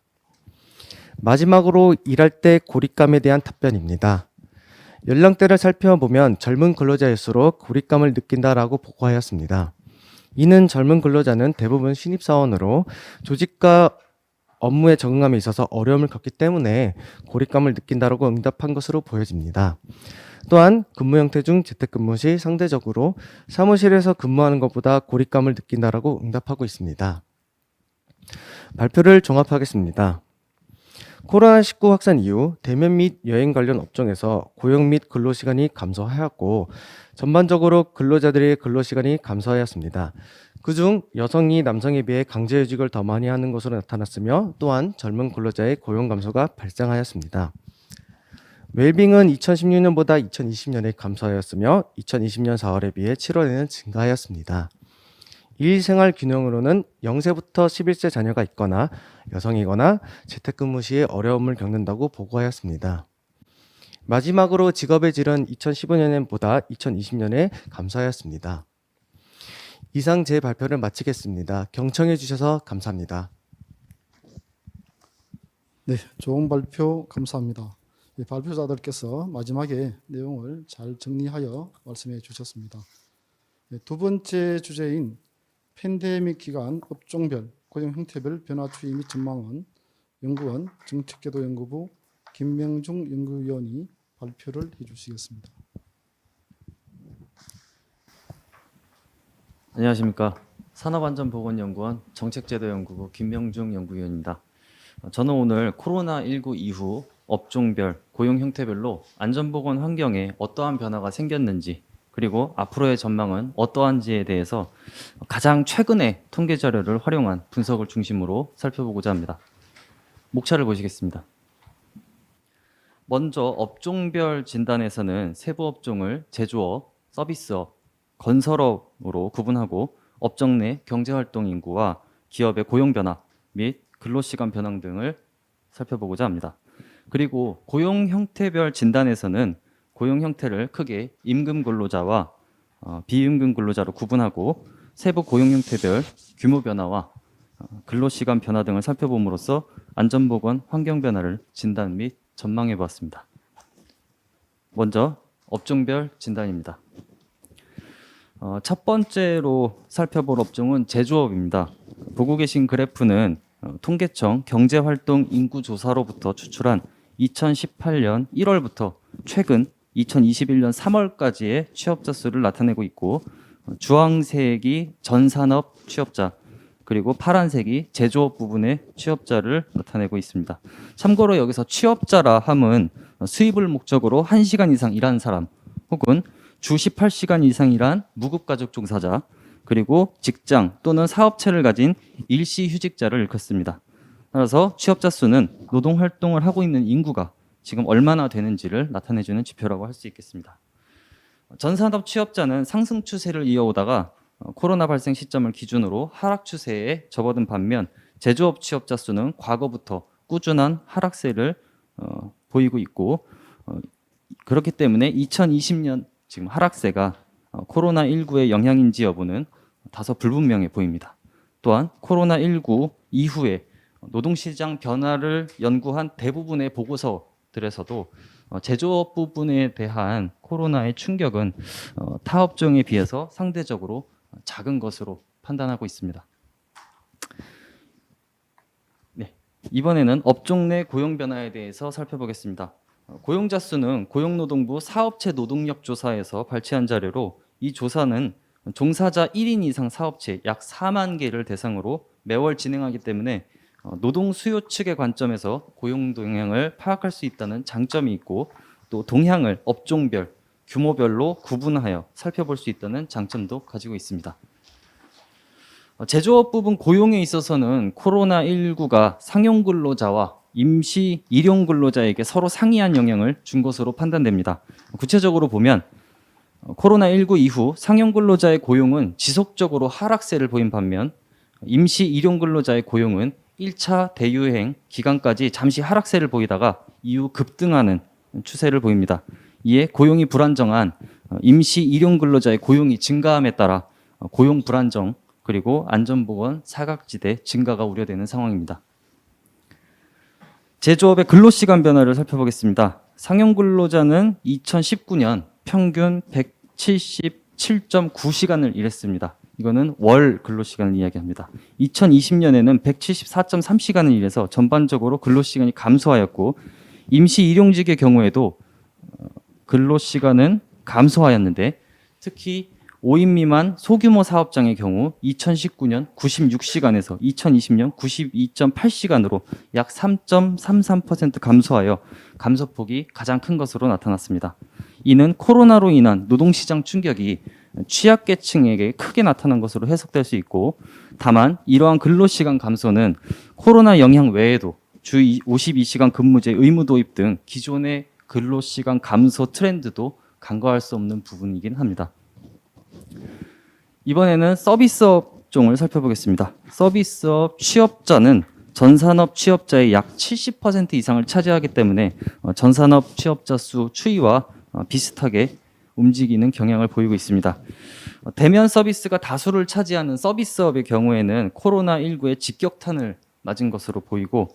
I: 마지막으로 일할 때 고립감에 대한 답변입니다. 연령대를 살펴보면 젊은 근로자일수록 고립감을 느낀다라고 보고하였습니다. 이는 젊은 근로자는 대부분 신입사원으로 조직과 업무에 적응함에 있어서 어려움을 겪기 때문에 고립감을 느낀다라고 응답한 것으로 보여집니다. 또한 근무 형태 중 재택근무 시 상대적으로 사무실에서 근무하는 것보다 고립감을 느낀다라고 응답하고 있습니다. 발표를 종합하겠습니다. 코로나19 확산 이후 대면 및 여행 관련 업종에서 고용 및 근로시간이 감소하였고 전반적으로 근로자들의 근로시간이 감소하였습니다. 그중 여성이 남성에 비해 강제휴직을 더 많이 하는 것으로 나타났으며 또한 젊은 근로자의 고용 감소가 발생하였습니다. 웰빙은 2016년보다 2020년에 감소하였으며 2020년 4월에 비해 7월에는 증가하였습니다. 일생활 균형으로는 0세부터 11세 자녀가 있거나 여성이거나 재택근무 시에 어려움을 겪는다고 보고하였습니다. 마지막으로 직업의 질은 2015년보다 2020년에 감소하였습니다. 이상 제 발표를 마치겠습니다. 경청해 주셔서 감사합니다.
B: 네, 좋은 발표 감사합니다. 발표자들께서 마지막에 내용을 잘 정리하여 말씀해 주셨습니다. 두 번째 주제인 팬데믹 기간 업종별, 고용 형태별 변화 추이 및 전망은 연구원 정책제도연구부 김명중 연구위원이 발표를 해주시겠습니다.
J: 안녕하십니까. 산업안전보건연구원 정책제도연구부 김명중 연구위원입니다. 저는 오늘 코로나19 이후 업종별, 고용 형태별로 안전보건 환경에 어떠한 변화가 생겼는지 그리고 앞으로의 전망은 어떠한지에 대해서 가장 최근의 통계 자료를 활용한 분석을 중심으로 살펴보고자 합니다. 목차를 보시겠습니다. 먼저 업종별 진단에서는 세부 업종을 제조업, 서비스업, 건설업으로 구분하고 업종 내 경제활동 인구와 기업의 고용 변화 및 근로시간 변화 등을 살펴보고자 합니다. 그리고 고용 형태별 진단에서는 고용 형태를 크게 임금 근로자와 비임금 근로자로 구분하고 세부 고용 형태별 규모 변화와 근로시간 변화 등을 살펴봄으로써 안전보건 환경 변화를 진단 및 전망해 보았습니다. 먼저 업종별 진단입니다. 첫 번째로 살펴볼 업종은 제조업입니다. 보고 계신 그래프는 통계청 경제활동 인구조사로부터 추출한 2018년 1월부터 최근 2021년 3월까지의 취업자 수를 나타내고 있고, 주황색이 전산업 취업자, 그리고 파란색이 제조업 부분의 취업자를 나타내고 있습니다. 참고로 여기서 취업자라 함은 수입을 목적으로 1시간 이상 일한 사람, 혹은 주 18시간 이상 일한 무급가족 종사자, 그리고 직장 또는 사업체를 가진 일시휴직자를 일컫습니다. 따라서 취업자 수는 노동활동을 하고 있는 인구가 지금 얼마나 되는지를 나타내주는 지표라고 할 수 있겠습니다. 전산업 취업자는 상승 추세를 이어오다가 코로나 발생 시점을 기준으로 하락 추세에 접어든 반면, 제조업 취업자 수는 과거부터 꾸준한 하락세를 보이고 있고, 그렇기 때문에 2020년 지금 하락세가 코로나19의 영향인지 여부는 다소 불분명해 보입니다. 또한 코로나19 이후에 노동시장 변화를 연구한 대부분의 보고서들에서도 제조업 부분에 대한 코로나의 충격은 타 업종에 비해서 상대적으로 작은 것으로 판단하고 있습니다. 네, 이번에는 업종 내 고용 변화에 대해서 살펴보겠습니다. 고용자 수는 고용노동부 사업체 노동력 조사에서 발췌한 자료로, 이 조사는 종사자 1인 이상 사업체 약 4만 개를 대상으로 매월 진행하기 때문에 노동 수요 측의 관점에서 고용 동향을 파악할 수 있다는 장점이 있고, 또 동향을 업종별, 규모별로 구분하여 살펴볼 수 있다는 장점도 가지고 있습니다. 제조업 부분 고용에 있어서는 코로나19가 상용 근로자와 임시 일용 근로자에게 서로 상이한 영향을 준 것으로 판단됩니다. 구체적으로 보면 코로나19 이후 상용 근로자의 고용은 지속적으로 하락세를 보인 반면, 임시 일용 근로자의 고용은 1차 대유행 기간까지 잠시 하락세를 보이다가 이후 급등하는 추세를 보입니다. 이에 고용이 불안정한 임시 일용 근로자의 고용이 증가함에 따라 고용 불안정, 그리고 안전보건 사각지대 증가가 우려되는 상황입니다. 제조업의 근로시간 변화를 살펴보겠습니다. 상용 근로자는 2019년 평균 177.9시간을 일했습니다. 이거는 월 근로시간을 이야기합니다. 2020년에는 174.3시간을 일해서 전반적으로 근로시간이 감소하였고, 임시 일용직의 경우에도 근로시간은 감소하였는데, 특히 5인 미만 소규모 사업장의 경우 2019년 96시간에서 2020년 92.8시간으로 약 3.33% 감소하여 감소폭이 가장 큰 것으로 나타났습니다. 이는 코로나로 인한 노동시장 충격이 취약계층에게 크게 나타난 것으로 해석될 수 있고, 다만 이러한 근로시간 감소는 코로나 영향 외에도 주 52시간 근무제 의무 도입 등 기존의 근로시간 감소 트렌드도 간과할 수 없는 부분이긴 합니다. 이번에는 서비스업 종을 살펴보겠습니다. 서비스업 취업자는 전산업 취업자의 약 70% 이상을 차지하기 때문에 전산업 취업자 수 추이와 비슷하게 움직이는 경향을 보이고 있습니다. 대면 서비스가 다수를 차지하는 서비스업의 경우에는 코로나19의 직격탄을 맞은 것으로 보이고,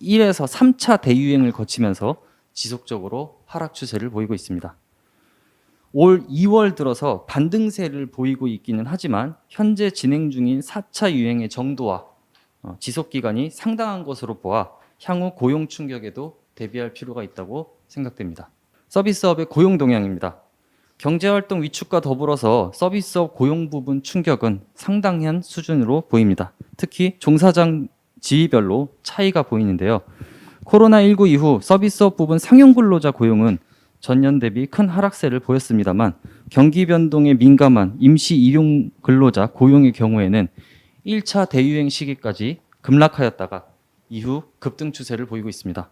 J: 1에서 3차 대유행을 거치면서 지속적으로 하락 추세를 보이고 있습니다. 올 2월 들어서 반등세를 보이고 있기는 하지만 현재 진행 중인 4차 유행의 정도와 지속기간이 상당한 것으로 보아 향후 고용 충격에도 대비할 필요가 있다고 생각됩니다. 서비스업의 고용 동향입니다. 경제활동 위축과 더불어서 서비스업 고용 부분 충격은 상당한 수준으로 보입니다. 특히 종사장 지위별로 차이가 보이는데요. 코로나19 이후 서비스업 부분 상용 근로자 고용은 전년 대비 큰 하락세를 보였습니다만, 경기 변동에 민감한 임시 일용 근로자 고용의 경우에는 1차 대유행 시기까지 급락하였다가 이후 급등 추세를 보이고 있습니다.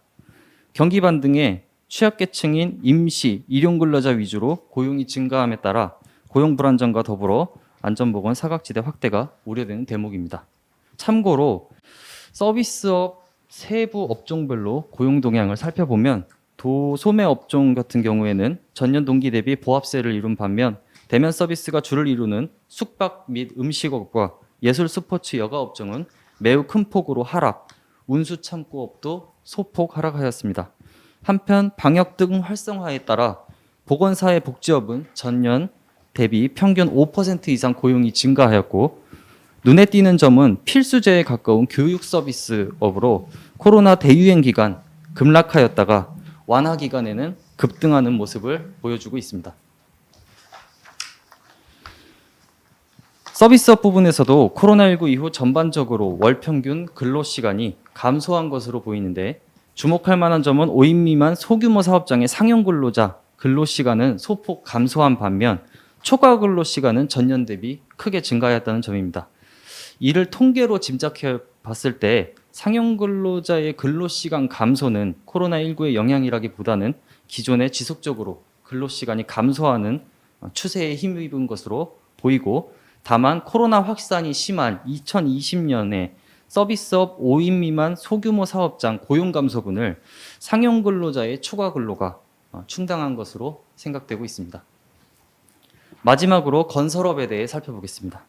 J: 경기반 등의 취약계층인 임시, 일용근로자 위주로 고용이 증가함에 따라 고용 불안정과 더불어 안전보건 사각지대 확대가 우려되는 대목입니다. 참고로 서비스업 세부 업종별로 고용 동향을 살펴보면 도소매 업종 같은 경우에는 전년 동기 대비 보합세를 이룬 반면 대면 서비스가 주를 이루는 숙박 및 음식업과 예술 스포츠 여가 업종은 매우 큰 폭으로 하락, 운수 창구업도 소폭 하락하였습니다. 한편 방역 등 활성화에 따라 보건사회복지업은 전년 대비 평균 5% 이상 고용이 증가하였고 눈에 띄는 점은 필수제에 가까운 교육 서비스업으로 코로나 대유행 기간 급락하였다가 완화 기간에는 급등하는 모습을 보여주고 있습니다. 서비스업 부분에서도 코로나19 이후 전반적으로 월 평균 근로시간이 감소한 것으로 보이는데 주목할 만한 점은 5인 미만 소규모 사업장의 상용 근로자 근로시간은 소폭 감소한 반면 초과 근로시간은 전년 대비 크게 증가하였다는 점입니다. 이를 통계로 짐작해 봤을 때 상용 근로자의 근로시간 감소는 코로나19의 영향이라기보다는 기존에 지속적으로 근로시간이 감소하는 추세에 힘입은 것으로 보이고 다만 코로나 확산이 심한 2020년에 서비스업 5인 미만 소규모 사업장 고용 감소분을 상용 근로자의 초과 근로가 충당한 것으로 생각되고 있습니다. 마지막으로 건설업에 대해 살펴보겠습니다.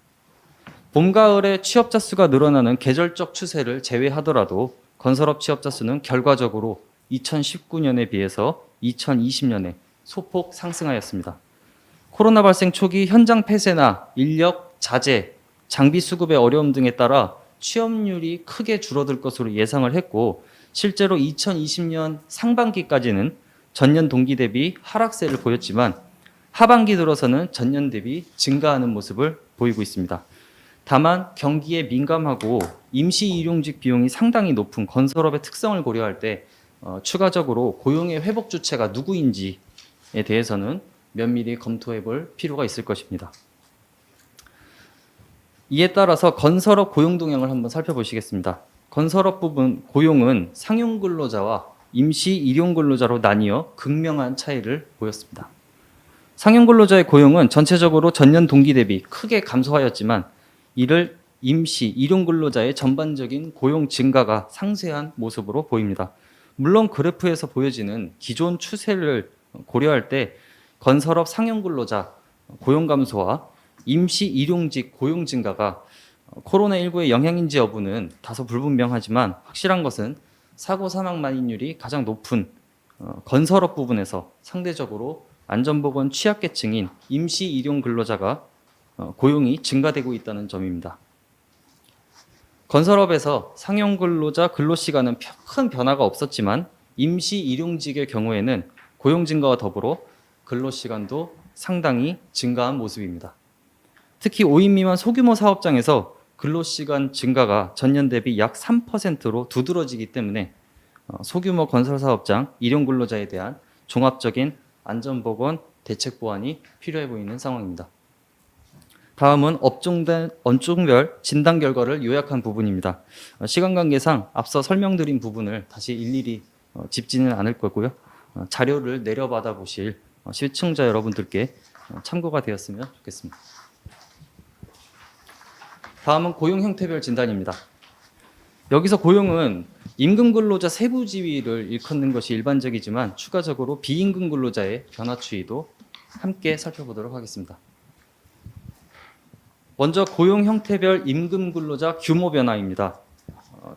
J: 봄, 가을에 취업자 수가 늘어나는 계절적 추세를 제외하더라도 건설업 취업자 수는 결과적으로 2019년에 비해서 2020년에 소폭 상승하였습니다. 코로나 발생 초기 현장 폐쇄나 인력, 자재, 장비 수급의 어려움 등에 따라 취업률이 크게 줄어들 것으로 예상을 했고 실제로 2020년 상반기까지는 전년 동기 대비 하락세를 보였지만 하반기 들어서는 전년 대비 증가하는 모습을 보이고 있습니다. 다만 경기에 민감하고 임시 일용직 비용이 상당히 높은 건설업의 특성을 고려할 때 추가적으로 고용의 회복 주체가 누구인지에 대해서는 면밀히 검토해 볼 필요가 있을 것입니다. 이에 따라서 건설업 고용 동향을 한번 살펴보시겠습니다. 건설업 부분 고용은 상용 근로자와 임시 일용 근로자로 나뉘어 극명한 차이를 보였습니다. 상용 근로자의 고용은 전체적으로 전년 동기 대비 크게 감소하였지만 이를 임시 일용 근로자의 전반적인 고용 증가가 상쇄한 모습으로 보입니다. 물론 그래프에서 보여지는 기존 추세를 고려할 때 건설업 상용 근로자 고용 감소와 임시 일용직 고용 증가가 코로나19의 영향인지 여부는 다소 불분명하지만 확실한 것은 사고 사망 만인율이 가장 높은 건설업 부분에서 상대적으로 안전보건 취약계층인 임시 일용 근로자가 고용이 증가되고 있다는 점입니다. 건설업에서 상용 근로자 근로시간은 큰 변화가 없었지만 임시 일용직의 경우에는 고용 증가와 더불어 근로시간도 상당히 증가한 모습입니다. 특히 5인 미만 소규모 사업장에서 근로시간 증가가 전년 대비 약 3%로 두드러지기 때문에 소규모 건설사업장 일용 근로자에 대한 종합적인 안전보건 대책 보완이 필요해 보이는 상황입니다. 다음은 업종별 진단 결과를 요약한 부분입니다. 시간 관계상 앞서 설명드린 부분을 다시 일일이 짚지는 않을 거고요. 자료를 내려받아 보실 시청자 여러분들께 참고가 되었으면 좋겠습니다. 다음은 고용 형태별 진단입니다. 여기서 고용은 임금 근로자 세부 지위를 일컫는 것이 일반적이지만 추가적으로 비임금 근로자의 변화 추이도 함께 살펴보도록 하겠습니다. 먼저 고용 형태별 임금 근로자 규모 변화입니다.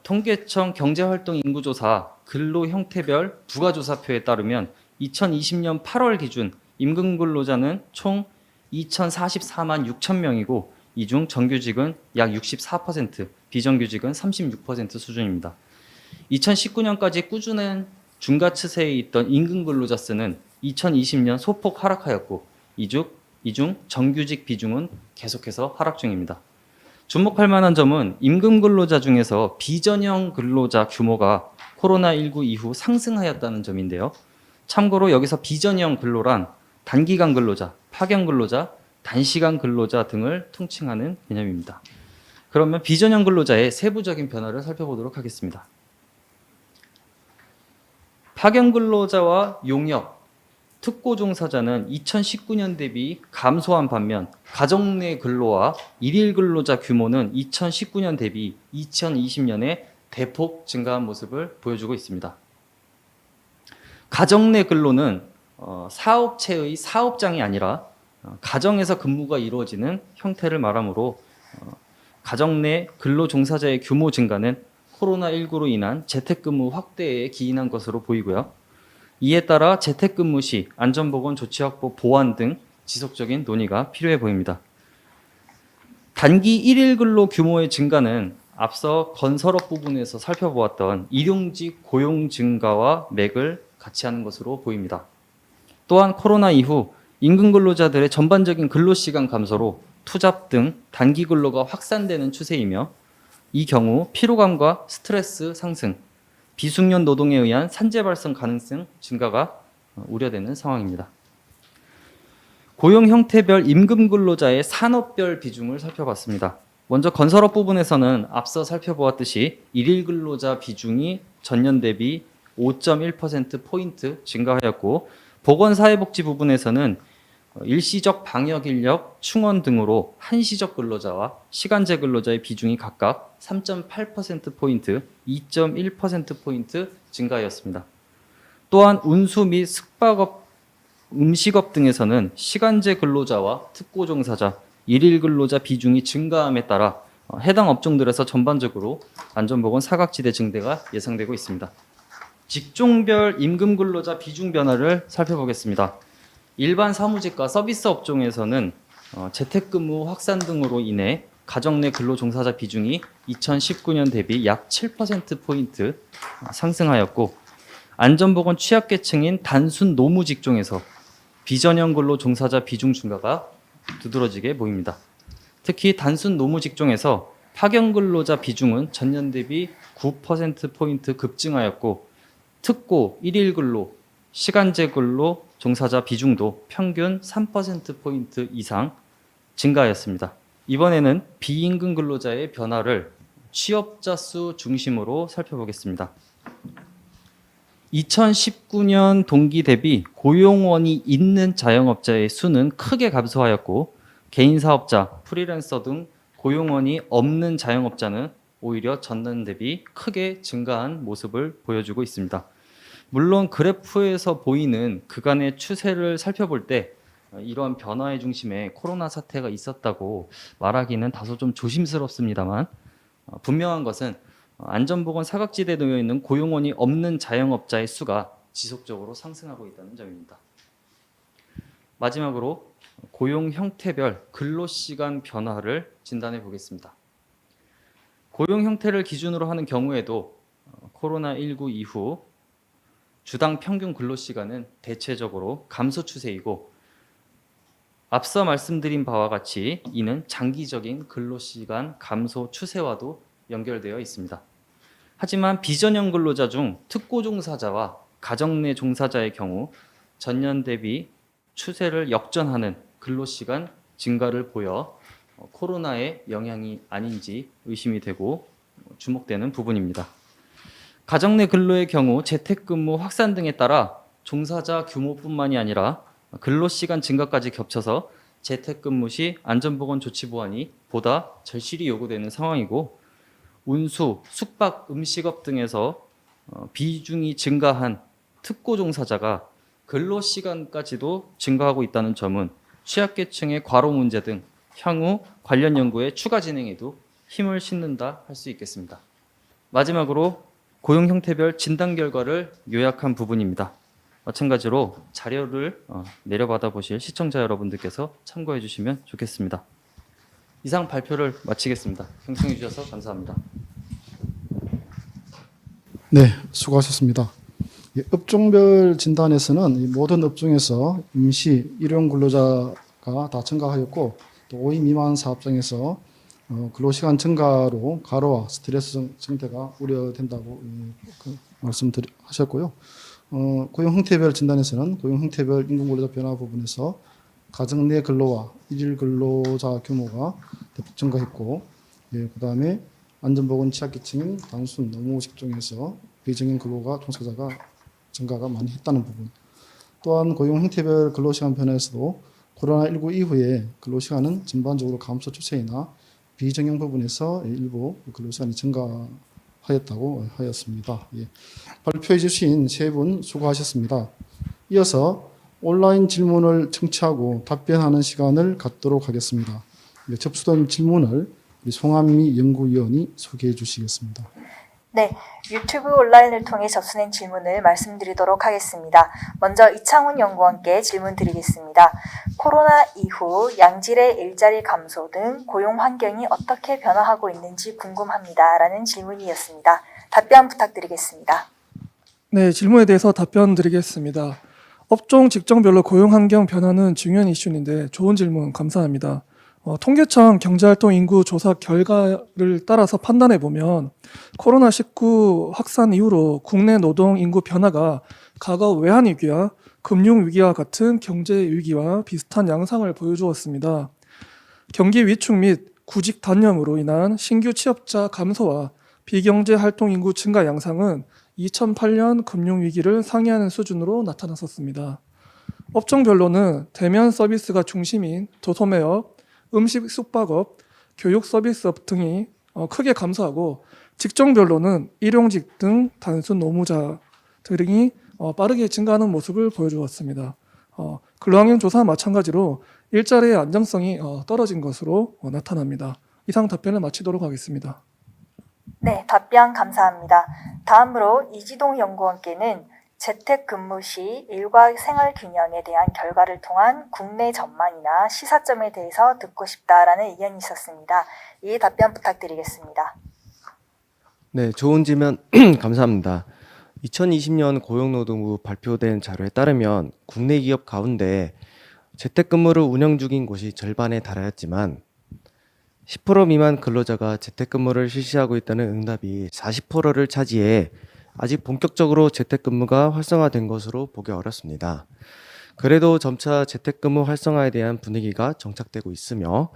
J: 통계청 경제활동 인구조사 근로 형태별 부가조사표에 따르면 2020년 8월 기준 임금 근로자는 총 2,044만 6천 명이고 이 중 정규직은 약 64%, 비정규직은 36% 수준입니다. 2019년까지 꾸준한 증가 추세에 있던 임금 근로자 수는 2020년 소폭 하락하였고 이 중 정규직 비중은 계속해서 하락 중입니다. 주목할 만한 점은 임금 근로자 중에서 비전형 근로자 규모가 코로나19 이후 상승하였다는 점인데요. 참고로 여기서 비전형 근로란 단기간 근로자, 파견 근로자, 단시간 근로자 등을 통칭하는 개념입니다. 그러면 비전형 근로자의 세부적인 변화를 살펴보도록 하겠습니다. 파견 근로자와 용역, 특고 종사자는 2019년 대비 감소한 반면 가정 내 근로와 일일 근로자 규모는 2019년 대비 2020년에 대폭 증가한 모습을 보여주고 있습니다. 가정 내 근로는 사업체의 사업장이 아니라 가정에서 근무가 이루어지는 형태를 말하므로 가정 내 근로 종사자의 규모 증가는 코로나19로 인한 재택근무 확대에 기인한 것으로 보이고요. 이에 따라 재택근무 시 안전보건 조치 확보 보완 등 지속적인 논의가 필요해 보입니다. 단기 일일 근로 규모의 증가는 앞서 건설업 부분에서 살펴보았던 일용직 고용 증가와 맥을 같이 하는 것으로 보입니다. 또한 코로나 이후 임금 근로자들의 전반적인 근로시간 감소로 투잡 등 단기 근로가 확산되는 추세이며 이 경우 피로감과 스트레스 상승, 비숙련 노동에 의한 산재 발생 가능성 증가가 우려되는 상황입니다. 고용 형태별 임금 근로자의 산업별 비중을 살펴봤습니다. 먼저 건설업 부분에서는 앞서 살펴보았듯이 일일 근로자 비중이 전년 대비 5.1%포인트 증가하였고 보건사회복지 부분에서는 일시적 방역 인력 충원 등으로 한시적 근로자와 시간제 근로자의 비중이 각각 3.8%포인트, 2.1%포인트 증가하였습니다. 또한 운수 및 숙박업, 음식업 등에서는 시간제 근로자와 특고 종사자, 일일 근로자 비중이 증가함에 따라 해당 업종들에서 전반적으로 안전보건 사각지대 증대가 예상되고 있습니다. 직종별 임금 근로자 비중 변화를 살펴보겠습니다. 일반 사무직과 서비스 업종에서는 재택근무 확산 등으로 인해 가정 내 근로 종사자 비중이 2019년 대비 약 7%포인트 상승하였고 안전보건 취약계층인 단순 노무 직종에서 비전형 근로 종사자 비중 증가가 두드러지게 보입니다. 특히 단순 노무 직종에서 파견 근로자 비중은 전년 대비 9%포인트 급증하였고 특고, 일일 근로, 시간제 근로 종사자 비중도 평균 3%포인트 이상 증가하였습니다. 이번에는 비임금 근로자의 변화를 취업자 수 중심으로 살펴보겠습니다. 2019년 동기 대비 고용원이 있는 자영업자의 수는 크게 감소하였고 개인사업자, 프리랜서 등 고용원이 없는 자영업자는 오히려 전년 대비 크게 증가한 모습을 보여주고 있습니다. 물론 그래프에서 보이는 그간의 추세를 살펴볼 때 이러한 변화의 중심에 코로나 사태가 있었다고 말하기는 다소 좀 조심스럽습니다만 분명한 것은 안전보건 사각지대에 놓여 있는 고용원이 없는 자영업자의 수가 지속적으로 상승하고 있다는 점입니다. 마지막으로 고용 형태별 근로시간 변화를 진단해 보겠습니다. 고용 형태를 기준으로 하는 경우에도 코로나19 이후 주당 평균 근로시간은 대체적으로 감소 추세이고 앞서 말씀드린 바와 같이 이는 장기적인 근로시간 감소 추세와도 연결되어 있습니다. 하지만 비전형 근로자 중 특고 종사자와 가정 내 종사자의 경우 전년 대비 추세를 역전하는 근로시간 증가를 보여 코로나의 영향이 아닌지 의심이 되고 주목되는 부분입니다. 가정 내 근로의 경우 재택근무 확산 등에 따라 종사자 규모뿐만이 아니라 근로시간 증가까지 겹쳐서 재택근무 시 안전보건 조치 보완이 보다 절실히 요구되는 상황이고 운수, 숙박, 음식업 등에서 비중이 증가한 특고 종사자가 근로시간까지도 증가하고 있다는 점은 취약계층의 과로 문제 등 향후 관련 연구의 추가 진행에도 힘을 싣는다 할 수 있겠습니다. 마지막으로 고용 형태별 진단 결과를 요약한 부분입니다. 마찬가지로 자료를 내려받아 보실 시청자 여러분들께서 참고해 주시면 좋겠습니다. 이상 발표를 마치겠습니다. 경청해 주셔서 감사합니다.
B: 네, 수고하셨습니다. 업종별 진단에서는 이 모든 업종에서 임시 일용 근로자가 다 증가하였고 또 5인 미만 사업장에서 근로시간 증가로 과로와 스트레스 증대가 우려된다고 말씀하셨고요. 고용 형태별 진단에서는 고용 형태별 임금 근로자 변화 부분에서 가정 내 근로와 일일 근로자 규모가 대폭 증가했고, 그다음에 안전보건 취약계층인 단순 노무 직종에서 비정형 근로가 종사자가 증가가 많이 했다는 부분. 또한 고용 형태별 근로시간 변화에서도 코로나19 이후에 근로시간은 전반적으로 감소 추세이나 비정형 부분에서 일부 근로시간이 증가하였다고 하였습니다. 예. 발표해 주신 세 분 수고하셨습니다. 이어서 온라인 질문을 청취하고 답변하는 시간을 갖도록 하겠습니다. 예, 접수된 질문을 우리 송한미 연구위원이 소개해 주시겠습니다.
A: 네, 유튜브 온라인을 통해 접수된 질문을 말씀드리도록 하겠습니다. 먼저 이창훈 연구원께 질문 드리겠습니다. 코로나 이후 양질의 일자리 감소 등 고용 환경이 어떻게 변화하고 있는지 궁금합니다. 라는 질문이었습니다. 답변 부탁드리겠습니다.
H: 네, 질문에 대해서 답변 드리겠습니다. 업종 직종별로 고용 환경 변화는 중요한 이슈인데 좋은 질문 감사합니다. 통계청 경제활동 인구 조사 결과를 따라서 판단해 보면 코로나19 확산 이후로 국내 노동 인구 변화가 과거 외환위기와 금융위기와 같은 경제위기와 비슷한 양상을 보여주었습니다. 경기 위축 및 구직 단념으로 인한 신규 취업자 감소와 비경제 활동 인구 증가 양상은 2008년 금융위기를 상회하는 수준으로 나타났었습니다. 업종별로는 대면 서비스가 중심인 도소매업, 음식 숙박업, 교육 서비스업 등이 크게 감소하고 직종별로는 일용직 등 단순 노무자 등이 빠르게 증가하는 모습을 보여주었습니다. 근로환경 조사와 마찬가지로 일자리의 안정성이 떨어진 것으로 나타납니다. 이상 답변을 마치도록 하겠습니다.
A: 네, 답변 감사합니다. 다음으로 이지동 연구원께는 재택근무 시 일과 생활 균형에 대한 결과를 통한 국내 전망이나 시사점에 대해서 듣고 싶다라는 의견이 있었습니다. 이 답변 부탁드리겠습니다.
I: 네, 좋은 질문 감사합니다. 2020년 고용노동부 발표된 자료에 따르면 국내 기업 가운데 재택근무를 운영 중인 곳이 절반에 달하였지만 10% 미만 근로자가 재택근무를 실시하고 있다는 응답이 40%를 차지해 아직 본격적으로 재택근무가 활성화된 것으로 보기 어렵습니다. 그래도 점차 재택근무 활성화에 대한 분위기가 정착되고 있으며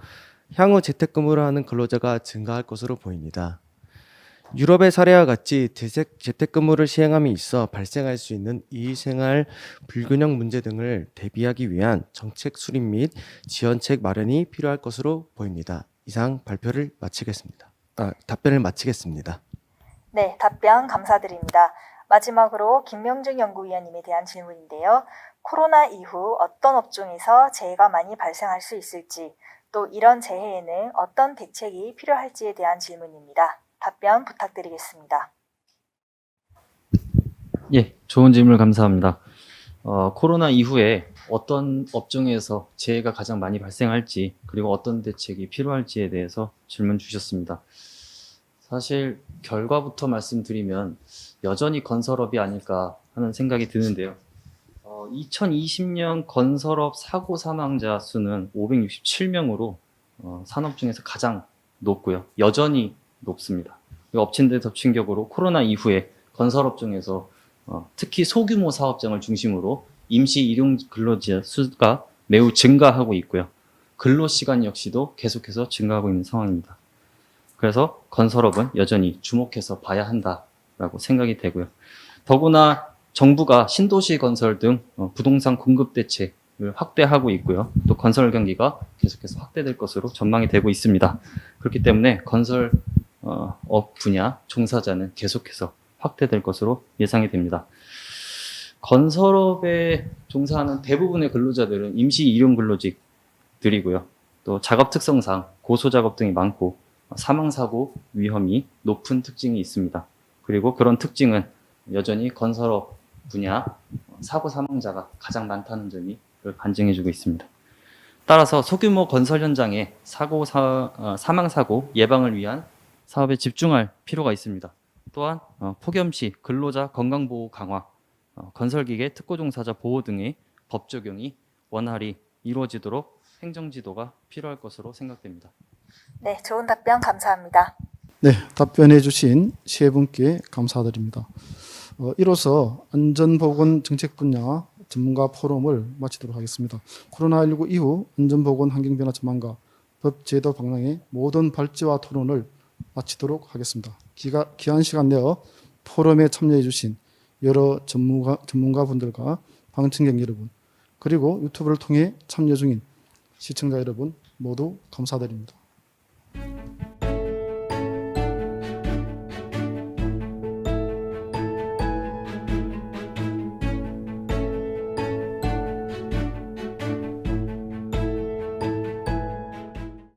I: 향후 재택근무를 하는 근로자가 증가할 것으로 보입니다. 유럽의 사례와 같이 재택근무를 시행함에 있어 발생할 수 있는 일생활 불균형 문제 등을 대비하기 위한 정책 수립 및 지원책 마련이 필요할 것으로 보입니다. 이상 답변을 마치겠습니다.
A: 네, 답변 감사드립니다. 마지막으로 김명중 연구위원님에 대한 질문인데요. 코로나 이후 어떤 업종에서 재해가 많이 발생할 수 있을지, 또 이런 재해에는 어떤 대책이 필요할지에 대한 질문입니다. 답변 부탁드리겠습니다.
J: 예, 좋은 질문 감사합니다. 코로나 이후에 어떤 업종에서 재해가 가장 많이 발생할지, 그리고 어떤 대책이 필요할지에 대해서 질문 주셨습니다. 사실 결과부터 말씀드리면 여전히 건설업이 아닐까 하는 생각이 드는데요. 2020년 건설업 사고 사망자 수는 567명으로 산업 중에서 가장 높고요. 여전히 높습니다. 엎친 데 덮친 격으로 코로나 이후에 건설업 중에서 특히 소규모 사업장을 중심으로 임시 일용 근로자 수가 매우 증가하고 있고요. 근로시간 역시도 계속해서 증가하고 있는 상황입니다. 그래서 건설업은 여전히 주목해서 봐야 한다라고 생각이 되고요. 더구나 정부가 신도시 건설 등 부동산 공급 대책을 확대하고 있고요. 또 건설 경기가 계속해서 확대될 것으로 전망이 되고 있습니다. 그렇기 때문에 건설업 분야 종사자는 계속해서 확대될 것으로 예상이 됩니다. 건설업에 종사하는 대부분의 근로자들은 임시 일용 근로직들이고요. 또 작업 특성상 고소작업 등이 많고 사망사고 위험이 높은 특징이 있습니다. 그리고 그런 특징은 여전히 건설업 분야 사고 사망자가 가장 많다는 점이 반증해주고 있습니다. 따라서 소규모 건설 현장의 사망사고 예방을 위한 사업에 집중할 필요가 있습니다. 또한 폭염시 근로자 건강보호 강화, 건설기계 특고 종사자 보호 등의 법 적용이 원활히 이루어지도록 행정지도가 필요할 것으로 생각됩니다.
A: 네, 좋은 답변 감사합니다.
B: 네, 답변해 주신 세 분께 감사드립니다. 이로써 안전보건 정책 분야 전문가 포럼을 마치도록 하겠습니다. 코로나19 이후 안전보건 환경변화 전망과 법 제도 방향의 모든 발제와 토론을 마치도록 하겠습니다. 귀한 시간 내어 포럼에 참여해 주신 여러 전문가분들과 방청객 여러분, 그리고 유튜브를 통해 참여 중인 시청자 여러분 모두 감사드립니다.